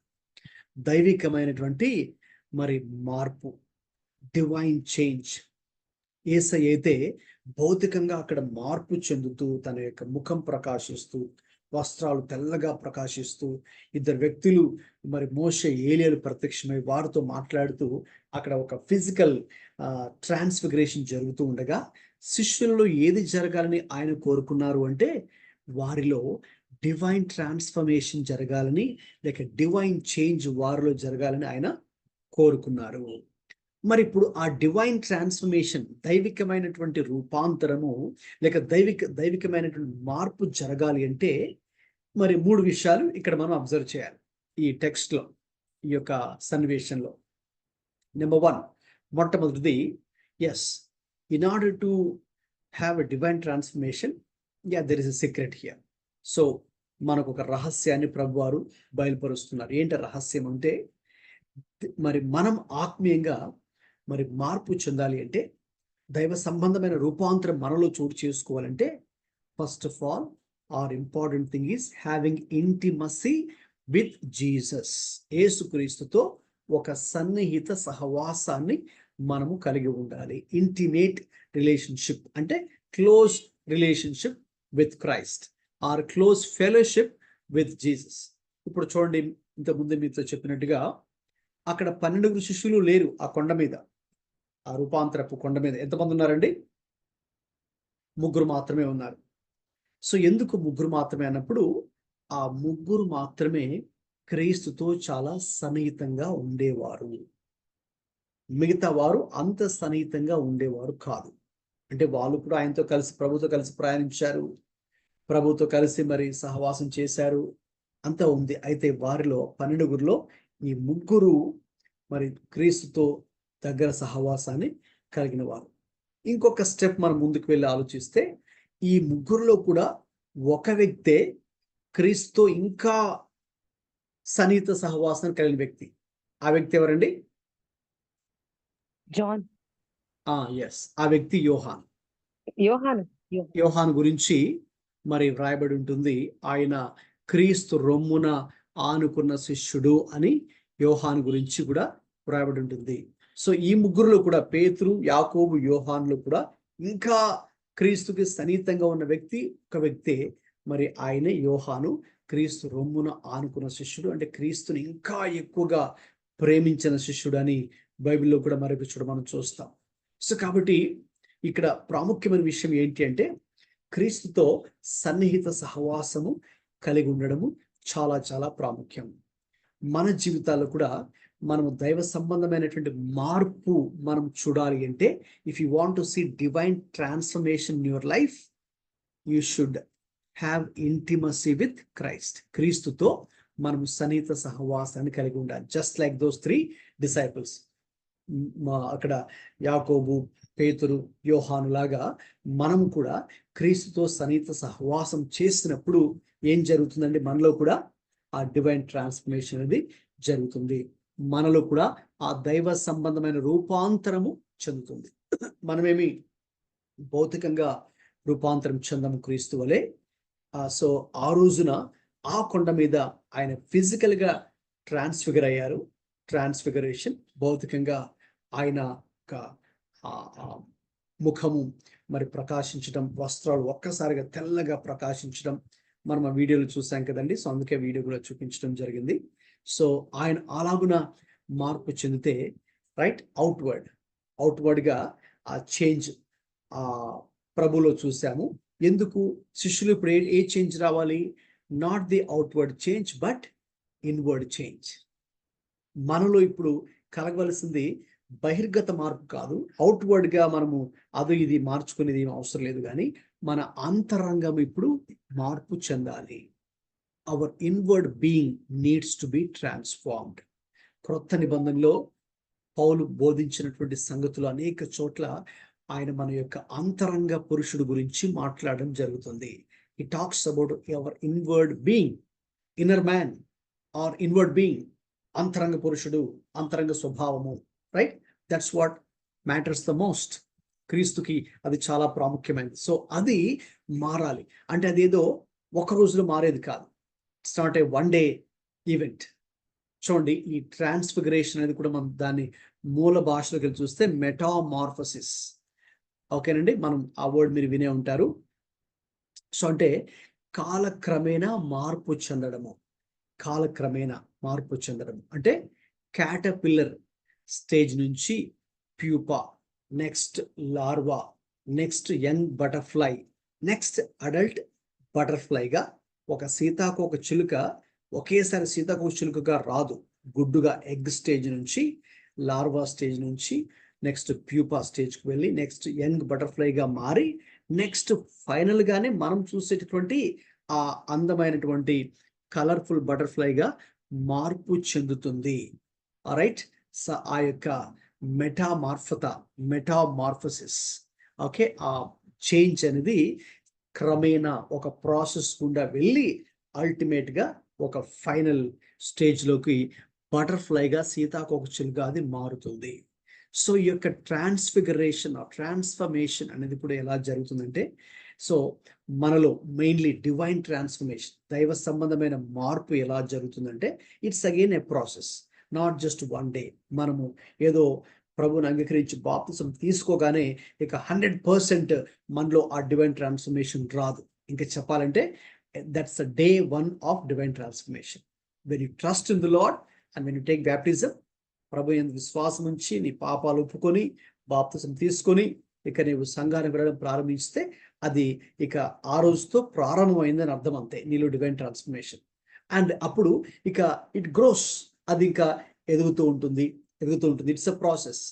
దైవికమైనటువంటి మరి మార్పు, డివైన్ చేంజ్. యేసయ్య అయితే భౌతికంగా అక్కడ మార్పు చెందుతూ, తన యొక్క ముఖం ప్రకాశిస్తూ, వస్త్రాలు తెల్లగా ప్రకాశిస్తూ, 2 వ్యక్తులు మరి మోషే, ఏలియాలు ప్రత్యక్షమై వారితో మాట్లాడుతూ అక్కడ ఒక ఫిజికల్ ట్రాన్స్ఫిగరేషన్ జరుగుతూ ఉండగా, శిష్యులలో ఏది జరగాలని ఆయన కోరుకున్నారు అంటే వారిలో డివైన్ ట్రాన్స్ఫర్మేషన్ జరగాలని, లేక డివైన్ చేంజ్ వారిలో జరగాలని ఆయన కోరుకున్నారు. మరి ఇప్పుడు ఆ డివైన్ ట్రాన్స్ఫర్మేషన్, దైవికమైనటువంటి రూపాంతరము లేక దైవికమైనటువంటి మార్పు జరగాలి అంటే మరి 3 విషయాలు ఇక్కడ మనం అబ్జర్వ్ చేయాలి ఈ టెక్స్ట్లో, ఈ యొక్క సన్నివేశంలో. నెంబర్ 1, మొట్టమొదటిది, yes, in order to have a divine transformation, there is a secret here. So మనకు ఒక రహస్యాన్ని ప్రభువారు బయలుపరుస్తున్నారు. ఏంటి రహస్యం అంటే, మరి మనం ఆత్మీయంగా మరి మార్పు చెందాలి అంటే, దైవ సంబంధమైన రూపాంతరం మనలో చోటు చేసుకోవాలంటే, first of all or important thing is having intimacy with Jesus. యేసుక్రీస్తుతో ఒక సన్నిహిత సహవాసాన్ని మనము కలిగి ఉండాలి. ఇంటిమేట్ రిలేషన్షిప్ అంటే close relationship with Christ or close fellowship with Jesus. ఇప్పుడు చూడండి, ఇంతకుముందు మీతో చెప్పినట్టుగా అక్కడ 12 శిష్యులు లేరు ఆ కొండ మీద, ఆ రూపాంతరపు కొండ మీద. ఎంతమంది ఉన్నారండి? 3 మాత్రమే ఉన్నారు. సో ఎందుకు 3 మాత్రమే అన్నప్పుడు, ఆ 3 మాత్రమే క్రీస్తుతో చాలా సన్నిహితంగా ఉండేవారు. మిగతా వారు అంత సన్నిహితంగా ఉండేవారు కాదు. అంటే వాళ్ళు కూడా ఆయనతో కలిసి, ప్రభుతో కలిసి ప్రయాణించారు, ప్రభుతో కలిసి మరి సహవాసం చేశారు, అంతా ఉంది. అయితే వారిలో 12గురిలో ఈ 3 మరి క్రీస్తుతో దగ్గర సహవాసాన్ని కలిగిన వారు. ఇంకొక స్టెప్ మనం ముందుకు వెళ్ళి ఆలోచిస్తే, ఈ 3లో కూడా ఒక వ్యక్తే క్రీస్తుతో ఇంకా సన్నిహిత సహవాసాన్ని కలిగిన వ్యక్తి. ఆ వ్యక్తి ఎవరండి? జాన్. ఎస్, ఆ వ్యక్తి యోహాన్. యోహాన్ గురించి మరి వ్రాయబడి ఉంటుంది, ఆయన క్రీస్తు రొమ్మున ఆనుకున్న శిష్యుడు అని యోహాన్ గురించి కూడా వ్రాయబడి ఉంటుంది. సో ఈ 3లో కూడా, పేతురు, యాకోబు, యోహాన్లు కూడా ఇంకా క్రీస్తుకి సన్నిహితంగా ఉన్న వ్యక్తి ఒక వ్యక్తే, మరి ఆయనే యోహాను, క్రీస్తు రొమ్మున ఆనుకున్న శిష్యుడు. అంటే క్రీస్తుని ఇంకా ఎక్కువగా ప్రేమించిన శిష్యుడు అని బైబిల్లో కూడా మరొక చోట మనం చూస్తాం. సో కాబట్టి ఇక్కడ ప్రాముఖ్యమైన విషయం ఏంటి అంటే, క్రీస్తుతో సన్నిహిత సహవాసము కలిగి ఉండడము చాలా చాలా ప్రాముఖ్యం. మన జీవితాల్లో కూడా మనము దైవ సంబంధమైనటువంటి మార్పు మనం చూడాలి అంటే, if you want to see divine transformation in your life, you should have intimacy with Christ. క్రీస్తుతో మనము సన్నిహిత సహవాసాన్ని కలిగి ఉండాలి. Just like those 3 disciples. అక్కడ యాకోబు, పేతురు, యోహాను లాగా మనం కూడా క్రీస్తుతో సన్నిహిత సహవాసం చేసినప్పుడు ఏం జరుగుతుందండి? మనలో కూడా ఆ డివైన్ ట్రాన్స్ఫర్మేషన్ అనేది జరుగుతుంది. మనలో కూడా ఆ దైవ సంబంధమైన రూపాంతరము చెందుతుంది. మనమేమి భౌతికంగా రూపాంతరం చెందము క్రీస్తు వలె. సో ఆ రోజున ఆ కొండ మీద ఆయన ఫిజికల్ గా ట్రాన్స్ఫిగర్ అయ్యారు. ట్రాన్స్ఫిగరేషన్ భౌతికంగా ఆయన ముఖము మరి ప్రకాశించడం, వస్త్రాలు ఒక్కసారిగా తెల్లగా ప్రకాశించడం మనం ఆ వీడియోలు చూసాం కదండి. సో అందుకే వీడియో కూడా చూపించడం జరిగింది. సో ఆయన అలాగున మార్పు చెందితే రైట్ అవుట్వర్డ్ గా ఆ చేంజ్ ప్రభులో చూసాము. ఎందుకు శిష్యులు ఇప్పుడు ఏ చేంజ్ రావాలి? Not the outward change but inward change. మనలో ఇప్పుడు కలగవలసింది బహిర్గత మార్పు కాదు, అవుట్వర్డ్ గా మనము అది ఇది మార్చుకునేది ఏం అవసరం లేదు, కానీ మన అంతరంగం ఇప్పుడు మార్పు చెందాలి. Our inward being needs to be transformed. క్రొత్త నిబంధనలో పౌలు బోధించినటువంటి సంగతులు అనేక చోట్ల ఆయన మన యొక్క అంతరంగ పురుషుడు గురించి మాట్లాడడం జరుగుతుంది. He talks about our inward being, inner man or inward being, అంతరంగ పురుషుడు, అంతరంగ స్వభావము, right? That's what matters the most. క్రీస్తుకి అది చాలా ప్రాముఖ్యమైనది. సో అది మారాలి అంటే అదేదో ఒక రోజులో మారేది కాదు. It's not a one day event. చూడండి, ఈ ట్రాన్స్ఫిగరేషన్ అనేది కూడా మనం దాన్ని మూల భాషలోకి వెళ్ళి చూస్తే మెటామార్ఫసిస్. ఓకేనండి, మనం ఆ వర్డ్ మీరు వినే ఉంటారు. సో అంటే కాలక్రమేణా మార్పు చెందడము. కాలక్రమేణా మార్పు చెందడం అంటే క్యాటర్పిల్లర్ స్టేజ్ నుంచి pupa, next larva, next young butterfly, next adult బటర్ఫ్లైగా ఒక సీతాకోక చిలుక ఒకేసారి సీతాకోక చిలుకగా రాదు. గుడ్డుగా ఎగ్ స్టేజ్ నుంచి, లార్వా స్టేజ్ నుంచి నెక్స్ట్ ప్యూపా స్టేజ్కి వెళ్ళి నెక్స్ట్ యంగ్ బటర్ఫ్లైగా మారి నెక్స్ట్ ఫైనల్ గానే మనం చూసేటటువంటి ఆ అందమైనటువంటి కలర్ఫుల్ బటర్ఫ్లైగా మార్పు చెందుతుంది. రైట్? సో ఆ యొక్క మెటామార్ఫసిస్, ఓకే, ఆ చేంజ్ అనేది క్రమేణా ఒక ప్రాసెస్ గుండా వెళ్ళి అల్టిమేట్ గా ఒక ఫైనల్ స్టేజ్లోకి బటర్ఫ్లైగా సీతాకోక చిలుకగా అది మారుతుంది. సో ఈ యొక్క ట్రాన్స్ఫర్మేషన్ అనేది కూడా ఎలా జరుగుతుందంటే, సో మనలో మెయిన్లీ డివైన్ ట్రాన్స్ఫర్మేషన్, దైవ సంబంధమైన మార్పు ఎలా జరుగుతుందంటే it's again A process, not just one day. మనము ఏదో ప్రభువుని అంగీకరించి బాప్తిసం తీసుకోగానే ఇక 100% మనలో ఆ డివైన్ ట్రాన్స్ఫర్మేషన్ రాదు. ఇంకా చెప్పాలంటే that's the day 1 of divine transformation. When you trust in the Lord and when you take baptism, ప్రభు యందు విశ్వాసం ఉంచి నీ పాపాలు ఒప్పుకొని బాప్తిసం తీసుకొని ఇక నీవు సంఘానికి వెళ్ళడం ప్రారంభిస్తే అది ఇక ఆ రోజుతో ప్రారంభమైందని అర్థం. అంతే నీలో డివైన్ ట్రాన్స్ఫర్మేషన్. అండ్ అప్పుడు ఇక ఇట్ గ్రోస్, అది ఇంకా ఎదుగుతూ ఉంటుంది. It's a process.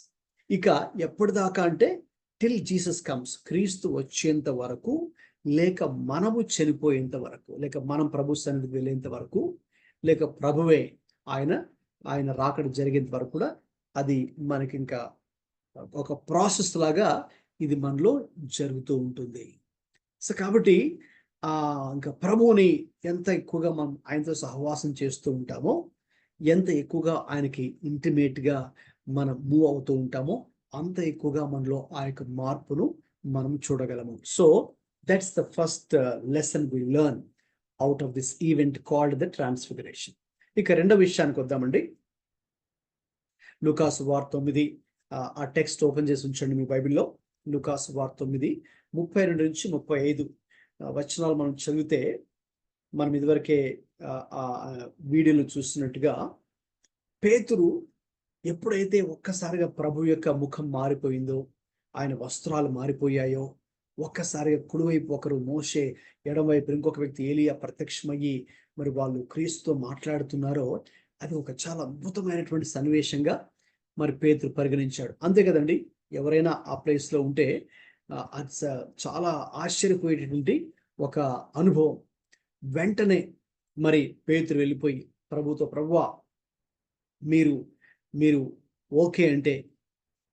ఇక ఎప్పటిదాకా అంటే టిల్ జీసస్ కమ్స్, క్రీస్తు వచ్చేంత వరకు, లేక మనము చనిపోయేంత వరకు, లేక మనం ప్రభు సన్నిధికి వెళ్ళేంత వరకు, లేక ప్రభువే ఆయన రాకడ జరిగేంత వరకు కూడా అది మనకి ఇంకా ఒక ప్రాసెస్ లాగా ఇది మనలో జరుగుతూ ఉంటుంది. సో కాబట్టి ఇంకా ప్రభువుని ఎంత ఎక్కువగా మనం ఆయనతో సహవాసం చేస్తూ ఉంటామో, ఎంత ఎక్కువగా ఆయనకి ఇంటిమేట్గా మనం మూవ్ అవుతూ ఉంటామో, అంత ఎక్కువగా మనలో ఆ యొక్క మార్పును మనం చూడగలము. So that's the first lesson we learn out of this event called the transfiguration. ఇక రెండో విషయానికి వద్దామండి. లూకాసు వార్త 9, ఆ టెక్స్ట్ ఓపెన్ చేసి ఉంచండి మీ బైబిల్లో. లూకాసు వార్త 9 32 నుంచి 35 వచనాలు మనం చదివితే, మనం ఇదివరకే వీడియోలు చూస్తున్నట్టుగా పేతురు ఎప్పుడైతే ఒక్కసారిగా ప్రభు యొక్క ముఖం మారిపోయిందో, ఆయన వస్త్రాలు మారిపోయాయో, ఒక్కసారిగా కుడివైపు ఒకరు మోషే, ఎడమవైపు ఇంకొక వ్యక్తి ఏలియా ప్రత్యక్షమయ్యి మరి వాళ్ళు క్రీస్తుతో మాట్లాడుతున్నారో, అది ఒక చాలా అద్భుతమైనటువంటి సన్నివేశంగా మరి పేతురు పరిగణించాడు. అంతే కదండి, ఎవరైనా ఆ ప్లేస్లో ఉంటే అది చాలా ఆశ్చర్యపోయేటటువంటి ఒక అనుభవం. వెంటనే మరి పేతురు వెళ్ళిపోయి ప్రభుతో, ప్రభువా మీరు ఓకే అంటే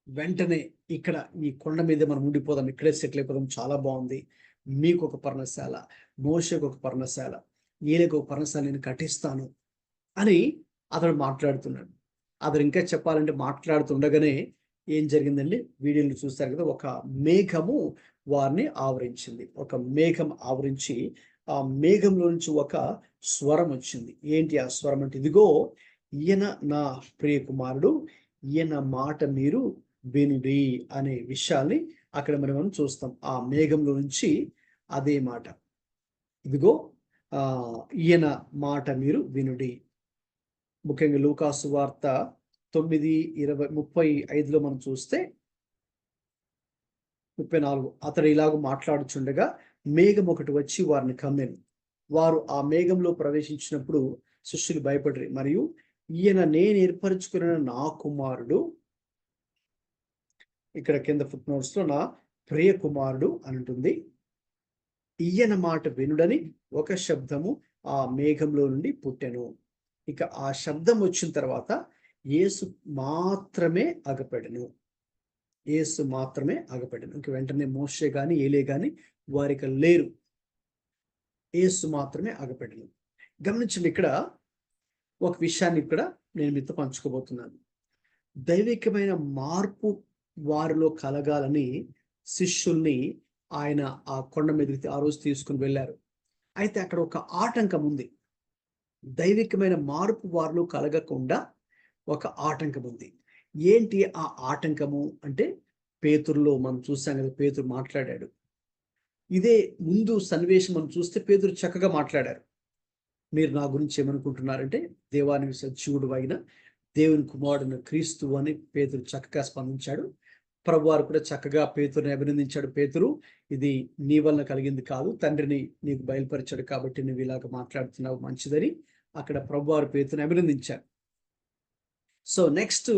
వెంటనే ఇక్కడ ఈ కొండ మీద మనం ఉండిపోదాం, ఇక్కడే సెటిల్ అయిపోదాం, చాలా బాగుంది, మీకు ఒక పర్ణశాల, మోషేకు ఒక పర్ణశాల, ఈయనకు ఒక పర్ణశాల నేను కట్టిస్తాను అని అతడు మాట్లాడుతున్నాడు. అతడు ఇంకా చెప్పాలంటే మాట్లాడుతుండగానే ఏం జరిగిందండి, వీడియోలు చూస్తారు కదా, ఒక మేఘము వారిని ఆవరించింది. ఒక మేఘం ఆవరించి ఆ మేఘంలో నుంచి ఒక స్వరం వచ్చింది. ఏంటి ఆ స్వరం అంటే, ఇదిగో ఈయన నా ప్రియ కుమారుడు, ఈయన మాట మీరు వినుడి అనే విషయాల్ని అక్కడ మనం చూస్తాం. ఆ మేఘంలో నుంచి అదే మాట, ఇదిగో ఈయన మాట మీరు వినుడి. ముఖ్యంగా లూకాసు వార్త 9:35 మనం చూస్తే 34 అతడు ఇలాగ మాట్లాడుచుండగా మేఘం ఒకటి వచ్చి వారిని కమ్మెను. వారు ఆ మేఘంలో ప్రవేశించినప్పుడు శిష్యులు భయపడ్రి. మరియు ఈయన నేను ఏర్పరచుకున్న నా కుమారుడు, ఇక్కడ కింద ఫుట్ నోట్స్ లో నా ప్రియ కుమారుడు అని ఉంటుంది, ఈయన మాట వినుడని ఒక శబ్దము ఆ మేఘంలో నుండి పుట్టెను. ఇక ఆ శబ్దం వచ్చిన తర్వాత యేసు మాత్రమే అగపెడెను. యేసు మాత్రమే అగపెడెను. ఇంక వెంటనే మోషే గాని ఏలే గాని వారికి లేరు. యేసు మాత్రమే అగపెడెను. గమనించండి, ఇక్కడ ఒక విషయాన్ని ఇక్కడ నేను మీతో పంచుకోబోతున్నాను. దైవికమైన మార్పు వారిలో కలగాలని శిష్యుల్ని ఆయన ఆ కొండ మీదకి ఆ రోజు తీసుకుని వెళ్ళారు. అయితే అక్కడ ఒక ఆటంకం ఉంది. దైవికమైన మార్పు వారిలో కలగకుండా ఒక ఆటంకం ఉంది. ఏంటి ఆ ఆటంకము అంటే, పేతురులో మనం చూసాం కదా, పేతురు మాట్లాడాడు. ఇదే ముందు సన్నివేశం మనం చూస్తే పేతురు చక్కగా మాట్లాడారు. మీరు నా గురించి ఏమనుకుంటున్నారంటే, దేవానికి సజీవుడు అయిన దేవుని కుమారుడైన క్రీస్తు అని పేతురు చక్కగా స్పందించాడు. ప్రభువారు కూడా చక్కగా పేతురుని అభినందించాడు. పేతురు, ఇది నీ వలన కలిగింది కాదు, తండ్రిని నీకు బయలుపరిచాడు కాబట్టి నువ్వు ఇలాగ మాట్లాడుతున్నావు, మంచిదని అక్కడ ప్రభువారు పేతురుని అభినందించారు. సో నెక్స్ట్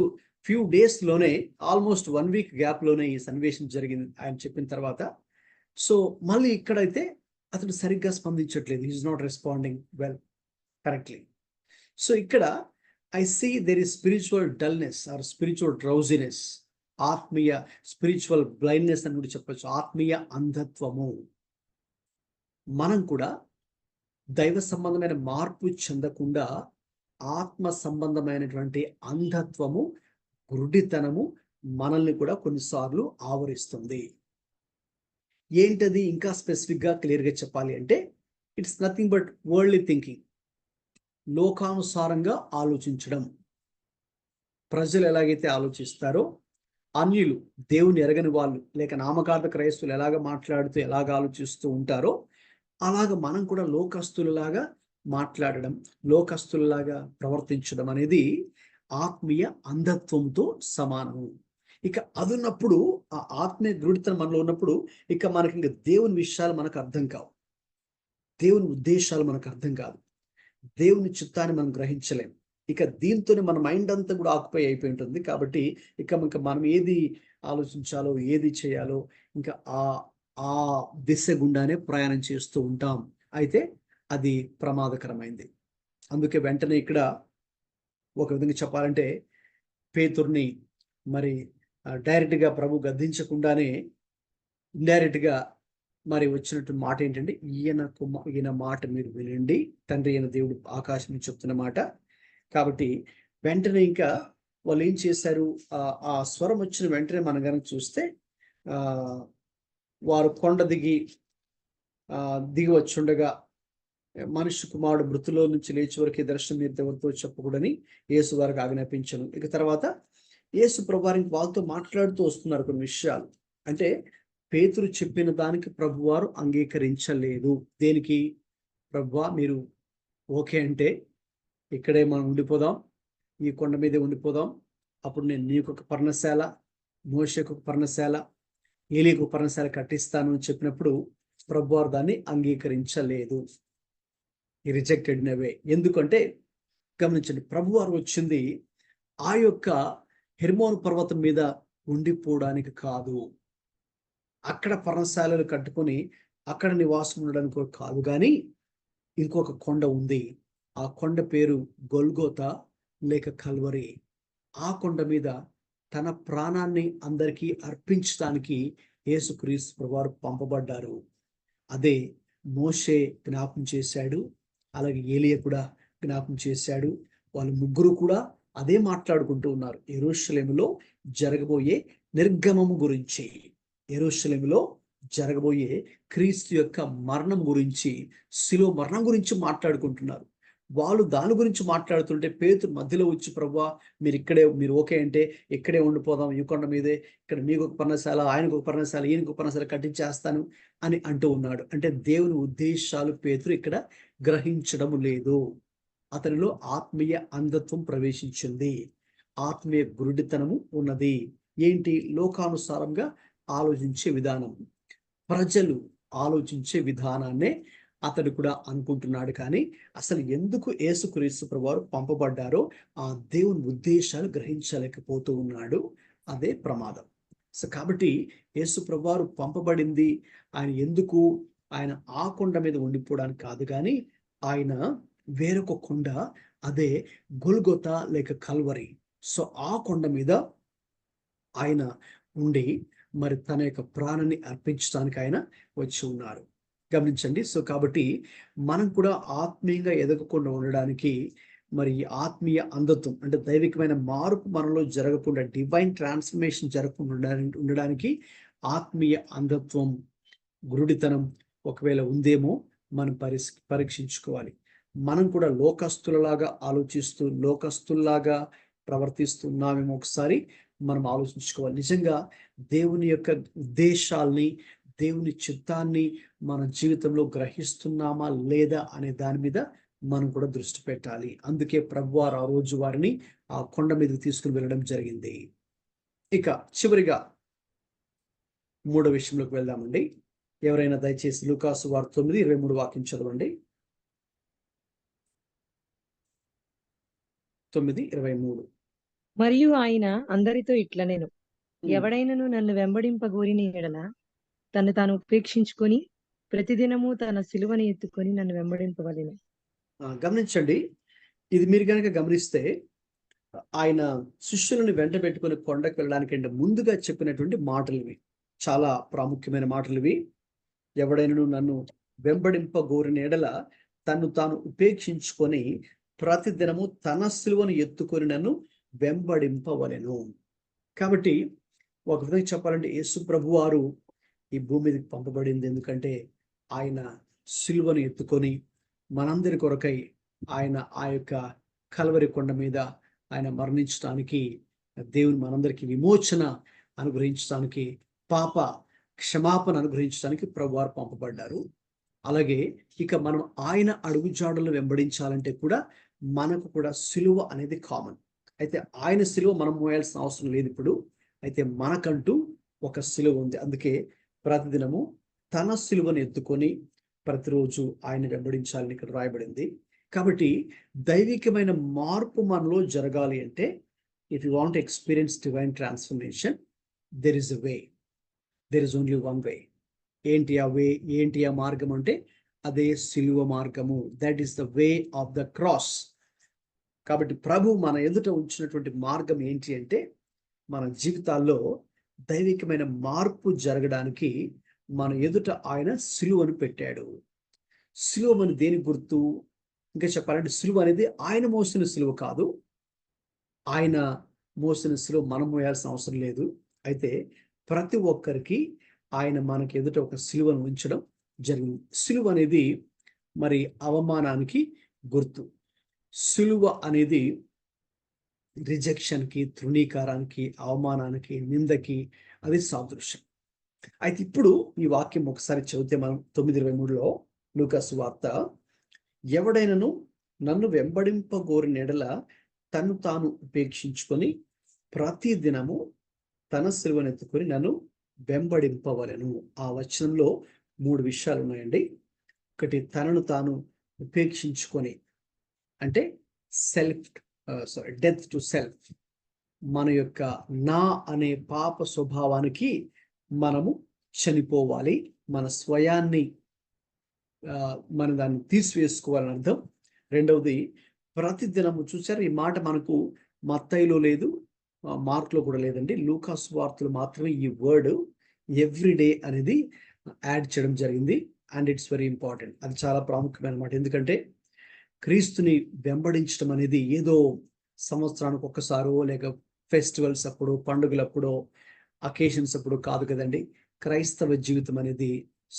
ఫ్యూ డేస్ లోనే, ఆల్మోస్ట్ 1 వీక్ గ్యాప్ లోనే ఈ సన్నివేశం జరిగింది ఆయన చెప్పిన తర్వాత. సో మళ్ళీ ఇక్కడైతే అతడు సరిగ్గా స్పందించట్లేదు. Is not responding well correctly. So ఇక్కడ I see there is spiritual dullness or spiritual drowsiness, ఆత్మీయ స్పిరిచువల్ బ్లైండ్నెస్ అని కూడా చెప్పచ్చు, ఆత్మీయ అంధత్వము. మనం కూడా దైవ సంబంధమైన మార్పు చెందకుండా ఆత్మ సంబంధమైనటువంటి అంధత్వము, గురుడితనము మనల్ని కూడా కొన్నిసార్లు ఆవరిస్తుంది. ఏంటది ఇంకా స్పెసిఫిక్గా క్లియర్గా చెప్పాలి అంటే, it's nothing but worldly thinking, లోకానుసారంగా ఆలోచించడం. ప్రజలు ఎలాగైతే ఆలోచిస్తారో, అన్యులు, దేవుని ఎరగని వాళ్ళు లేక నామకార్థ క్రైస్తవులు ఎలాగ మాట్లాడుతూ ఎలాగ ఆలోచిస్తూ ఉంటారో, అలాగ మనం కూడా లోకస్తులలాగా మాట్లాడడం, లోకస్తులలాగా ప్రవర్తించడం అనేది ఆత్మీయ అంధత్వంతో సమానము. ఇక అది ఉన్నప్పుడు, ఆ ఆత్మీయ దృఢతనం మనలో ఉన్నప్పుడు, ఇక మనకి ఇంకా దేవుని విషయాలు మనకు అర్థం కావు, దేవుని ఉద్దేశాలు మనకు అర్థం కాదు, దేవుని చిత్తాన్ని మనం గ్రహించలేం. ఇక దీంతోనే మన మైండ్ అంతా కూడా ఆక్యుపై అయిపోయి ఉంటుంది. కాబట్టి ఇక మనం ఏది ఆలోచించాలో, ఏది చేయాలో, ఇంకా ఆ దిశ గుండానే ప్రయాణం చేస్తూ ఉంటాం. అయితే అది ప్రమాదకరమైంది. అందుకే వెంటనే ఇక్కడ ఒక విధంగా చెప్పాలంటే, పేతుర్ని మరి డైరెక్ట్గా ప్రభు గద్దించకుండానే ఇండైరెక్ట్గా మరి వచ్చినట్టు మాట ఏంటంటే, ఈయన మాట మీరు వినండి, తండ్రి అయిన దేవుడు ఆకాశం నుంచి చెప్తున్న మాట. కాబట్టి వెంటనే ఇంకా వాళ్ళు ఏం చేశారు, ఆ స్వరం వచ్చిన వెంటనే మనం కనుక చూస్తే, వారు కొండ దిగి వచ్చుండగా, మనుష్య కుమారుడు మృతులో నుంచి లేచి వరకు దర్శనం మీరు ఎవరితో చెప్పకూడని యేసు వారికి ఆజ్ఞాపించను. ఇక తర్వాత యేసు ప్రభువారికి వాళ్ళతో మాట్లాడుతూ వస్తున్నారు కొన్ని విషయాలు. అంటే పేతురు చెప్పిన దానికి ప్రభువారు అంగీకరించలేదు. దేనికి? ప్రభువా మీరు ఓకే అంటే ఇక్కడే మనం ఉండిపోదాం, ఈ కొండ మీదే ఉండిపోదాం, అప్పుడు నేను నీకు ఒక పర్ణశాల, మోషేకు ఒక పర్ణశాల, ఏలీకు ఒక పర్ణశాల కట్టిస్తాను అని చెప్పినప్పుడు ప్రభువారు దాన్ని అంగీకరించలేదు. ఈ రిజెక్టెడ్ నవే. ఎందుకంటే గమనించండి, ప్రభువారు వచ్చింది ఆ యొక్క హెర్మోను పర్వతం మీద ఉండిపోవడానికి కాదు, అక్కడ పర్ణశాలలు కట్టుకొని అక్కడ నివాసం ఉండడానికి కాదు, కానీ ఇంకొక కొండ ఉంది. ఆ కొండ పేరు గొల్గోతా లేక కల్వరి. ఆ కొండ మీద తన ప్రాణాన్ని అందరికీ అర్పించడానికి యేసుక్రీస్తు ప్రభువారు పంపబడ్డారు. అదే మోషే జ్ఞాపం చేశాడు, అలాగే ఏలియా కూడా జ్ఞాపం చేశాడు. వాళ్ళు ముగ్గురు కూడా అదే మాట్లాడుకుంటూ ఉన్నారు. యెరూషలేములో జరగబోయే నిర్గమము గురించి, యెరూషలేములో జరగబోయే క్రీస్తు యొక్క మరణం గురించి, శిలువ మరణం గురించి మాట్లాడుకుంటున్నారు. వాళ్ళు దాని గురించి మాట్లాడుతుంటే పేతురు మధ్యలో వచ్చి, ప్రభువా మీరు ఓకే అంటే ఇక్కడే ఉండిపోదాం, ఈ కొండ మీదే, ఇక్కడ మీకు ఒక పర్ణశాల, ఆయనకు ఒక పర్ణశాల, ఈయనకు ఒక పర్ణశాల కట్టించేస్తాను అని అంటూ ఉన్నాడు. అంటే దేవుని ఉద్దేశాలు పేతురు ఇక్కడ గ్రహించడం లేదు. అతనిలో ఆత్మీయ అంధత్వం ప్రవేశించింది, ఆత్మీయ గురుడితనము ఉన్నది. ఏంటి? లోకానుసారంగా ఆలోచించే విధానం, ప్రజలు ఆలోచించే విధానాన్నే అతడు కూడా అనుకుంటున్నాడు. కానీ అసలు ఎందుకు యేసుక్రీస్తు ప్రభువారు పంపబడ్డారో ఆ దేవుని ఉద్దేశాలు గ్రహించలేకపోతూ ఉన్నాడు. అదే ప్రమాదం. సో కాబట్టి యేసు ప్రభువారు పంపబడింది ఆయన ఎందుకు, ఆయన ఆ కొండ మీద ఉండిపోవడానికి కాదు, కానీ ఆయన వేరొక కొండ, అదే గొల్గొతా లేక కల్వరి. సో ఆ కొండ మీద ఆయన ఉండి మరి తన యొక్క ప్రాణాన్ని అర్పించడానికి ఆయన వచ్చి ఉన్నారు. గమనించండి. సో కాబట్టి మనం కూడా ఆత్మీయంగా ఎదగకుండా ఉండడానికి, మరి ఆత్మీయ అంధత్వం అంటే దైవికమైన మార్పు మనలో జరగకుండా, డివైన్ ట్రాన్స్ఫర్మేషన్ జరగకుండా ఉండడానికి ఆత్మీయ అంధత్వం, గురుడితనం ఒకవేళ ఉందేమో మనం పరీక్షించుకోవాలి. మనం కూడా లోకస్తులలాగా ఆలోచిస్తూ, లోకస్తుల్లాగా ప్రవర్తిస్తున్నామేమో ఒకసారి మనం ఆలోచించుకోవాలి. నిజంగా దేవుని యొక్క ఉద్దేశాల్ని, దేవుని చిత్తాన్ని మన జీవితంలో గ్రహిస్తున్నామా లేదా అనే దాని మీద మనం కూడా దృష్టి పెట్టాలి. అందుకే ప్రభువారు ఆ రోజు వారిని ఆ కొండ మీదకి తీసుకుని వెళ్ళడం జరిగింది. ఇక చివరిగా 3వ విషయంలోకి వెళ్దామండి. ఎవరైనా దయచేసి లూకాసు వార్త 9:23 వాక్యం చదవండి. 9:23. మరియు ఆయన అందరితో ఇట్లనెను, ఎవడైనను నన్ను వెంబడింపగోరిన ఎడల తను తాను ఉపేక్షించుకొని ప్రతిదినము తన సిలువను ఎత్తుకొని నన్ను వెంబడింపవలెను. గమనించండి, ఇది మీరు కనుక గమనిస్తే ఆయన శిష్యులను వెంట పెట్టుకుని కొండకు వెళ్ళడానికంటే ముందుగా చెప్పినటువంటి మాటలు ఇవి. చాలా ప్రాముఖ్యమైన మాటలు ఇవి. ఎవడైనను నన్ను వెంబడింపగోరిన ఎడల తను తాను ఉపేక్షించుకొని ప్రతిదినము తన సిలువను ఎత్తుకొని నన్ను వెంబడింపవలెను. కాబట్టి ఒక విధంగా చెప్పాలంటే యేసు ప్రభువారు ఈ భూమి మీదకి పంపబడింది ఎందుకంటే ఆయన సిలువను ఎత్తుకొని మనందరి కొరకై ఆయన ఆ యొక్క కల్వరి కొండ మీద ఆయన మరణించడానికి, దేవుని మనందరికీ విమోచన అనుగ్రహించడానికి, పాప క్షమాపణ అనుగ్రహించడానికి ప్రభువారు పంపబడ్డారు. అలాగే ఇక మనం ఆయన అడుగుజాడలను వెంబడించాలంటే కూడా మనకు కూడా సిలువ అనేది కామన్. అయితే ఆయన సిలువ మనం మోయాల్సిన అవసరం లేదు ఇప్పుడు. అయితే మనకంటూ ఒక సిలువ ఉంది. అందుకే ప్రతిదినము తన సిలువను ఎత్తుకొని ప్రతిరోజు ఆయన వెంబడించాలని ఇక్కడ రాయబడింది. కాబట్టి దైవికమైన మార్పు మనలో జరగాలి అంటే, if you want experience divine transformation, there is a way, there is only one way. ఏంటి ఆ వే, ఏంటి ఆ మార్గం అంటే అదే సిలువ మార్గము. That is the way of the cross. కాబట్టి ప్రభు మన ఎదుట ఉంచినటువంటి మార్గం ఏంటి అంటే, మన జీవితాల్లో దైవికమైన మార్పు జరగడానికి మన ఎదుట ఆయన సిలువను పెట్టాడు. సిలువ అని దేని గుర్తు? ఇంకా చెప్పాలంటే సిలువ అనేది ఆయన మోసిన సిలువ కాదు. ఆయన మోసిన సిలువ మనం మోయాల్సిన అవసరం లేదు. అయితే ప్రతి ఒక్కరికి ఆయన మనకి ఎదుట ఒక సిలువను ఉంచడం జరిగింది. సిలువ అనేది మరి అవమానానికి గుర్తు. సిలువ అనేది రిజెక్షన్కి, తృణీకారానికి, అవమానానికి, నిందకి అది సాదృశ్యం. అయితే ఇప్పుడు ఈ వాక్యం ఒకసారి చదివితే మనం 9:23లో లూకాసు వార్త, ఎవడైనను నన్ను వెంబడింపగోరిన ఎడల తను తాను ఉపేక్షించుకొని ప్రతి దినము తన సిలువను ఎత్తుకొని నన్ను వెంబడింపవలెను. ఆ వచనంలో 3 విషయాలు ఉన్నాయండి. ఒకటి, తనను తాను ఉపేక్షించుకొని అంటే డెత్ టు సెల్ఫ్. మన యొక్క నా అనే పాప స్వభావానికి మనము చనిపోవాలి. మన స్వయాన్ని మనం దాన్ని తీసివేసుకోవాలని అర్థం. రెండవది, ప్రతిదినము చూసారు ఈ మాట మనకు మత్తయిలో లేదు, మార్క్లో కూడా లేదండి, లూకా సువార్తలో మాత్రమే ఈ వర్డ్ ఎవ్రీడే అనేది యాడ్ చేయడం జరిగింది. And it's very important. అది చాలా ప్రాముఖ్యమైన మాట. ఎందుకంటే క్రీస్తుని వెంబడించడం అనేది ఏదో సంవత్సరానికి ఒక్కసారో లేక ఫెస్టివల్స్ అప్పుడు, పండుగలప్పుడో, అకేషన్స్ అప్పుడు కాదు కదండి. క్రైస్తవ జీవితం అనేది,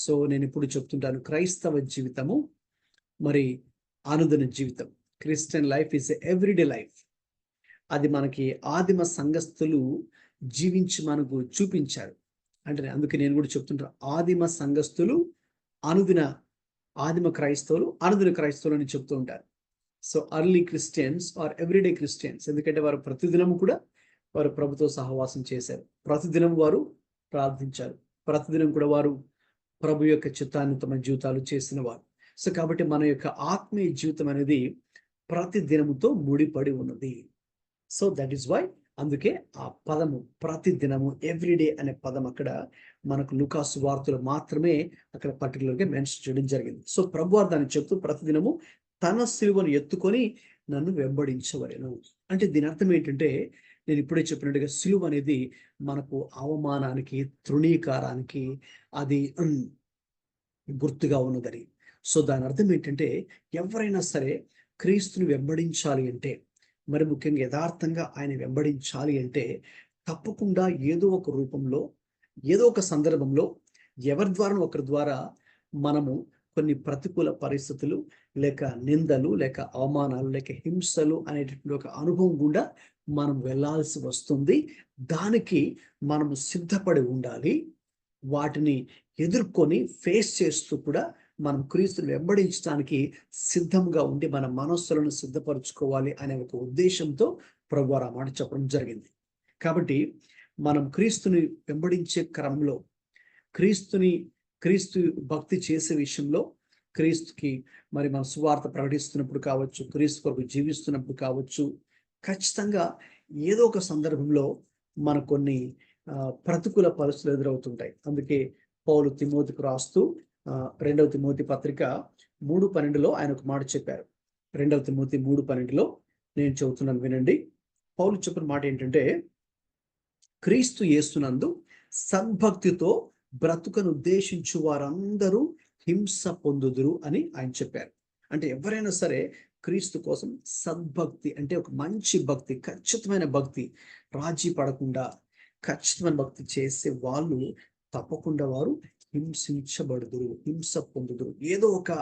సో నేను ఇప్పుడు చెప్తుంటాను, క్రైస్తవ జీవితము మరి అనుదిన జీవితం. Christian life is everyday life. అది మనకి ఆదిమ సంఘస్థులు జీవించి మనకు చూపించారు. అంటే అందుకే నేను కూడా చెప్తుంటాను, ఆదిమ సంఘస్థులు ఆదిమ క్రైస్తవులు అనుదిన క్రైస్తవులు అని చెప్తూ ఉంటారు. So early Christians are everyday Christians. ఎందుకంటే వారు ప్రతిదినం కూడా వారు ప్రభుతో సహవాసం చేశారు, ప్రతిదినం వారు ప్రార్థించారు, ప్రతిదినం కూడా వారు ప్రభు యొక్క చిత్తాన్ని తమ జీవితాలు చేసిన వారు. సో కాబట్టి మన యొక్క ఆత్మీయ జీవితం అనేది ప్రతి దినముతో ముడిపడి ఉన్నది. సో దట్ ఈస్ వై, అందుకే ఆ పదము ప్రతి దినము, ఎవ్రీడే అనే పదం అక్కడ మనకు లూకా సువార్తలో మాత్రమే అక్కడ పర్టికులర్గా మెన్షన్ చేయడం జరిగింది. సో ప్రభువారు దాన్ని చెప్తూ ప్రతిదినము తన సిలువను ఎత్తుకొని నన్ను వెంబడించవలెను. అంటే దీని అర్థం ఏంటంటే, నేను ఇప్పుడే చెప్పినట్టుగా సిలువ అనేది మనకు అవమానానికి, తృణీకారానికి అది గుర్తుగా ఉన్నదని. సో దాని అర్థం ఏంటంటే, ఎవరైనా సరే క్రీస్తుని వెంబడించాలి అంటే, మరి ముఖ్యంగా యథార్థంగా ఆయన వెంబడించాలి అంటే, తప్పకుండా ఏదో ఒక రూపంలో, ఏదో ఒక సందర్భంలో, ఎవరి ద్వారా ఒకరి ద్వారా మనము కొన్ని ప్రతికూల పరిస్థితులు, లేక నిందలు, లేక అవమానాలు, లేక హింసలు అనేటటువంటి ఒక అనుభవం గుండా మనం వెళ్ళాల్సి వస్తుంది. దానికి మనము సిద్ధపడి ఉండాలి. వాటిని ఎదుర్కొని ఫేస్ చేస్తూ కూడా మనం క్రీస్తుని వెంబడించడానికి సిద్ధంగా ఉండి మన మనస్సులను సిద్ధపరచుకోవాలి అనే ఒక ఉద్దేశంతో ప్రభువారు ఆ మాట చెప్పడం జరిగింది. కాబట్టి మనం క్రీస్తుని వెంబడించే క్రమంలో, క్రీస్తు భక్తి చేసే విషయంలో, క్రీస్తుకి మరి మన సువార్త ప్రకటిస్తున్నప్పుడు కావచ్చు, క్రీస్తు కొరకు జీవిస్తున్నప్పుడు కావచ్చు, ఖచ్చితంగా ఏదో ఒక సందర్భంలో మనకు కొన్ని ప్రతికూల పరిస్థితులు ఎదురవుతుంటాయి. అందుకే పౌలు తిమోతికి రాస్తూ 2వ తిమోతి పత్రిక 3:12 ఆయన ఒక మాట చెప్పారు. 2వ తిమోతి 3:12 నేను చెబుతున్నాను, వినండి. పౌలు చెప్పిన మాట ఏంటంటే, క్రీస్తు యేసునందు సద్భక్తితో బ్రతుకను ఉద్దేశించు వారందరూ హింస పొందుదురు అని ఆయన చెప్పారు. అంటే ఎవరైనా సరే క్రీస్తు కోసం సద్భక్తి అంటే ఒక మంచి భక్తి, ఖచ్చితమైన భక్తి, రాజీ పడకుండా ఖచ్చితమైన భక్తి చేసే వాళ్ళు తప్పకుండా వారు హింసించబడుదురు, హింస పొందుదురు. ఏదో ఒక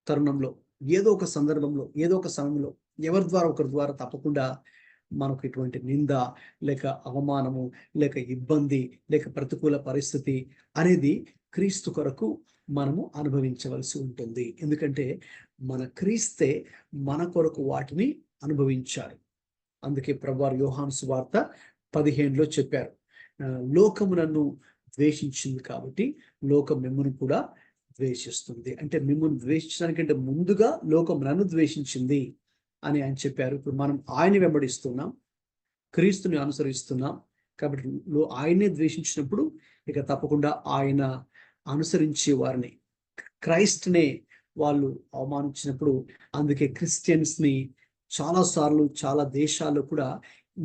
తరుణంలో, ఏదో ఒక సందర్భంలో, ఏదో ఒక సమయంలో ఎవరి ద్వారా ఒకరి ద్వారా తప్పకుండా మనకు ఇటువంటి నింద, లేక అవమానము, లేక ఇబ్బంది, లేక ప్రతికూల పరిస్థితి అనేది క్రీస్తు కొరకు మనము అనుభవించవలసి ఉంటుంది. ఎందుకంటే మన క్రీస్తే మన కొరకు వాటిని అనుభవించారు. అందుకే ప్రభువారు యోహాను సువార్త 15లో చెప్పారు, లోకము నన్ను ద్వేషించింది కాబట్టి లోకం మిమ్మును కూడా ద్వేషిస్తుంది. అంటే మిమ్మును ద్వేషించడానికంటే ముందుగా లోకం నన్ను ద్వేషించింది అని ఆయన చెప్పారు. ఇప్పుడు మనం ఆయన వెంబడిస్తున్నాం, క్రీస్తుని అనుసరిస్తున్నాం కాబట్టి ఆయనే ద్వేషించినప్పుడు ఇక తప్పకుండా ఆయన అనుసరించే వారిని, క్రైస్ట్నే వాళ్ళు అవమానించినప్పుడు, అందుకే క్రిస్టియన్స్ని చాలాసార్లు చాలా దేశాల్లో కూడా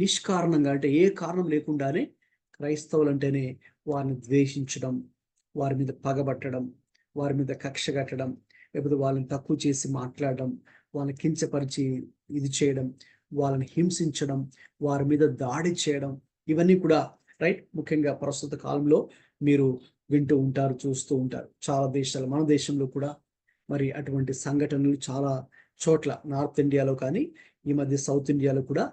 నిష్కారణంగా, అంటే ఏ కారణం లేకుండానే క్రైస్తవులు అంటేనే వారిని ద్వేషించడం, వారి మీద పగబట్టడం, వారి మీద కక్ష కట్టడం, లేకపోతే వాళ్ళని తక్కువ చేసి మాట్లాడడం, వాళ్ళని కించపరిచి ఇది చేయడం, వాళ్ళని హింసించడం, వారి మీద దాడి చేయడం, ఇవన్నీ కూడా రైట్. ముఖ్యంగా ప్రస్తుత కాలంలో మీరు వింటూ ఉంటారు, చూస్తూ ఉంటారు. చాలా దేశాలు, మన దేశంలో కూడా మరి అటువంటి సంఘటనలు చాలా చోట్ల, నార్త్ ఇండియాలో కానీ ఈ మధ్య సౌత్ ఇండియాలో కూడా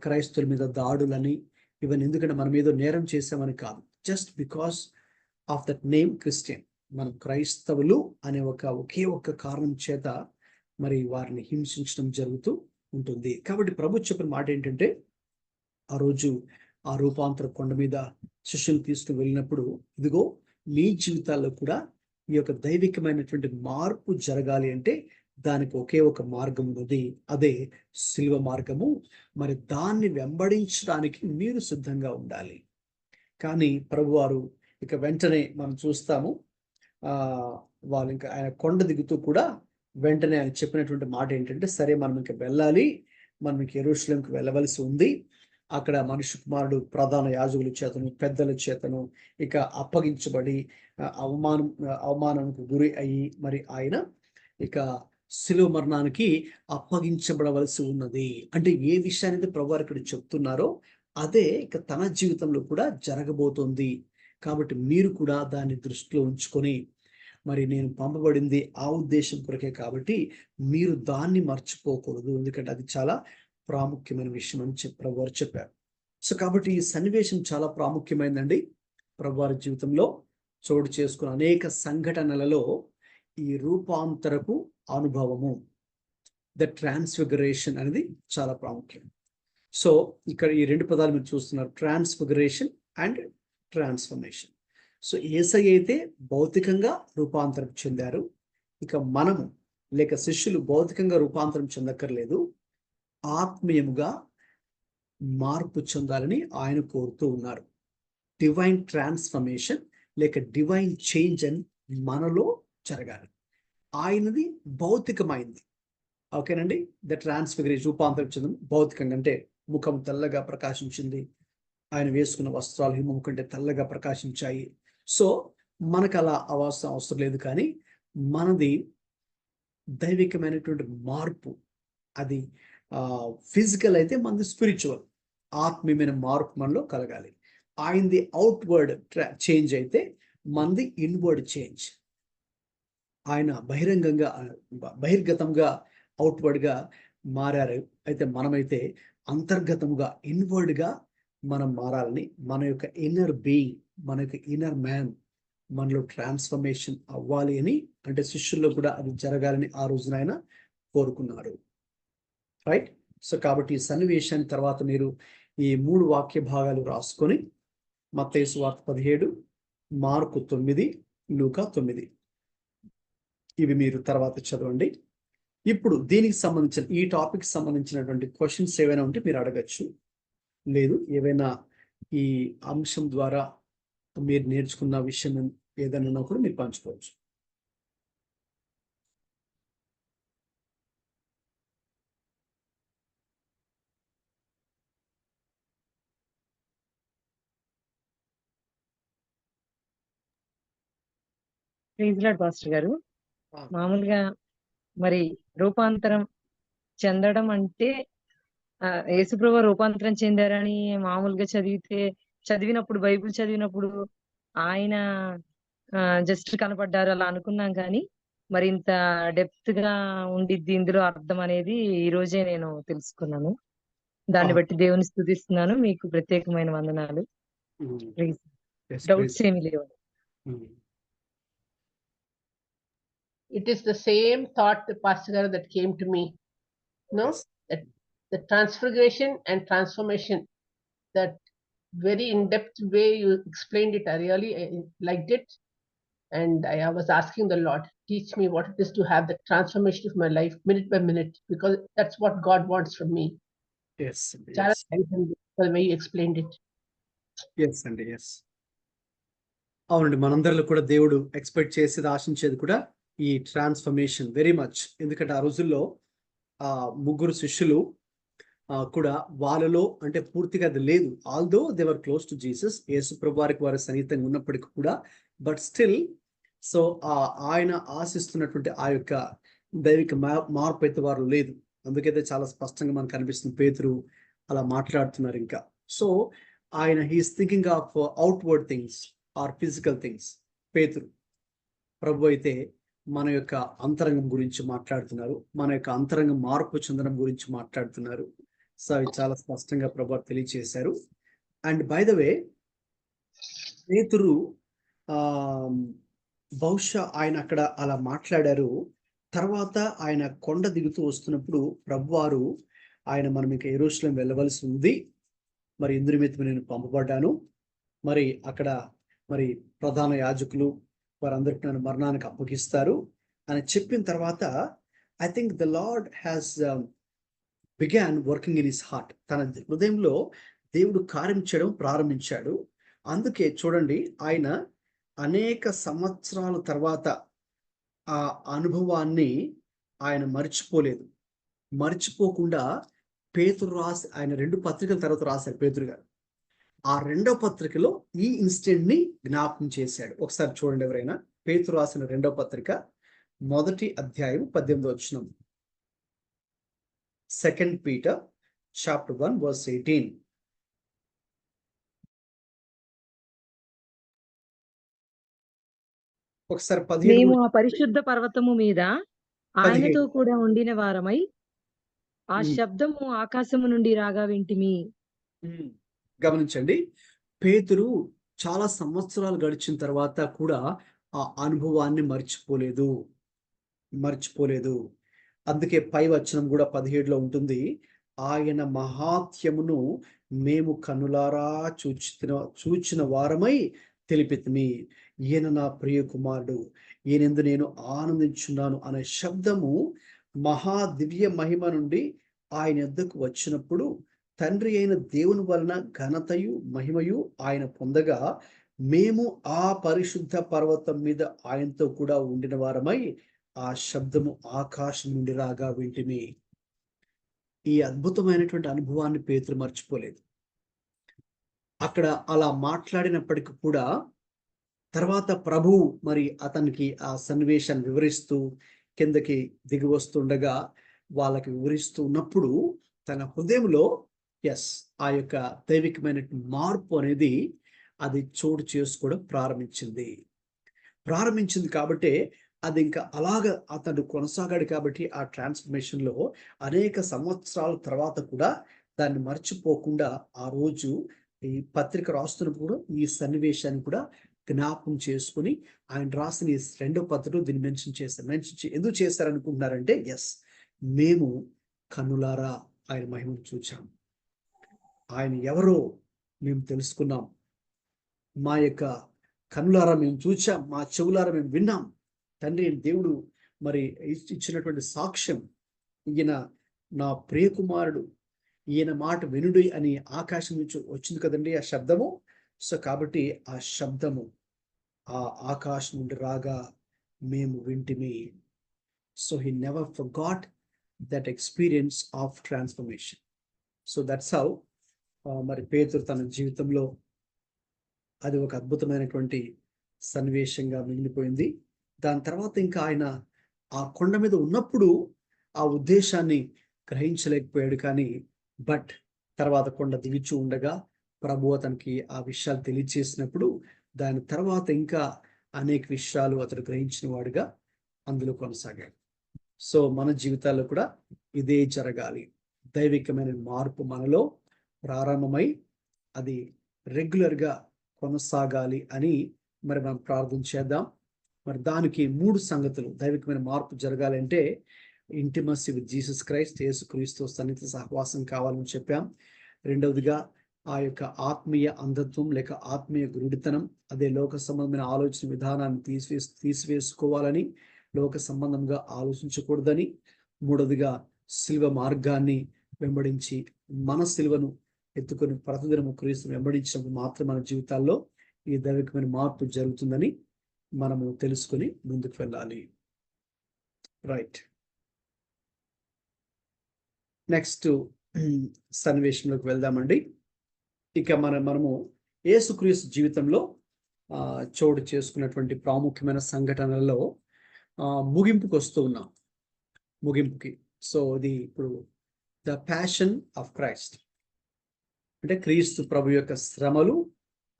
క్రైస్తవుల మీద దాడులని, ఇవన్నీ ఎందుకంటే మనం ఏదో నేరం చేసామని కాదు, just because of that name Christian, మనం క్రైస్తవులు అనే ఒకే ఒక్క కారణం చేత మరి వారిని హింసించడం జరుగుతూ ఉంటుంది. కాబట్టి ప్రభు చెప్పిన మాట ఏంటంటే, ఆ రోజు ఆ రూపాంతర కొండ మీద శిష్యులు తీసుకుని వెళ్ళినప్పుడు, ఇదిగో మీ జీవితాల్లో కూడా ఈ యొక్క దైవికమైనటువంటి మార్పు జరగాలి అంటే దానికి ఒకే ఒక మార్గం ఉన్నది, అదే శిలువ మార్గము. మరి దాన్ని వెంబడించడానికి మీరు సిద్ధంగా ఉండాలి. కానీ ప్రభువారు ఇక వెంటనే మనం చూస్తాము, వాళ్ళు ఇంకా ఆయన కొండ దిగుతూ కూడా వెంటనే ఆయన చెప్పినటువంటి మాట ఏంటంటే, సరే మనం ఇంకా వెళ్ళాలి, మనం ఇంక యెరూషలేంకి వెళ్ళవలసి ఉంది, అక్కడ మనుష్య కుమారుడు ప్రధాన యాజకుల చేతను పెద్దల చేతను ఇక అప్పగించబడి అవమానానికి గురి అయ్యి మరి ఆయన ఇక శిలువ మరణానికి అప్పగించబడవలసి ఉన్నది. అంటే ఏ విషయాన్ని ప్రభువారు ఇక్కడ చెప్తున్నారో అదే ఇక తన జీవితంలో కూడా జరగబోతోంది. కాబట్టి మీరు కూడా దాన్ని దృష్టిలో ఉంచుకొని మరి నేను పంపబడింది ఆ ఉద్దేశం కొరకే, కాబట్టి మీరు దాన్ని మర్చిపోకూడదు, ఎందుకంటే అది చాలా ప్రాముఖ్యమైన విషయం అని ప్రభువారు చెప్పారు. సో కాబట్టి ఈ సన్నివేశం చాలా ప్రాముఖ్యమైనదండి. ప్రభువారి జీవితంలో చోటు చేసుకున్న అనేక సంఘటనలలో ఈ రూపాంతరపు అనుభవము, ద ట్రాన్స్ఫిగరేషన్ అనేది చాలా ప్రాముఖ్యం. సో ఇక్కడ ఈ రెండు పదాలు మీరు చూస్తున్నారు, ట్రాన్స్ఫిగరేషన్ అండ్ ట్రాన్స్ఫర్మేషన్. సో యేసయ్య అయితే భౌతికంగా రూపాంతరం చెందారు. ఇక మనము లేక శిష్యులు భౌతికంగా రూపాంతరం చెందక్కర్లేదు, ఆత్మీయముగా మార్పు చెందాలని ఆయన కోరుతూ ఉన్నారు. డివైన్ ట్రాన్స్ఫర్మేషన్ లేక డివైన్ చేంజ్ అని మనలో జరగాలి. ఆయనది భౌతికమైంది. ఓకేనండి, ద ట్రాన్స్ఫిగరేషన్ రూపాంతరం చెందడం భౌతికంగా, అంటే ముఖం తెల్లగా ప్రకాశించింది, ఆయన వేసుకున్న వస్త్రాలు హిమం కంటే తెల్లగా ప్రకాశించాయి. సో మనకు అలా అవసరం లేదు, కానీ మనది దైవికమైనటువంటి మార్పు. అది ఫిజికల్ అయితే మనది స్పిరిచువల్, ఆత్మీయమైన మార్పు మనలో కలగాలి. ఆయనది అవుట్వర్డ్ చేంజ్ అయితే మనది ఇన్వర్డ్ చేంజ్. ఆయన బహిర్గతంగా అవుట్వర్డ్గా మారారు, అయితే మనమైతే అంతర్గతముగా ఇన్వర్డ్గా మనం మారాలని, మన యొక్క ఇన్నర్ బీయింగ్, మన యొక్క ఇన్నర్ మ్యాన్ మనలో ట్రాన్స్ఫర్మేషన్ అవ్వాలి అని, అంటే శిష్యుల్లో కూడా అది జరగాలని ఆ రోజున ఆయన కోరుకున్నారు. రైట్. సో కాబట్టి ఈ సన్నివేశాన్ని తర్వాత మీరు ఈ 3 వాక్య భాగాలు రాసుకొని మత్తయి సువార్త 17, మార్కు 9, లూకా 9 ఇవి మీరు తర్వాత చదవండి. ఇప్పుడు దీనికి సంబంధించిన ఈ టాపిక్ సంబంధించినటువంటి క్వశ్చన్స్ ఏవైనా ఉంటే మీరు అడగచ్చు, లేదు ఏవైనా ఈ అంశం ద్వారా మీరు నేర్చుకున్న విషయం ఏదైనా ఉన్నప్పుడు మీరు పంచుకోవచ్చు. ప్రైజ్ లార్డ్ పాస్టర్ గారు. మామూలుగా మరి రూపాంతరం చెందడం అంటే యేసుప్రభు రూపాంతరం చెందారని మామూలుగా చదివినప్పుడు బైబిల్ చదివినప్పుడు ఆయన జస్ట్ కనపడ్డారు అలా అనుకున్నాం, కానీ మరి ఇంత డెప్త్ గా ఉండిద్ది ఇందులో అర్థం అనేది ఈ రోజే నేను తెలుసుకున్నాను. దాన్ని బట్టి దేవుని స్తుతిస్తున్నాను. మీకు ప్రత్యేకమైన వందనాలు. డౌట్స్ ఏమి లేవు. It is the same thought, Pastor, that came to me. No, that the transfiguration and transformation, that very in-depth way you explained it, I really liked it. And I was asking the Lord, teach me what it is to have the transformation of my life minute by minute, because that's what God wants from me. Yes. The way you explained it. Yes అండి, yes. అవునండి, మనందరిలో కూడా దేవుడు ఎక్స్పెక్ట్ చేసేది, ఆశించేది కూడా ఈ ట్రాన్స్ఫర్మేషన్ వెరీ మచ్. ఎందుకంటే ఆ రోజుల్లో 3 శిష్యులు కూడా వాళ్ళలో అంటే పూర్తిగా అది లేదు. Although they were close to Jesus, యేసు ప్రభు వారికి వారి సన్నిహితంగా ఉన్నప్పటికీ కూడా, బట్ స్టిల్ సో ఆయన ఆశిస్తున్నటువంటి ఆ యొక్క దైవిక మార్పు అయితే వారు లేదు. అందుకైతే చాలా స్పష్టంగా మనకు కనిపిస్తుంది, పేతురు అలా మాట్లాడుతున్నారు. ఇంకా సో ఆయన he is thinking of outward things or physical things. పేతురు, ప్రభు అయితే మన యొక్క అంతరంగం గురించి మాట్లాడుతున్నారు, మన యొక్క అంతరంగం మార్పు చెందడం గురించి మాట్లాడుతున్నారు. సో అవి చాలా స్పష్టంగా ప్రభు తెలియచేశారు. అండ్ బై ద వే, పేతురు బహుశా ఆయన అక్కడ అలా మాట్లాడారు. తర్వాత ఆయన కొండ దిగుతూ వస్తున్నప్పుడు ప్రభువారు ఆయన మనం ఇంకా యెరూషలేం వెళ్ళవలసి ఉంది, మరి ఇందు నిమిత్తం నేను పంపబడ్డాను, మరి అక్కడ మరి ప్రధాన యాజకులు వారందరికీ నన్ను మరణానికి అప్పగిస్తారు అని చెప్పిన తర్వాత, I think the lord has began working in his heart. తన హృదయంలో దేవుడు కార్యం చేయడం ప్రారంభించాడు. అందుకే చూడండి, ఆయన అనేక సంవత్సరాల తర్వాత ఆ అనుభవాన్ని ఆయన మర్చిపోలేదు. మర్చిపోకుండా పేతురు రాసి ఆయన 2 పత్రికల తర్వాత రాశారు పేతురు గారు. ఆ 2వ పత్రికలో ఈ ఇన్సిడెంట్ ని జ్ఞాపకం చేశాడు. ఒకసారి చూడండి ఎవరైనా. పేతురు రాసిన 2వ పత్రిక 1వ అధ్యాయం 18వ వచనం. 2 Peter chapter 1 verse 18. ఒకసారి 17 మేము ఆ పరిశుద్ధ పర్వతము మీద 17. ఆయనతో కూడా ఉండిన వారమై ఆ ఉమ్. శబ్దము ఆకాశము నుండి రాగా వింటిమి. గమనించండి, పేతురు చాలా సంవత్సరాలు గడిచిన తర్వాత కూడా ఆ అనుభవాన్ని మర్చిపోలేదు. అందుకే పై వచనం కూడా 17లో ఉంటుంది, ఆయన మహాత్యమును మేము కన్నులారా చూచిన వారమై తెలిపితిమి. ఈయన నా ప్రియ కుమారుడు, ఈయనందు నేను ఆనందించున్నాను అనే శబ్దము మహా దివ్య మహిమ నుండి ఆయన యొద్దకు వచ్చినప్పుడు తండ్రి అయిన దేవుని వలన ఘనతయు మహిమయు ఆయన పొందగా మేము ఆ పరిశుద్ధ పర్వతం మీద ఆయనతో కూడా ఉండిన వారమై ఆ శబ్దము ఆకాశం నుండి రాగా వింటిమి. ఈ అద్భుతమైనటువంటి అనుభవాన్ని పేతురు మర్చిపోలేదు. అక్కడ అలా మాట్లాడినప్పటికీ కూడా తర్వాత ప్రభువు మరి అతనికి ఆ సన్నివేశాన్ని వివరిస్తూ కిందకి దిగి వస్తుండగా వాళ్ళకి వివరిస్తూ ఉన్నప్పుడు తన హృదయంలో ఆ యొక్క దైవికమైన మార్పు అనేది అది చోటు చేసుకోవడం ప్రారంభించింది కాబట్టి అది ఇంకా అలాగ అతడు కొనసాగాడు. కాబట్టి ఆ ట్రాన్స్ఫర్మేషన్ లో అనేక సంవత్సరాల తర్వాత కూడా దాన్ని మర్చిపోకుండా ఆ రోజు ఈ పత్రిక రాస్తున్నప్పుడు ఈ సన్నివేశాన్ని కూడా జ్ఞాపకం చేసుకుని ఆయన రాసిన ఈ 2వ పత్రికలో దీన్ని మెన్షన్ ఎందుకు చేశారనుకుంటున్నారంటే మేము కన్నులారా ఆయన మహిమను చూచాం, ఆయన ఎవరో మేము తెలుసుకున్నాం, మా యొక్క కన్నులారా మేము చూచాం, మా చెవులారా మేము విన్నాం. తండ్రి దేవుడు మరి ఇచ్చినటువంటి సాక్ష్యం, ఈయన నా ప్రియ కుమారుడు, ఈయన మాట వినుడి అని ఆకాశం నుంచి వచ్చింది కదండి ఆ శబ్దము. సో కాబట్టి ఆ శబ్దము ఆ ఆకాశం నుండి రాగా మేము వింటిమి. So he never forgot that experience of transformation. So that's how మరి పేతురు తన జీవితంలో అది ఒక అద్భుతమైనటువంటి సన్నివేశంగా మిగిలిపోయింది. దాని తర్వాత ఇంకా ఆయన ఆ కొండ మీద ఉన్నప్పుడు ఆ ఉద్దేశాన్ని గ్రహించలేకపోయాడు. కానీ బట్ తర్వాత కొండ దిగుచూ ఉండగా ప్రభు అతనికి ఆ విషయాలు తెలియచేసినప్పుడు దాని తర్వాత ఇంకా అనేక విషయాలు అతడు గ్రహించిన వాడుగా అందులో కొనసాగాడు. సో మన జీవితాల్లో కూడా ఇదే జరగాలి. దైవికమైన మార్పు మనలో ప్రారంభమై అది రెగ్యులర్గా కొనసాగాలి అని మరి మనం ప్రార్థన చేద్దాం. మరి దానికి 3 సంగతులు దైవికమైన మార్పు జరగాలంటే ఇంటిమసీ విత్ జీసస్ క్రైస్ట్, యేసుక్రీస్తు సన్నిహిత సహవాసం కావాలని చెప్పాం. రెండవదిగా ఆ యొక్క ఆత్మీయ అంధత్వం లేక ఆత్మీయ గురుడితనం, అదే లోక సంబంధమైన ఆలోచన విధానాన్ని తీసివేసుకోవాలని, లోక సంబంధంగా ఆలోచించకూడదని. మూడవదిగా శిల్వ మార్గాన్ని వెంబడించి మన శిల్వను ఎత్తుకొని ప్రతిదినము క్రీస్తును వెంబడించినప్పుడు మాత్రం మన జీవితాల్లో ఈ దైవికమైన మార్పు జరుగుతుందని మనము తెలుసుకొని ముందుకు వెళ్ళాలి. రైట్, నెక్స్ట్ సన్నివేశంలోకి వెళ్దామండి. ఇక మనము యేసుక్రీస్తు జీవితంలో చోటు చేసుకున్నటువంటి ప్రాముఖ్యమైన సంఘటనలలో ముగింపుకి వస్తూ ఉన్నాం. ముగింపుకి. సో ఇది ఇప్పుడు ద ప్యాషన్ ఆఫ్ క్రైస్ట్, అంటే క్రీస్తు ప్రభు యొక్క శ్రమలు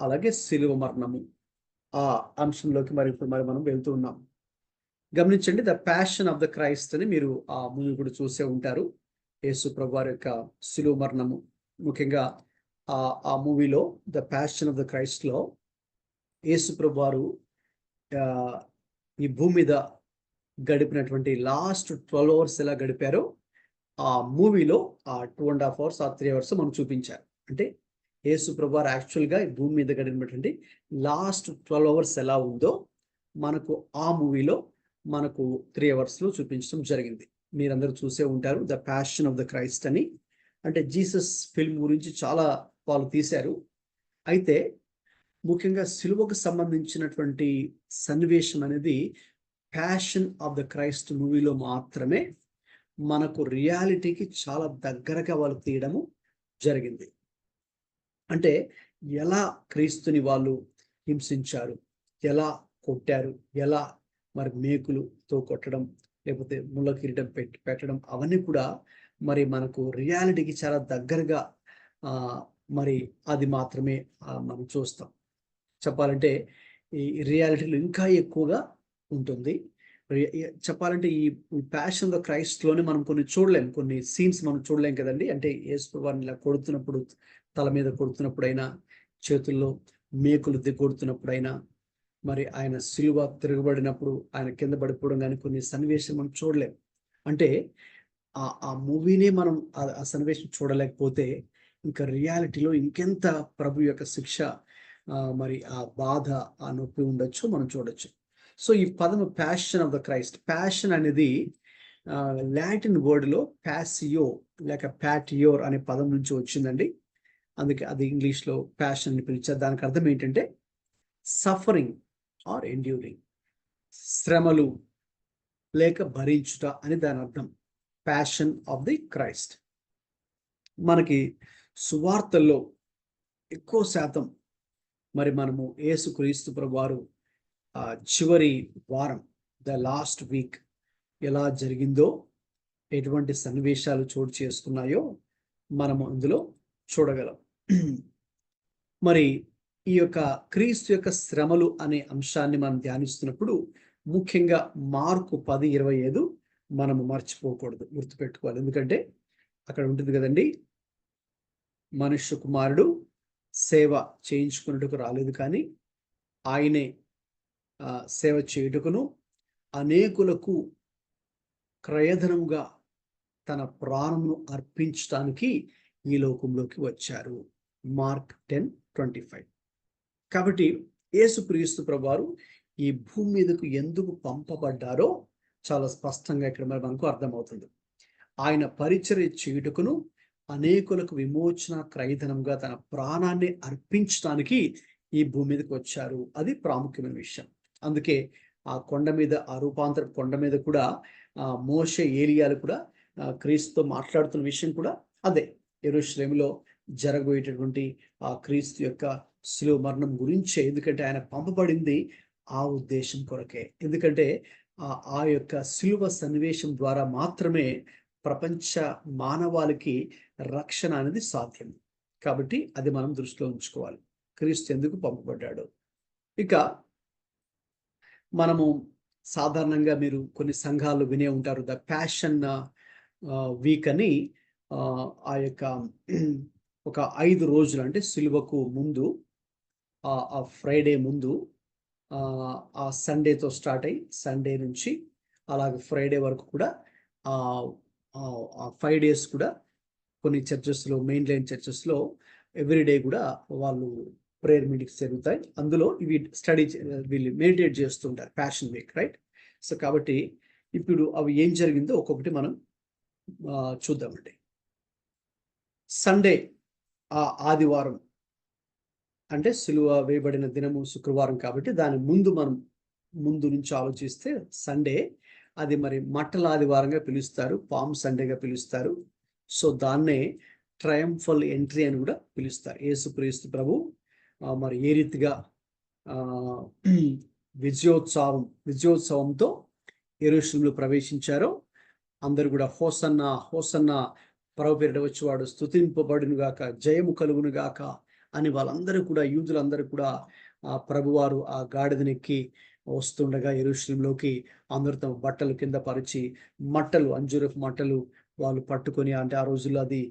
అలాగే శిలువ మరణము, ఆ అంశంలోకి ఇప్పుడు మనం వెళ్తూ ఉన్నాం. గమనించండి, the passion of the Christ అని మీరు ఆ మూవీ కూడా చూసే ఉంటారు. యేసు ప్రభు వారి యొక్క శిలువ మరణము, ముఖ్యంగా ఆ మూవీలో the passion of the Christ లో యేసు ప్రభు వారు ఈ భూమి మీద గడిపినటువంటి లాస్ట్ 12 hours ఎలా గడిపారో ఆ మూవీలో ఆ 2.5 hours ఆ 3 hours మనం చూపించారు. అంటే యేసు ప్రభు వారు యాక్చువల్గా ఈ భూమి మీద గడిపినటువంటి లాస్ట్ 12 hours ఎలా ఉందో మనకు ఆ మూవీలో మనకు 3 hours లో చూపించడం జరిగింది. మీరందరూ చూసే ఉంటారు the passion of the Christ అని. అంటే జీసస్ ఫిల్మ్ గురించి చాలా వాళ్ళు తీశారు. అయితే ముఖ్యంగా సిలువకు సంబంధించినటువంటి సన్నివేశం అనేది ప్యాషన్ ఆఫ్ ద క్రైస్ట్ మూవీలో మాత్రమే మనకు రియాలిటీకి చాలా దగ్గరగా వాళ్ళు తీయడము జరిగింది. అంటే ఎలా క్రీస్తుని వాళ్ళు హింసించారు, ఎలా కొట్టారు, ఎలా మరి మేకులతో కొట్టడం, లేకపోతే ముళ్ళ కిరీటం పెట్టడం, అవన్నీ కూడా మరి మనకు రియాలిటీకి చాలా దగ్గరగా మరి అది మాత్రమే మనం చూస్తాం. చెప్పాలంటే ఈ రియాలిటీలో ఇంకా ఎక్కువగా ఉంటుంది. చెప్పాలంటే ఈ ప్యాషన్ ఆఫ్ ద క్రైస్ట్‌లోనే మనం కొన్ని చూడలేం, కొన్ని సీన్స్ మనం చూడలేం కదండీ. అంటే యేసు ప్రభువారిని ఇలా కొడుతున్నప్పుడు, తల మీద కొడుతున్నప్పుడైనా, చేతుల్లో మేకులు కొడుతున్నప్పుడైనా, మరి ఆయన సిలువ తిరగబడినప్పుడు ఆయన కింద పడిపోవడం కానీ కొన్ని సన్నివేశం మనం చూడలేం. అంటే ఆ మూవీనే మనం ఆ సన్నివేశం చూడలేకపోతే ఇంకా రియాలిటీలో ఇంకెంత ప్రభు యొక్క శిక్ష, మరి ఆ బాధ, ఆ నొప్పి ఉండొచ్చు, మనం చూడొచ్చు. సో ఈ పదము passion of the Christ, passion అనేది లాటిన్ వర్డ్లో ప్యాసియో లేక ప్యాటియోర్ అనే పదం నుంచి వచ్చిందండి. అందుకే అది ఇంగ్లీష్లో ప్యాషన్ అని పిలిచారు. దానికి అర్థం ఏంటంటే సఫరింగ్ ఆర్ ఎండ్యూరింగ్, శ్రమలు లేక భరించుట అని దాని అర్థం, ప్యాషన్ ఆఫ్ ది క్రైస్ట్. మనకి సువార్తల్లో ఎక్కువ శాతం మరి మనము యేసుక్రీస్తు ప్రభువారు చివరి వారం, ద లాస్ట్ వీక్ ఎలా జరిగిందో, ఎటువంటి సన్నివేశాలు చోటు చేసుకున్నాయో మనము అందులో చూడగలం. మరి ఈ యొక్క క్రీస్తు యొక్క శ్రమలు అనే అంశాన్ని మనం ధ్యానిస్తున్నప్పుడు ముఖ్యంగా మార్కు 10:25 మనము మర్చిపోకూడదు, గుర్తుపెట్టుకోవాలి. ఎందుకంటే అక్కడ ఉంటుంది కదండి, మనుష్య కుమారుడు సేవ చేయించుకున్నట్టుకు రాలేదు, కానీ ఆయనే సేవ చేయుటకును అనేకులకు క్రయధనముగా తన ప్రాణమును అర్పించడానికి ఈ లోకంలోకి వచ్చారు. మార్క్ 10:25. కాబట్టి యేసుక్రీస్తు ప్రభువారు ఈ భూమి మీదకు ఎందుకు పంపబడ్డారో చాలా స్పష్టంగా ఇక్కడ మరి మనకు అర్థమవుతుంది. ఆయన పరిచర్య చేయుటకును అనేకులకు విమోచన క్రయధనంగా తన ప్రాణాన్ని అర్పించడానికి ఈ భూమి మీదకి వచ్చారు. అది ప్రాముఖ్యమైన విషయం. అందుకే ఆ కొండ మీద, ఆ రూపాంతర కొండ మీద కూడా మోషే, ఏలియాలు కూడా క్రీస్తుతో మాట్లాడుతున్న విషయం కూడా అదే. యెరూషలేములో జరగబోయేటటువంటి ఆ క్రీస్తు యొక్క శిలువ మరణం గురించే. ఎందుకంటే ఆయన పంపబడింది ఆ ఉద్దేశం కొరకే. ఎందుకంటే ఆ యొక్క శిలువ సన్నివేశం ద్వారా మాత్రమే ప్రపంచ మానవాళికి రక్షణ అనేది సాధ్యం. కాబట్టి అది మనం దృష్టిలో ఉంచుకోవాలి, క్రీస్తు ఎందుకు పంపబడ్డాడు. ఇక మనము సాధారణంగా మీరు కొన్ని సంఘాలు వినే ఉంటారు, ద ప్యాషన్ వీక్ అని. ఆ యొక్క ఒక 5 రోజులు, అంటే సిలువకు ముందు, ఆ ఫ్రైడే ముందు, ఆ సండేతో స్టార్ట్ అయ్యి సండే నుంచి అలాగే ఫ్రైడే వరకు కూడా 5 days కూడా కొన్ని చర్చెస్లో, మెయిన్ లైన్ చర్చెస్లో ఎవ్రీడే కూడా వాళ్ళు ప్రేయర్ మీటింగ్స్ జరుగుతాయి. అందులో ఇవి వీళ్ళు మెడిటేట్ చేస్తుంటారు, ప్యాషన్ వీక్, రైట్? సో కాబట్టి ఇప్పుడు అవి ఏం జరిగిందో ఒక్కొక్కటి మనం చూద్దామండి. సండే, ఆదివారం, అంటే సిలువ వేయబడిన దినము శుక్రవారం కాబట్టి దాని ముందు నుంచి ఆలోచిస్తే సండే, అది మరి మట్టల ఆదివారంగా పిలుస్తారు, పామ్ సండేగా పిలుస్తారు. సో దాన్నే ట్రయంఫల్ ఎంట్రీ అని కూడా పిలుస్తారు. యేసుక్రీస్తు ప్రభు మరి ఏ రీతిగా విజయోత్సవంతో యెరూషలేములో ప్రవేశించారో, అందరూ కూడా హోసన్నా హోసన్నా, ప్రభు పేరిట వచ్చేవాడు స్తుతింపబడును గాక, జయము కలుగును గాక అని వాళ్ళందరూ కూడా, యూదులందరూ కూడా ప్రభువారు ఆ గాడిదనెక్కి వస్తుండగా యెరూషలేములోకి అందరూ తమ బట్టలు కింద పరిచి, మట్టలు, అంజూరపు మట్టలు వాళ్ళు పట్టుకొని, అంటే ఆ రోజుల్లో అది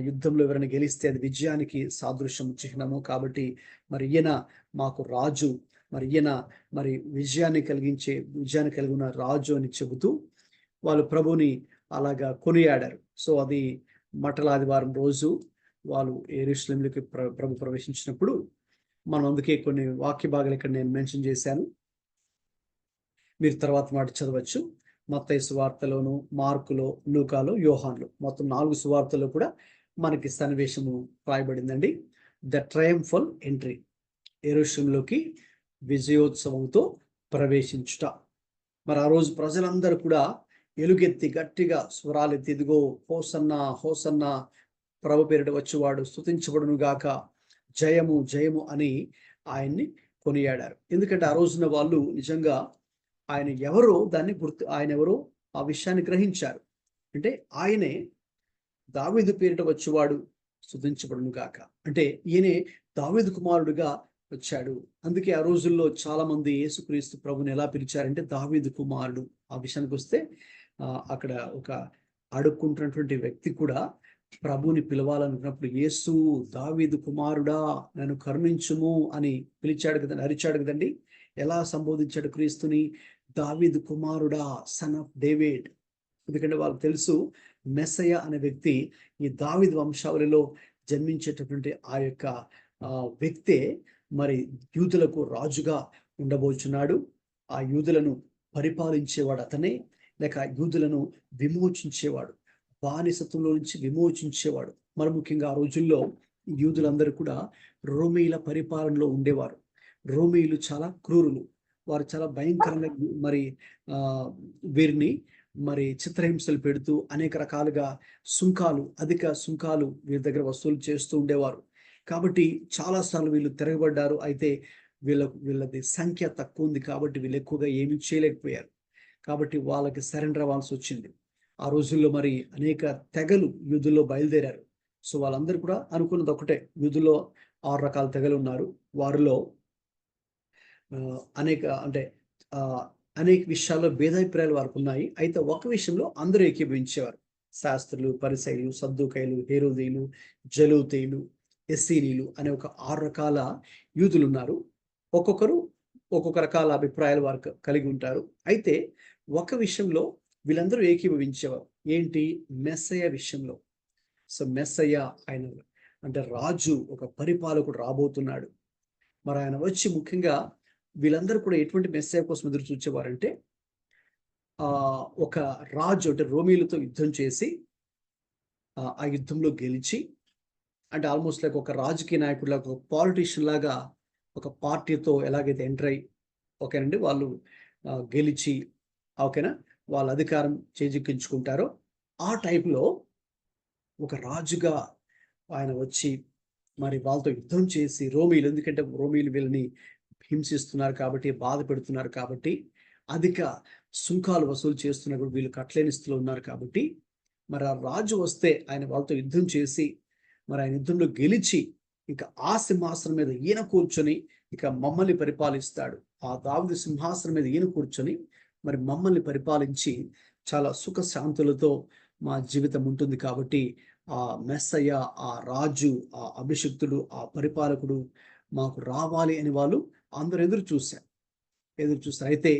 యుద్ధంలో ఎవరైనా గెలిస్తే అది విజయానికి సాదృశ్యం, చిహ్నము. కాబట్టి మరి ఈయన మాకు రాజు, మరి ఈయన మరి విజయాన్ని కలిగిన రాజు అని చెబుతూ వాళ్ళు ప్రభుని అలాగా కొనియాడారు. సో అది మట్టల ఆదివారం రోజు వాళ్ళు యెరూషలేములోకి ప్రభు ప్రవేశించినప్పుడు మనం అందుకే కొన్ని వాక్య భాగాలు ఇక్కడ నేను మెన్షన్ చేశాను, మీరు తర్వాత మాట చదవచ్చు. మత్తయి సువార్తలోను, మార్కులో, లూకాలో, యోహాన్లో, మొత్తం 4 సువార్తల్లో కూడా మనకి సన్నివేశము రాయబడిందండి. ద ట్రయంఫల్ ఎంట్రీ, యెరూషలేములోకి విజయోత్సవంతో ప్రవేశించుట. మరి ఆ రోజు ప్రజలందరూ కూడా ఎలుగెత్తి గట్టిగా స్వరాలెత్తి, ఇదిగో హోసన్న హోసన్న, ప్రభు పేరిట వచ్చేవాడు స్తుతించబడును గాక, జయము జయము అని ఆయన్ని కొనియాడారు. ఎందుకంటే ఆ రోజున వాళ్ళు నిజంగా ఆయన ఎవరో దాన్ని ఆయన ఎవరో ఆ విషయాన్ని గ్రహించారు. అంటే ఆయనే దావీదు పేరిట వచ్చేవాడు స్తుతించబడును గాక, అంటే ఈయనే దావీదు కుమారుడుగా వచ్చాడు. అందుకే ఆ రోజుల్లో చాలా మంది యేసుక్రీస్తు ప్రభుని ఎలా పిలిచారంటే దావీదు కుమారుడు. ఆ విషయానికి వస్తే అక్కడ ఒక అడుక్కుంటున్నటువంటి వ్యక్తి కూడా ప్రభుని పిలవాలనుకున్నప్పుడు యేసు దావీదు కుమారుడా నన్ను కరుణించుము అని పిలిచాడు కదండి, అరిచాడు కదండి. ఎలా సంబోధించాడు క్రీస్తుని? దావీదు కుమారుడా, సన్ ఆఫ్ డేవిడ్. ఎందుకంటే వాళ్ళకి తెలుసు మెస్సయ అనే వ్యక్తి ఈ దావీదు వంశావళిలో జన్మించేటటువంటి ఆ యొక్క వ్యక్తే మరి యూదులకు రాజుగా ఉండబోచున్నాడు. ఆ యూదులను పరిపాలించేవాడు అతనే, లేక యూదులను విమోచించేవాడు, బానిసత్వంలో నుంచి విమోచించేవాడు. మరి ముఖ్యంగా ఆ రోజుల్లో యూదులందరూ కూడా రోమీల పరిపాలనలో ఉండేవారు. రోమీలు చాలా క్రూరులు, వారు చాలా భయంకరంగా మరి వీరిని మరి చిత్రహింసలు పెడుతూ అనేక రకాలుగా అధిక సుంకాలు వీరి దగ్గర వసూలు చేస్తూ ఉండేవారు. కాబట్టి చాలాసార్లు వీళ్ళు తిరగబడ్డారు. అయితే వీళ్ళది సంఖ్య తక్కువ ఉంది కాబట్టి వీళ్ళు ఎక్కువగా ఏమీ చేయలేకపోయారు. కాబట్టి వాళ్ళకి సరెండర్ అవ్వాల్సి వచ్చింది. ఆ రోజుల్లో మరి అనేక తెగలు యూదుల్లో బయలుదేరారు. సో వాళ్ళందరూ కూడా అనుకున్నది ఒకటే, యూదుల్లో 6 రకాల తెగలు ఉన్నారు. వారిలో అనేక విషయాల్లో భేదాభిప్రాయాలు వారికి ఉన్నాయి. అయితే ఒక విషయంలో అందరూ ఏకీభవించేవారు. శాస్త్రులు, పరిసయ్యులు, సద్దూకయ్యులు, హేరోదీయులు, జలూతీయులు, ఎస్సీనీలు అనే ఒక 6 రకాల యూదులు ఉన్నారు. ఒక్కొక్కరు ఒక్కొక్క రకాల అభిప్రాయాలు వారు కలిగి ఉంటారు. అయితే ఒక విషయంలో వీళ్ళందరూ ఏకీభవించేవారు. ఏంటి? మెస్సయ విషయంలో. సో మెస్సయ ఆయన అంటే రాజు, ఒక పరిపాలకుడు రాబోతున్నాడు. మరి ఆయన వచ్చి ముఖ్యంగా వీళ్ళందరూ కూడా ఎటువంటి మెస్సయ కోసం ఎదురు చూచేవారంటే ఒక రాజు అంటే రోమీలతో యుద్ధం చేసి ఆ యుద్ధంలో గెలిచి, అంటే ఆల్మోస్ట్ లైక్ ఒక రాజకీయ నాయకుడు లాగా, ఒక పాలిటీషియన్ లాగా ఒక పార్టీతో ఎలాగైతే ఎంటర్ అయ్యి ఓకేనండి వాళ్ళు గెలిచి ఓకేనా వాళ్ళ అధికారం చేజిక్కించుకుంటారో ఆ టైప్లో ఒక రాజుగా ఆయన వచ్చి మరి వాళ్ళతో యుద్ధం చేసి రోమీలు, ఎందుకంటే రోమీలు వీళ్ళని హింసిస్తున్నారు కాబట్టి, బాధ పెడుతున్నారు కాబట్టి, అధిక సుంకాలు వసూలు చేస్తున్నప్పుడు వీళ్ళు కట్టలేని స్థితిలో ఉన్నారు కాబట్టి, మరి ఆ రాజు వస్తే ఆయన వాళ్ళతో యుద్ధం చేసి మరి ఆయన యుద్ధంలో గెలిచి ఇక ఆ సింహాసనం మీద ఈయన కూర్చొని ఇక మమ్మల్ని పరిపాలిస్తాడు. ఆ దావీదు సింహాసనం మీద ఈయన కూర్చొని మరి మమ్మల్ని పరిపాలించి చాలా సుఖశాంతులతో మా జీవితం ఉంటుంది. కాబట్టి ఆ మెస్సయ్య, ఆ రాజు, ఆ అభిషిక్తుడు, ఆ పరిపాలకుడు మాకు రావాలి అని వాళ్ళు అందరూ ఎదురు చూశారు. అయితే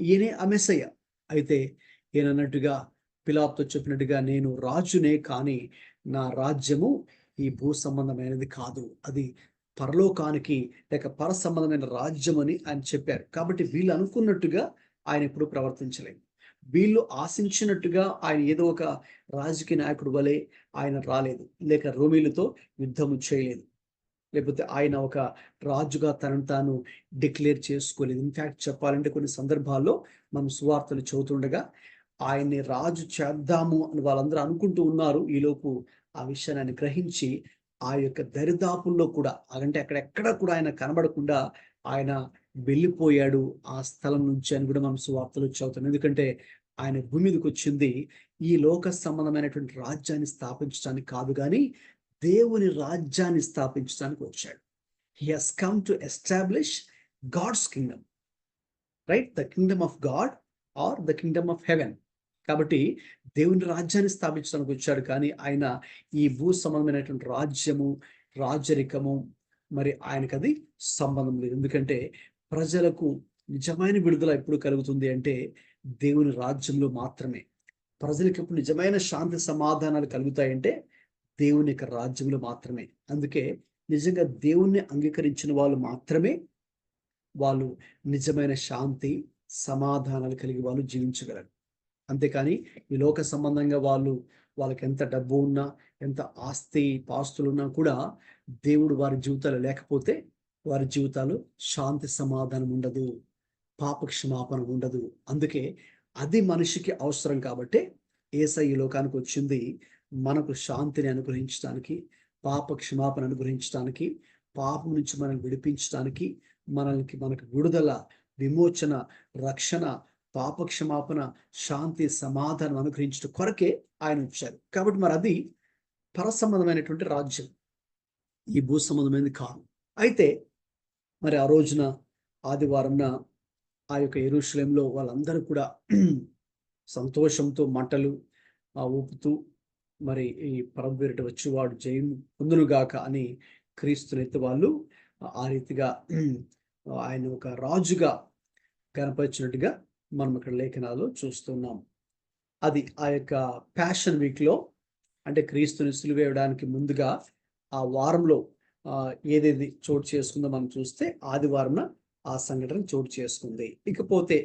ఈయనే ఆ మెస్సయ్య. అయితే ఈయన అన్నట్టుగా పిలాతుతో చెప్పినట్టుగా నేను రాజునే, కానీ నా రాజ్యము ఈ భూ సంబంధమైనది కాదు, అది పరలోకానికి లేక పర సంబంధమైన రాజ్యం అని ఆయన చెప్పారు. కాబట్టి వీళ్ళు అనుకున్నట్టుగా ఆయన ఎప్పుడు ప్రవర్తించలేదు. వీళ్ళు ఆశించినట్టుగా ఆయన ఏదో ఒక రాజకీయ నాయకుడు వలె ఆయన రాలేదు, లేక రోమీలతో యుద్ధము చేయలేదు, లేకపోతే ఆయన ఒక రాజుగా తనను తాను డిక్లేర్ చేసుకోలేదు. ఇన్ఫ్యాక్ట్ చెప్పాలంటే కొన్ని సందర్భాల్లో మనం సువార్తలు చదువుతుండగా ఆయన్ని రాజు చేద్దాము అని వాళ్ళందరూ అనుకుంటూ ఉన్నారు. ఈలోపు ఆ విషయాన్ని ఆయన గ్రహించి ఆ యొక్క దరిదాపుల్లో కూడా, అంటే అక్కడెక్కడ కూడా ఆయన కనబడకుండా ఆయన వెళ్ళిపోయాడు ఆ స్థలం నుంచి అని కూడా మనం సువార్తలు చదువుతాం. ఎందుకంటే ఆయన భూమి మీదకి వచ్చింది ఈ లోక సంబంధమైనటువంటి రాజ్యాన్ని స్థాపించడానికి కాదు, కానీ దేవుని రాజ్యాన్ని స్థాపించడానికి వచ్చాడు. He has come to establish God's kingdom, right? The kingdom of God or the kingdom of heaven. కాబట్టి దేవుని రాజ్యాన్ని స్థాపించడానికి వచ్చాడు, కానీ ఆయన ఈ భూ సంబంధమైనటువంటి రాజ్యము, రాజరికము మరి ఆయనకు అది సంబంధం లేదు. ఎందుకంటే ప్రజలకు నిజమైన విడుదల ఎప్పుడు కలుగుతుంది అంటే దేవుని రాజ్యంలో మాత్రమే. ప్రజలకు ఎప్పుడు నిజమైన శాంతి సమాధానాలు కలుగుతాయంటే దేవుని యొక్క రాజ్యంలో మాత్రమే. అందుకే నిజంగా దేవుణ్ణి అంగీకరించిన వాళ్ళు మాత్రమే వాళ్ళు నిజమైన శాంతి సమాధానాలు కలిగి వాళ్ళు జీవించగలరు. అంతేకాని ఈ లోక సంబంధంగా వాళ్ళకి ఎంత డబ్బు ఉన్నా, ఎంత పాస్తులు ఉన్నా కూడా దేవుడు వారి జీవితాలు లేకపోతే వారి జీవితాలు శాంతి సమాధానం ఉండదు, పాప క్షమాపణ ఉండదు. అందుకే అది మనిషికి అవసరం కాబట్టి యేసయ్య ఈ లోకానికి వచ్చింది మనకు శాంతిని అనుగ్రహించడానికి, పాప క్షమాపణ అనుగ్రహించడానికి, పాపం నుంచి మనల్ని విడిపించడానికి, మనకు విడుదల, విమోచన, రక్షణ, పాప క్షమాపణ, శాంతి, సమాధానం అనుగ్రహించడం కొరకే ఆయన వచ్చారు. కాబట్టి మరి అది పరసంబంధమైనటువంటి రాజ్యం, ఈ భూ సంబంధమైనది కాదు. అయితే మరి ఆ రోజున ఆదివారంన ఆ యొక్క యెరూషలేములో వాళ్ళందరూ కూడా సంతోషంతో మంటలు ఊపుతూ మరి ఈ ప్రభు పేరిట వచ్చేవాడు జయం పొందునుగాక అని క్రీస్తునైతే వాళ్ళు ఆ రీతిగా ఆయన ఒక రాజుగా కనపరిచినట్టుగా మనం ఇక్కడ లేఖనాల్లో చూస్తున్నాం. అది ఆ యొక్క ప్యాషన్ వీక్లో, అంటే క్రీస్తుని సిలువేయడానికి ముందుగా ఆ వారంలో ఏదేది చోటు చేసుకుందో మనం చూస్తే ఆదివారంన ఆ సంఘటన చోటు చేసుకుంది. ఇకపోతే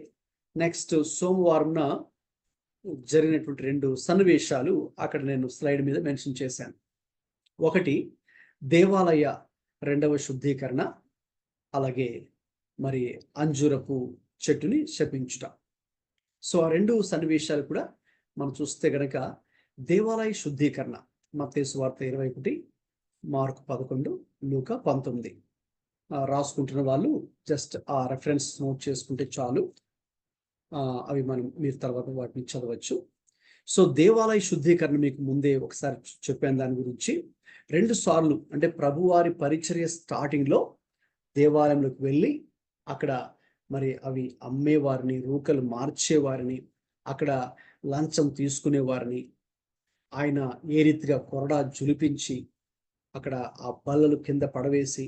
నెక్స్ట్ సోమవారంన జరిగినటువంటి 2 సన్నివేశాలు అక్కడ నేను స్లైడ్ మీద మెన్షన్ చేశాను. ఒకటి దేవాలయ 2వ శుద్ధీకరణ, అలాగే మరి అంజూరపు చెట్టుని శపించుట. సో ఆ 2 సన్నివేశాలు కూడా మనం చూస్తే గనక దేవాలయ శుద్ధీకరణ మత్తయి సువార్త 21, మార్కు 11, లూకా 19. రాసుకుంటున్న వాళ్ళు జస్ట్ ఆ రెఫరెన్స్ నోట్ చేసుకుంటే చాలు. అవి మీరు తర్వాత వాటిని చదవచ్చు. సో దేవాలయ శుద్ధీకరణ మీకు ముందే ఒకసారి చెప్పాను దాని గురించి. 2 సార్లు అంటే ప్రభువారి పరిచర్య స్టార్టింగ్లో దేవాలయంలోకి వెళ్ళి అక్కడ మరి అవి అమ్మేవారిని, రూకలు మార్చేవారిని, అక్కడ లంచం తీసుకునేవారిని ఆయన ఏ రీతిగా కొరడా జులిపించి అక్కడ ఆ బల్లలు కింద పడవేసి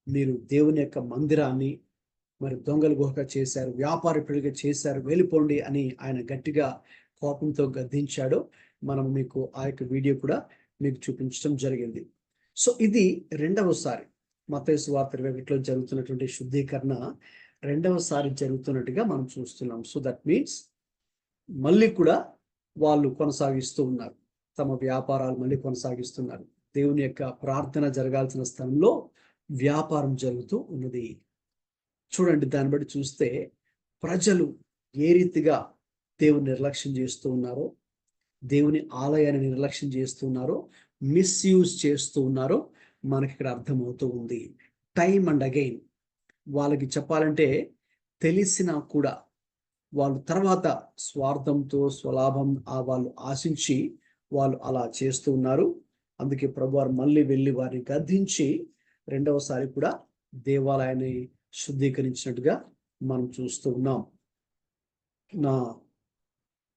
మీరు దేవుని యొక్క మందిరాన్ని మరి దొంగల గుహగా చేశారు, వ్యాపారకుడిగా చేశారు, వెళ్ళిపోండి అని ఆయన గట్టిగా కోపంతో గద్దించాడు. మనం మీకు ఆ యొక్క వీడియో కూడా మీకు చూపించడం జరిగింది. సో ఇది 2వసారి మత్తయి సువార్త 21లో జరుగుతున్నటువంటి శుద్ధీకరణ 2వసారి జరుగుతున్నట్టుగా మనం చూస్తున్నాం. సో దట్ మీన్స్ మళ్ళీ కూడా వాళ్ళు కొనసాగిస్తూ ఉన్నారు, తమ వ్యాపారాలు మళ్ళీ కొనసాగిస్తున్నారు. దేవుని యొక్క ప్రార్థన జరగాల్సిన స్థలంలో వ్యాపారం జరుగుతూ ఉన్నది. చూడండి, దాన్ని బట్టి చూస్తే ప్రజలు ఏ రీతిగా దేవుని నిర్లక్ష్యం చేస్తూ ఉన్నారో, దేవుని ఆలయాన్ని నిర్లక్ష్యం చేస్తూ ఉన్నారో, మిస్యూజ్ చేస్తూ ఉన్నారో మనకి ఇక్కడ అర్థమవుతూ ఉంది. టైమ్ అండ్ అగైన్ వాళ్ళకి చెప్పాలంటే తెలిసినా కూడా వాళ్ళు తర్వాత స్వార్థంతో స్వలాభం వాళ్ళు ఆశించి వాళ్ళు అలా చేస్తూ ఉన్నారు. అందుకే ప్రభువారు మళ్ళీ వెళ్ళి వారిని గద్దించి 2వసారి కూడా దేవాలయాన్ని శుద్ధీకరించినట్టుగా మనం చూస్తూ ఉన్నాం. నా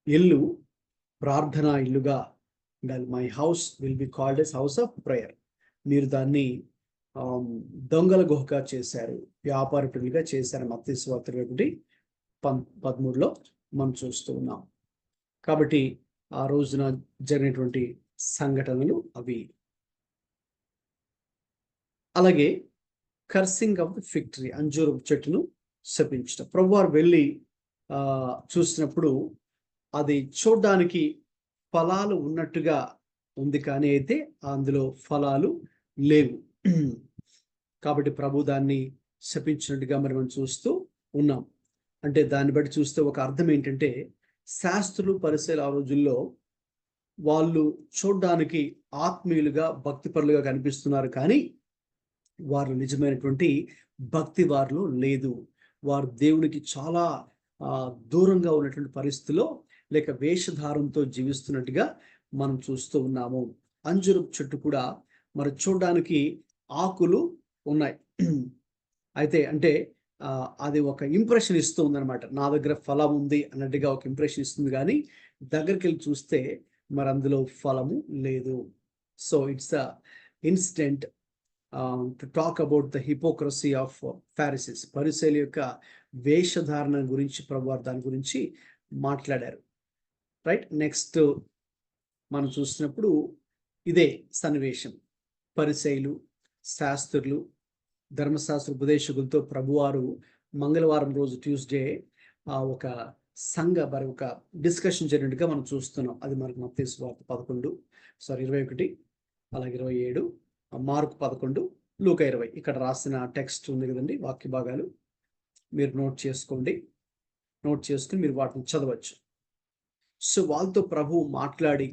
ఇల్లు ప్రార్థనా ఇల్లుగా ఉండాలి. My house will be called as house of prayer. మీరు దాన్ని దొంగల గుహగా చేశారు, వ్యాపారకులుగా చేశారు. మత్తయి సువార్త 21:13లో మనం చూస్తూ ఉన్నాం. కాబట్టి ఆ రోజున జరిగినటువంటి సంఘటనలు అవి. అలాగే cursing of the fig tree, అంజూరు చెట్టును శపించడం. ప్రభువారు వెళ్ళి చూసినప్పుడు అది చూడడానికి ఫలాలు ఉన్నట్టుగా ఉంది, కానీ అయితే అందులో ఫలాలు లేవు. కాబట్టి ప్రభు దాన్ని శపించినట్టుగా మరి మనం చూస్తూ ఉన్నాం. అంటే దాన్ని బట్టి చూస్తే ఒక అర్థం ఏంటంటే, శాస్త్రులు పరిసయ్యులు ఆ రోజుల్లో వాళ్ళు చూడడానికి ఆత్మీయులుగా భక్తిపరులుగా కనిపిస్తున్నారు, కానీ వారు నిజమైనటువంటి భక్తి వారిలో లేదు. వారు దేవునికి చాలా దూరంగా ఉన్నటువంటి పరిస్థితిలో లేక వేషధారంతో జీవిస్తున్నట్టుగా మనం చూస్తూ ఉన్నాము. అంజూరు చెట్టు కూడా మరి చూడడానికి ఆకులు ఉన్నాయి, అయితే అంటే అది ఒక ఇంప్రెషన్ ఇస్తూ ఉందన్నమాట. నా దగ్గర ఫలం ఉంది అన్నట్టుగా ఒక ఇంప్రెషన్ ఇస్తుంది, కానీ దగ్గరికి వెళ్ళి చూస్తే మరి అందులో ఫలము లేదు. So it's a incident to talk about the hypocrisy of Pharisees. పరిసయ్యుల యొక్క వేషధారణ గురించి ప్రభువారు దాని గురించి మాట్లాడారు. రైట్, నెక్స్ట్ మనం చూసినప్పుడు ఇదే సన్నివేశం. పరిసయ్యులు, శాస్త్రులు, ధర్మశాస్త్ర ఉపదేశకులతో ప్రభువారు మంగళవారం రోజు ట్యూస్డే ఒక ఒక డిస్కషన్ జరిగినట్టుగా మనం చూస్తున్నాం. అది మనకు మత్తయి సువార్త 21, అలాగే 27, మార్కు 11, లూకా 20 ఇక్కడ రాసిన టెక్స్ట్ ఉంది కదండి, వాక్య భాగాలు మీరు నోట్ చేసుకోండి. నోట్ చేసుకుని మీరు వాటిని చదవచ్చు. సో వాళ్ళతో ప్రభువు మాట్లాడి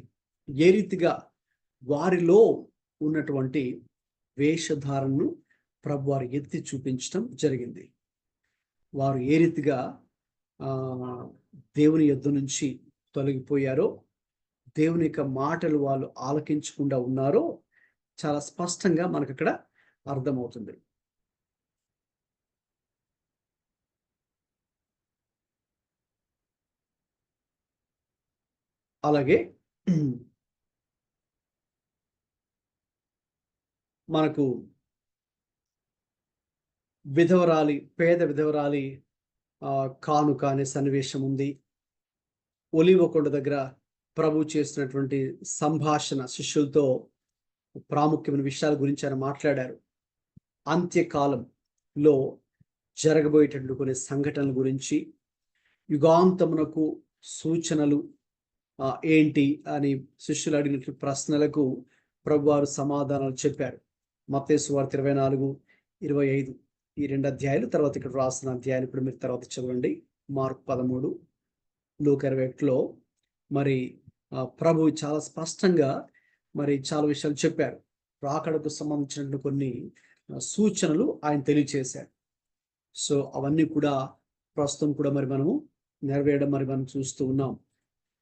ఏ రీతిగా వారిలో ఉన్నటువంటి వేషధారణను ప్రభు వారు ఎత్తి చూపించడం జరిగింది. వారు ఏ రీతిగా దేవుని యొద్ద నుంచి తొలగిపోయారో, దేవుని యొక్క మాటలు వాళ్ళు ఆలకించకుండా ఉన్నారో చాలా స్పష్టంగా మనకు అక్కడ అర్థమవుతుంది. అలాగే మనకు పేద విధవరాలి కానుక అనే సన్నివేశం ఉంది. ఒలీవ కొండ దగ్గర ప్రభు చేసినటువంటి సంభాషణ, శిష్యులతో ప్రాముఖ్యమైన విషయాల గురించి ఆయన మాట్లాడారు. అంత్యకాలంలో జరగబోయేటటువంటి కొన్ని సంఘటనల గురించి, యుగాంతమునకు సూచనలు ఏంటి అని శిష్యులు అడిగినటువంటి ప్రశ్నలకు ప్రభువారు సమాధానాలు చెప్పారు. మత్తయి సువార్త 24-25 ఈ 2 అధ్యాయాలు, తర్వాత ఇక్కడ రాసిన అధ్యాయాలు ఇప్పుడు మీరు తర్వాత చదవండి. మార్కు 13, లూకా 21లో మరి ప్రభు చాలా స్పష్టంగా మరి చాలా విషయాలు చెప్పారు. రాకడకు సంబంధించిన కొన్ని సూచనలు ఆయన తెలియచేశారు. సో అవన్నీ కూడా ప్రస్తుతం కూడా మరి మనము నెరవేరడం మరి మనం చూస్తూ ఉన్నాం.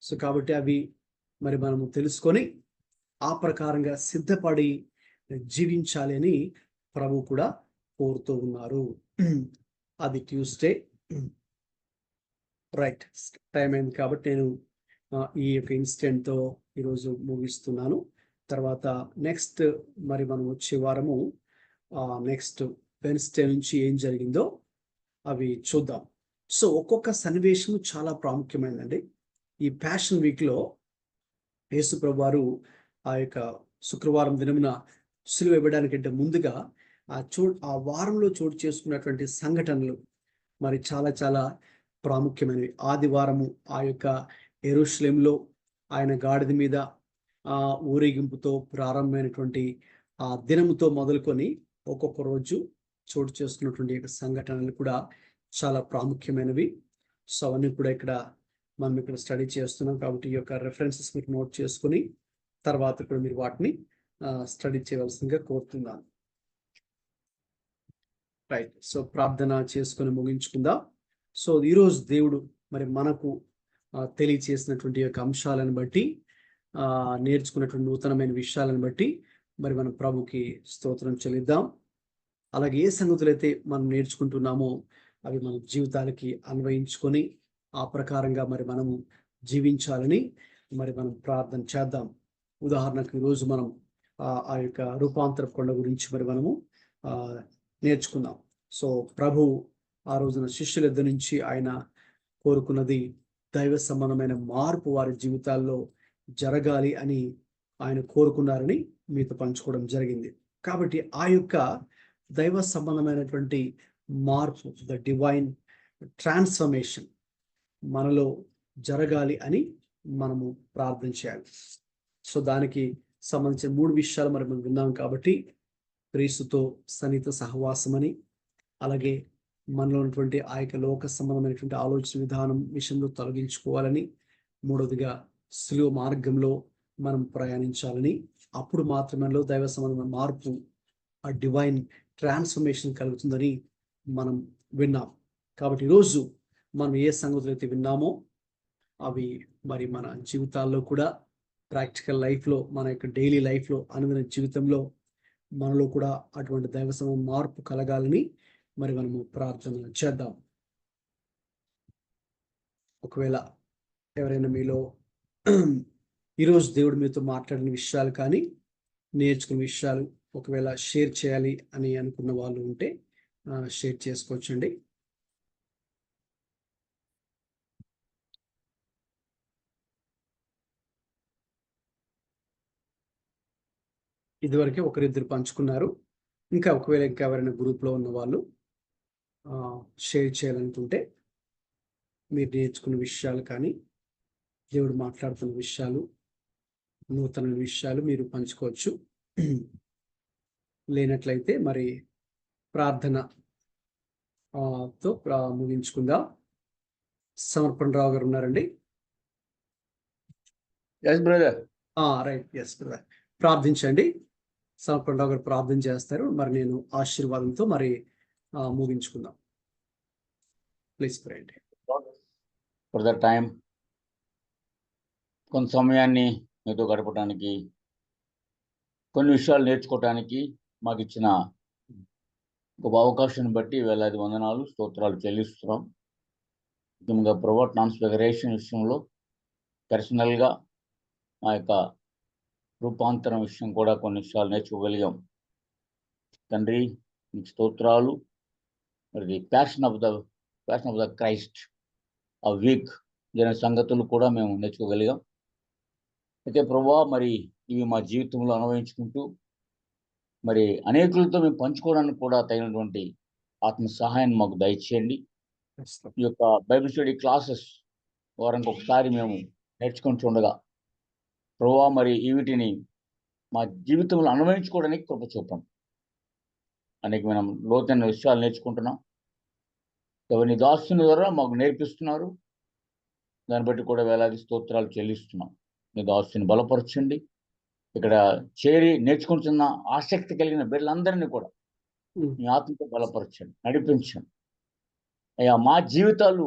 సో కాబట్టి అవి మరి మనము తెలుసుకొని ఆ ప్రకారంగా సిద్ధపడి జీవించాలి అని ప్రభు కూడా కోరుతూ ఉన్నారు. అది ట్యూస్డే, రైట్, టైం అయింది కాబట్టి నేను ఈ యొక్క ఇన్సిడెంట్తో ఈరోజు ముగిస్తున్నాను. తర్వాత నెక్స్ట్ మరి మనం వచ్చే వారము నెక్స్ట్ వెన్స్డే నుంచి ఏం జరిగిందో అవి చూద్దాం. సో ఒక్కొక్క సన్నివేశము చాలా ప్రాముఖ్యమైనదండి. ఈ ప్యాషన్ వీక్లో యేసు ప్రభు వారు ఆ యొక్క శుక్రవారం దినమున సిలువ ఇవ్వడానికంటే ముందుగా ఆ వారంలో చోటు చేసుకున్నటువంటి సంఘటనలు మరి చాలా చాలా ప్రాముఖ్యమైనవి. ఆదివారము ఆ యొక్క యెరూషలేములో ఆయన గాడిద మీద ఊరేగింపుతో ప్రారంభమైనటువంటి ఆ దినముతో మొదలుకొని ఒక్కొక్క రోజు చోటు చేసుకున్నటువంటి సంఘటనలు కూడా చాలా ప్రాముఖ్యమైనవి. సో అవన్నీ కూడా మనం ఇక్కడ స్టడీ చేస్తున్నాం కాబట్టి ఈ యొక్క రెఫరెన్సెస్ మీకు నోట్ చేసుకుని తర్వాత కూడా మీరు వాటిని స్టడీ చేయవలసిందిగా కోరుతున్నాను. రైట్, సో ప్రార్థన చేసుకొని ముగించుకుందాం. సో ఈరోజు దేవుడు మరి మనకు తెలియచేసినటువంటి యొక్క అంశాలను బట్టి, నేర్చుకున్నటువంటి నూతనమైన విషయాలను బట్టి మరి మనం ప్రభుకి స్తోత్రం చెల్లిద్దాం. అలాగే ఏ సంగతులైతే మనం నేర్చుకుంటున్నామో అవి మన జీవితాలకి అన్వయించుకొని ఆ ప్రకారంగా మరి మనము జీవించాలని మరి మనం ప్రార్థన చేద్దాం. ఉదాహరణకు ఈరోజు మనం ఆ యొక్క రూపాంతర కొండ గురించి మరి మనము నేర్చుకుందాం. సో ప్రభు ఆ రోజున శిష్యుల యొద్ద నుంచి ఆయన కోరుకున్నది దైవ సంబంధమైన మార్పు వారి జీవితాల్లో జరగాలి అని ఆయన కోరుకున్నారని మీతో పంచుకోవడం జరిగింది. కాబట్టి ఆ యొక్క దైవ సంబంధమైనటువంటి మార్పు, ద డివైన్ ట్రాన్స్ఫర్మేషన్ మనలో జరగాలి అని మనము ప్రార్థన చేయాలి. సో దానికి సంబంధించిన 3 విషయాలు మరి మనం విన్నాం. కాబట్టి క్రీస్తుతో సన్నిహిత సహవాసమని, అలాగే మనలో ఉన్నటువంటి ఆ యొక్క లోక సంబంధమైనటువంటి ఆలోచన విధానం విషయంలో తొలగించుకోవాలని, మూడవదిగా సిలువ మార్గంలో మనం ప్రయాణించాలని, అప్పుడు మాత్రమే దైవ సంబంధమైన మార్పు, ఆ డివైన్ ట్రాన్స్ఫర్మేషన్ కలుగుతుందని మనం విన్నాం. కాబట్టి ఈరోజు మనం ఏ సంగతులు అయితే విన్నామో అవి మరి మన జీవితాల్లో కూడా, ప్రాక్టికల్ లైఫ్లో, మన యొక్క డైలీ లైఫ్లో, అనుదిన జీవితంలో మనలో కూడా అటువంటి దైవ సంబంధ మార్పు కలగాలని మరి మనము ప్రార్థన చేద్దాం. ఒకవేళ ఎవరైనా మీలో ఈరోజు దేవుడు మీతో మాట్లాడిన విషయాలు కానీ, నేర్చుకున్న విషయాలు ఒకవేళ షేర్ చేయాలి అని అనుకున్న వాళ్ళు ఉంటే షేర్ చేసుకోవచ్చండి. ఇదివరకే ఒకరిద్దరు పంచుకున్నారు. ఇంకా ఒకవేళ ఎవరైనా గ్రూప్లో ఉన్న వాళ్ళు షేర్ చేయాలనుకుంటే, మీరు నేర్చుకున్న విషయాలు కానీ, దేవుడు మాట్లాడుతున్న విషయాలు, నూతన విషయాలు మీరు పంచుకోవచ్చు. లేనట్లయితే మరి ప్రార్థన తో ముగించుకుందాం. సమర్పణ రావు గారు ఉన్నారండి? Yes brother. Right, yes brother. ప్రార్థించండి. సమర్పణ రావు గారు ప్రార్థన చేస్తారు. మరి నేను ఆశీర్వాదంతో మరి ముగించుకుందాం. ప్లీజ్ ప్రేయండి. ఫర్ ద టైం కొంత సమయాన్ని మీతో గడపడానికి, కొన్ని విషయాలు నేర్చుకోవటానికి మాకు ఇచ్చిన గొప్ప అవకాశాన్ని బట్టి వేలాది వందనాలు, స్తోత్రాలు చెల్లిస్తున్నాం. ముఖ్యంగా ప్రభు ట్రాన్స్ఫిగరేషన్ విషయంలో పర్సనల్గా మా యొక్క రూపాంతరం విషయం కూడా కొన్ని విషయాలు నేర్చుకోగలిగాం. తండ్రి మీకు స్తోత్రాలు. మరి ప్యాషన్ ఆఫ్ ద క్రైస్ట్, ఆ వీక్ జరిగిన సంగతులు కూడా మేము నేర్చుకోగలిగాం. అయితే ప్రభువా, మరి ఇవి మా జీవితంలో అనుభవించుకుంటూ మరి అనేకులతో మేము పంచుకోవడానికి కూడా తగినటువంటి ఆత్మ సహాయాన్ని మాకు దయచేయండి. ఈ యొక్క బైబిల్ స్టడీ క్లాసెస్ వారానికి ఒకసారి మేము నేర్చుకొని చూడగా ప్రభువా, మరి వీటిని మా జీవితంలో అనుభవించుకోవడానికి కృప చూపండి. అనేకమైన లోతైన విషయాలు నేర్చుకుంటున్నాం. ఎవరిని దాస్తున్న ద్వారా మాకు నేర్పిస్తున్నారు. దాన్ని బట్టి కూడా వేలాది స్తోత్రాలు చెల్లిస్తున్నాం. మీ దాస్తుని బలపరచండి. ఇక్కడ చేరి నేర్చుకుంటున్న ఆసక్తి కలిగిన బిడ్డలందరినీ కూడా మీ ఆత్మతో బలపరచండి, నడిపించండి. అయ్యా, మా జీవితాలు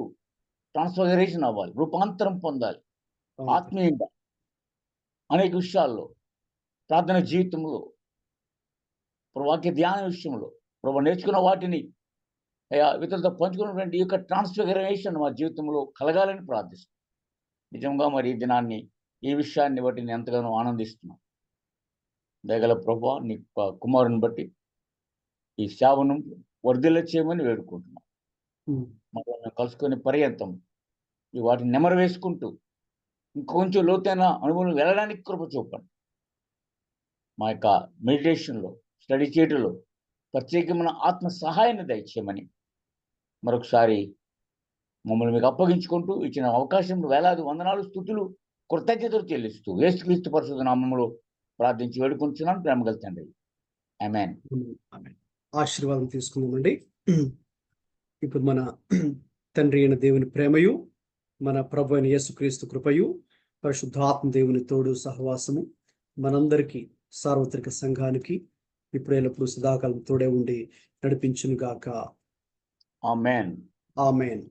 ట్రాన్స్ఫర్మేషన్ అవ్వాలి, రూపాంతరం పొందాలి ఆత్మీయంగా. అనేక విషయాల్లో, ప్రార్థన జీవితంలో, వాక్య ధ్యాన విషయంలో ప్రభు నేర్చుకున్న వాటిని అయ్యా ఇతరులతో పంచుకున్నటువంటి ఈ యొక్క ట్రాన్స్ఫిగరేషన్ మా జీవితంలో కలగాలని ప్రార్థిస్తున్నాం. నిజంగా మరి ఈ దినాన్ని, ఈ విషయాన్ని బట్టి నేను ఎంతగానో ఆనందిస్తున్నాం. దయగల ప్రభువా, నీ కుమారుని బట్టి ఈ సేవను వర్ధిల్ల చేయమని వేడుకుంటున్నాం. మనం కలుసుకునే పర్యంతం ఈ వాటిని నెమరు వేసుకుంటూ ఇంకొంచెం లోతైన అనుభవం వెళ్ళడానికి కృప చూపండి. మా యొక్క మెడిటేషన్లో, స్టడీ చేయడంలో ప్రత్యేకమైన ఆత్మ సహాయాన్ని దయచేయమని మరొకసారి మమ్మల్ని మీకు అప్పగించుకుంటూ ఇచ్చిన అవకాశం వేలాది వందనాలు, స్తుతులు, కృతజ్ఞతలు చెల్లిస్తూ యేసుక్రీస్తు పరిశుద్ధ నామములో ప్రార్థించి వేడుకుంటున్నాను. ప్రేమగల తండ్రి, ఆమేన్. ఆశీర్వాదం తీసుకుందామండి. ఇప్పుడు మన తండ్రి అయిన దేవుని ప్రేమయు, మన ప్రభు అయిన యేసుక్రీస్తు కృపయు, పరిశుద్ధాత్మ దేవుని తోడు సహవాసము మనందరికీ, సార్వత్రిక సంఘానికి ఇప్పుడు ఎల్లప్పుడూ సదాకాలం తోడే ఉండి నడిపించును గాక. ఆమేన్. ఆమేన్.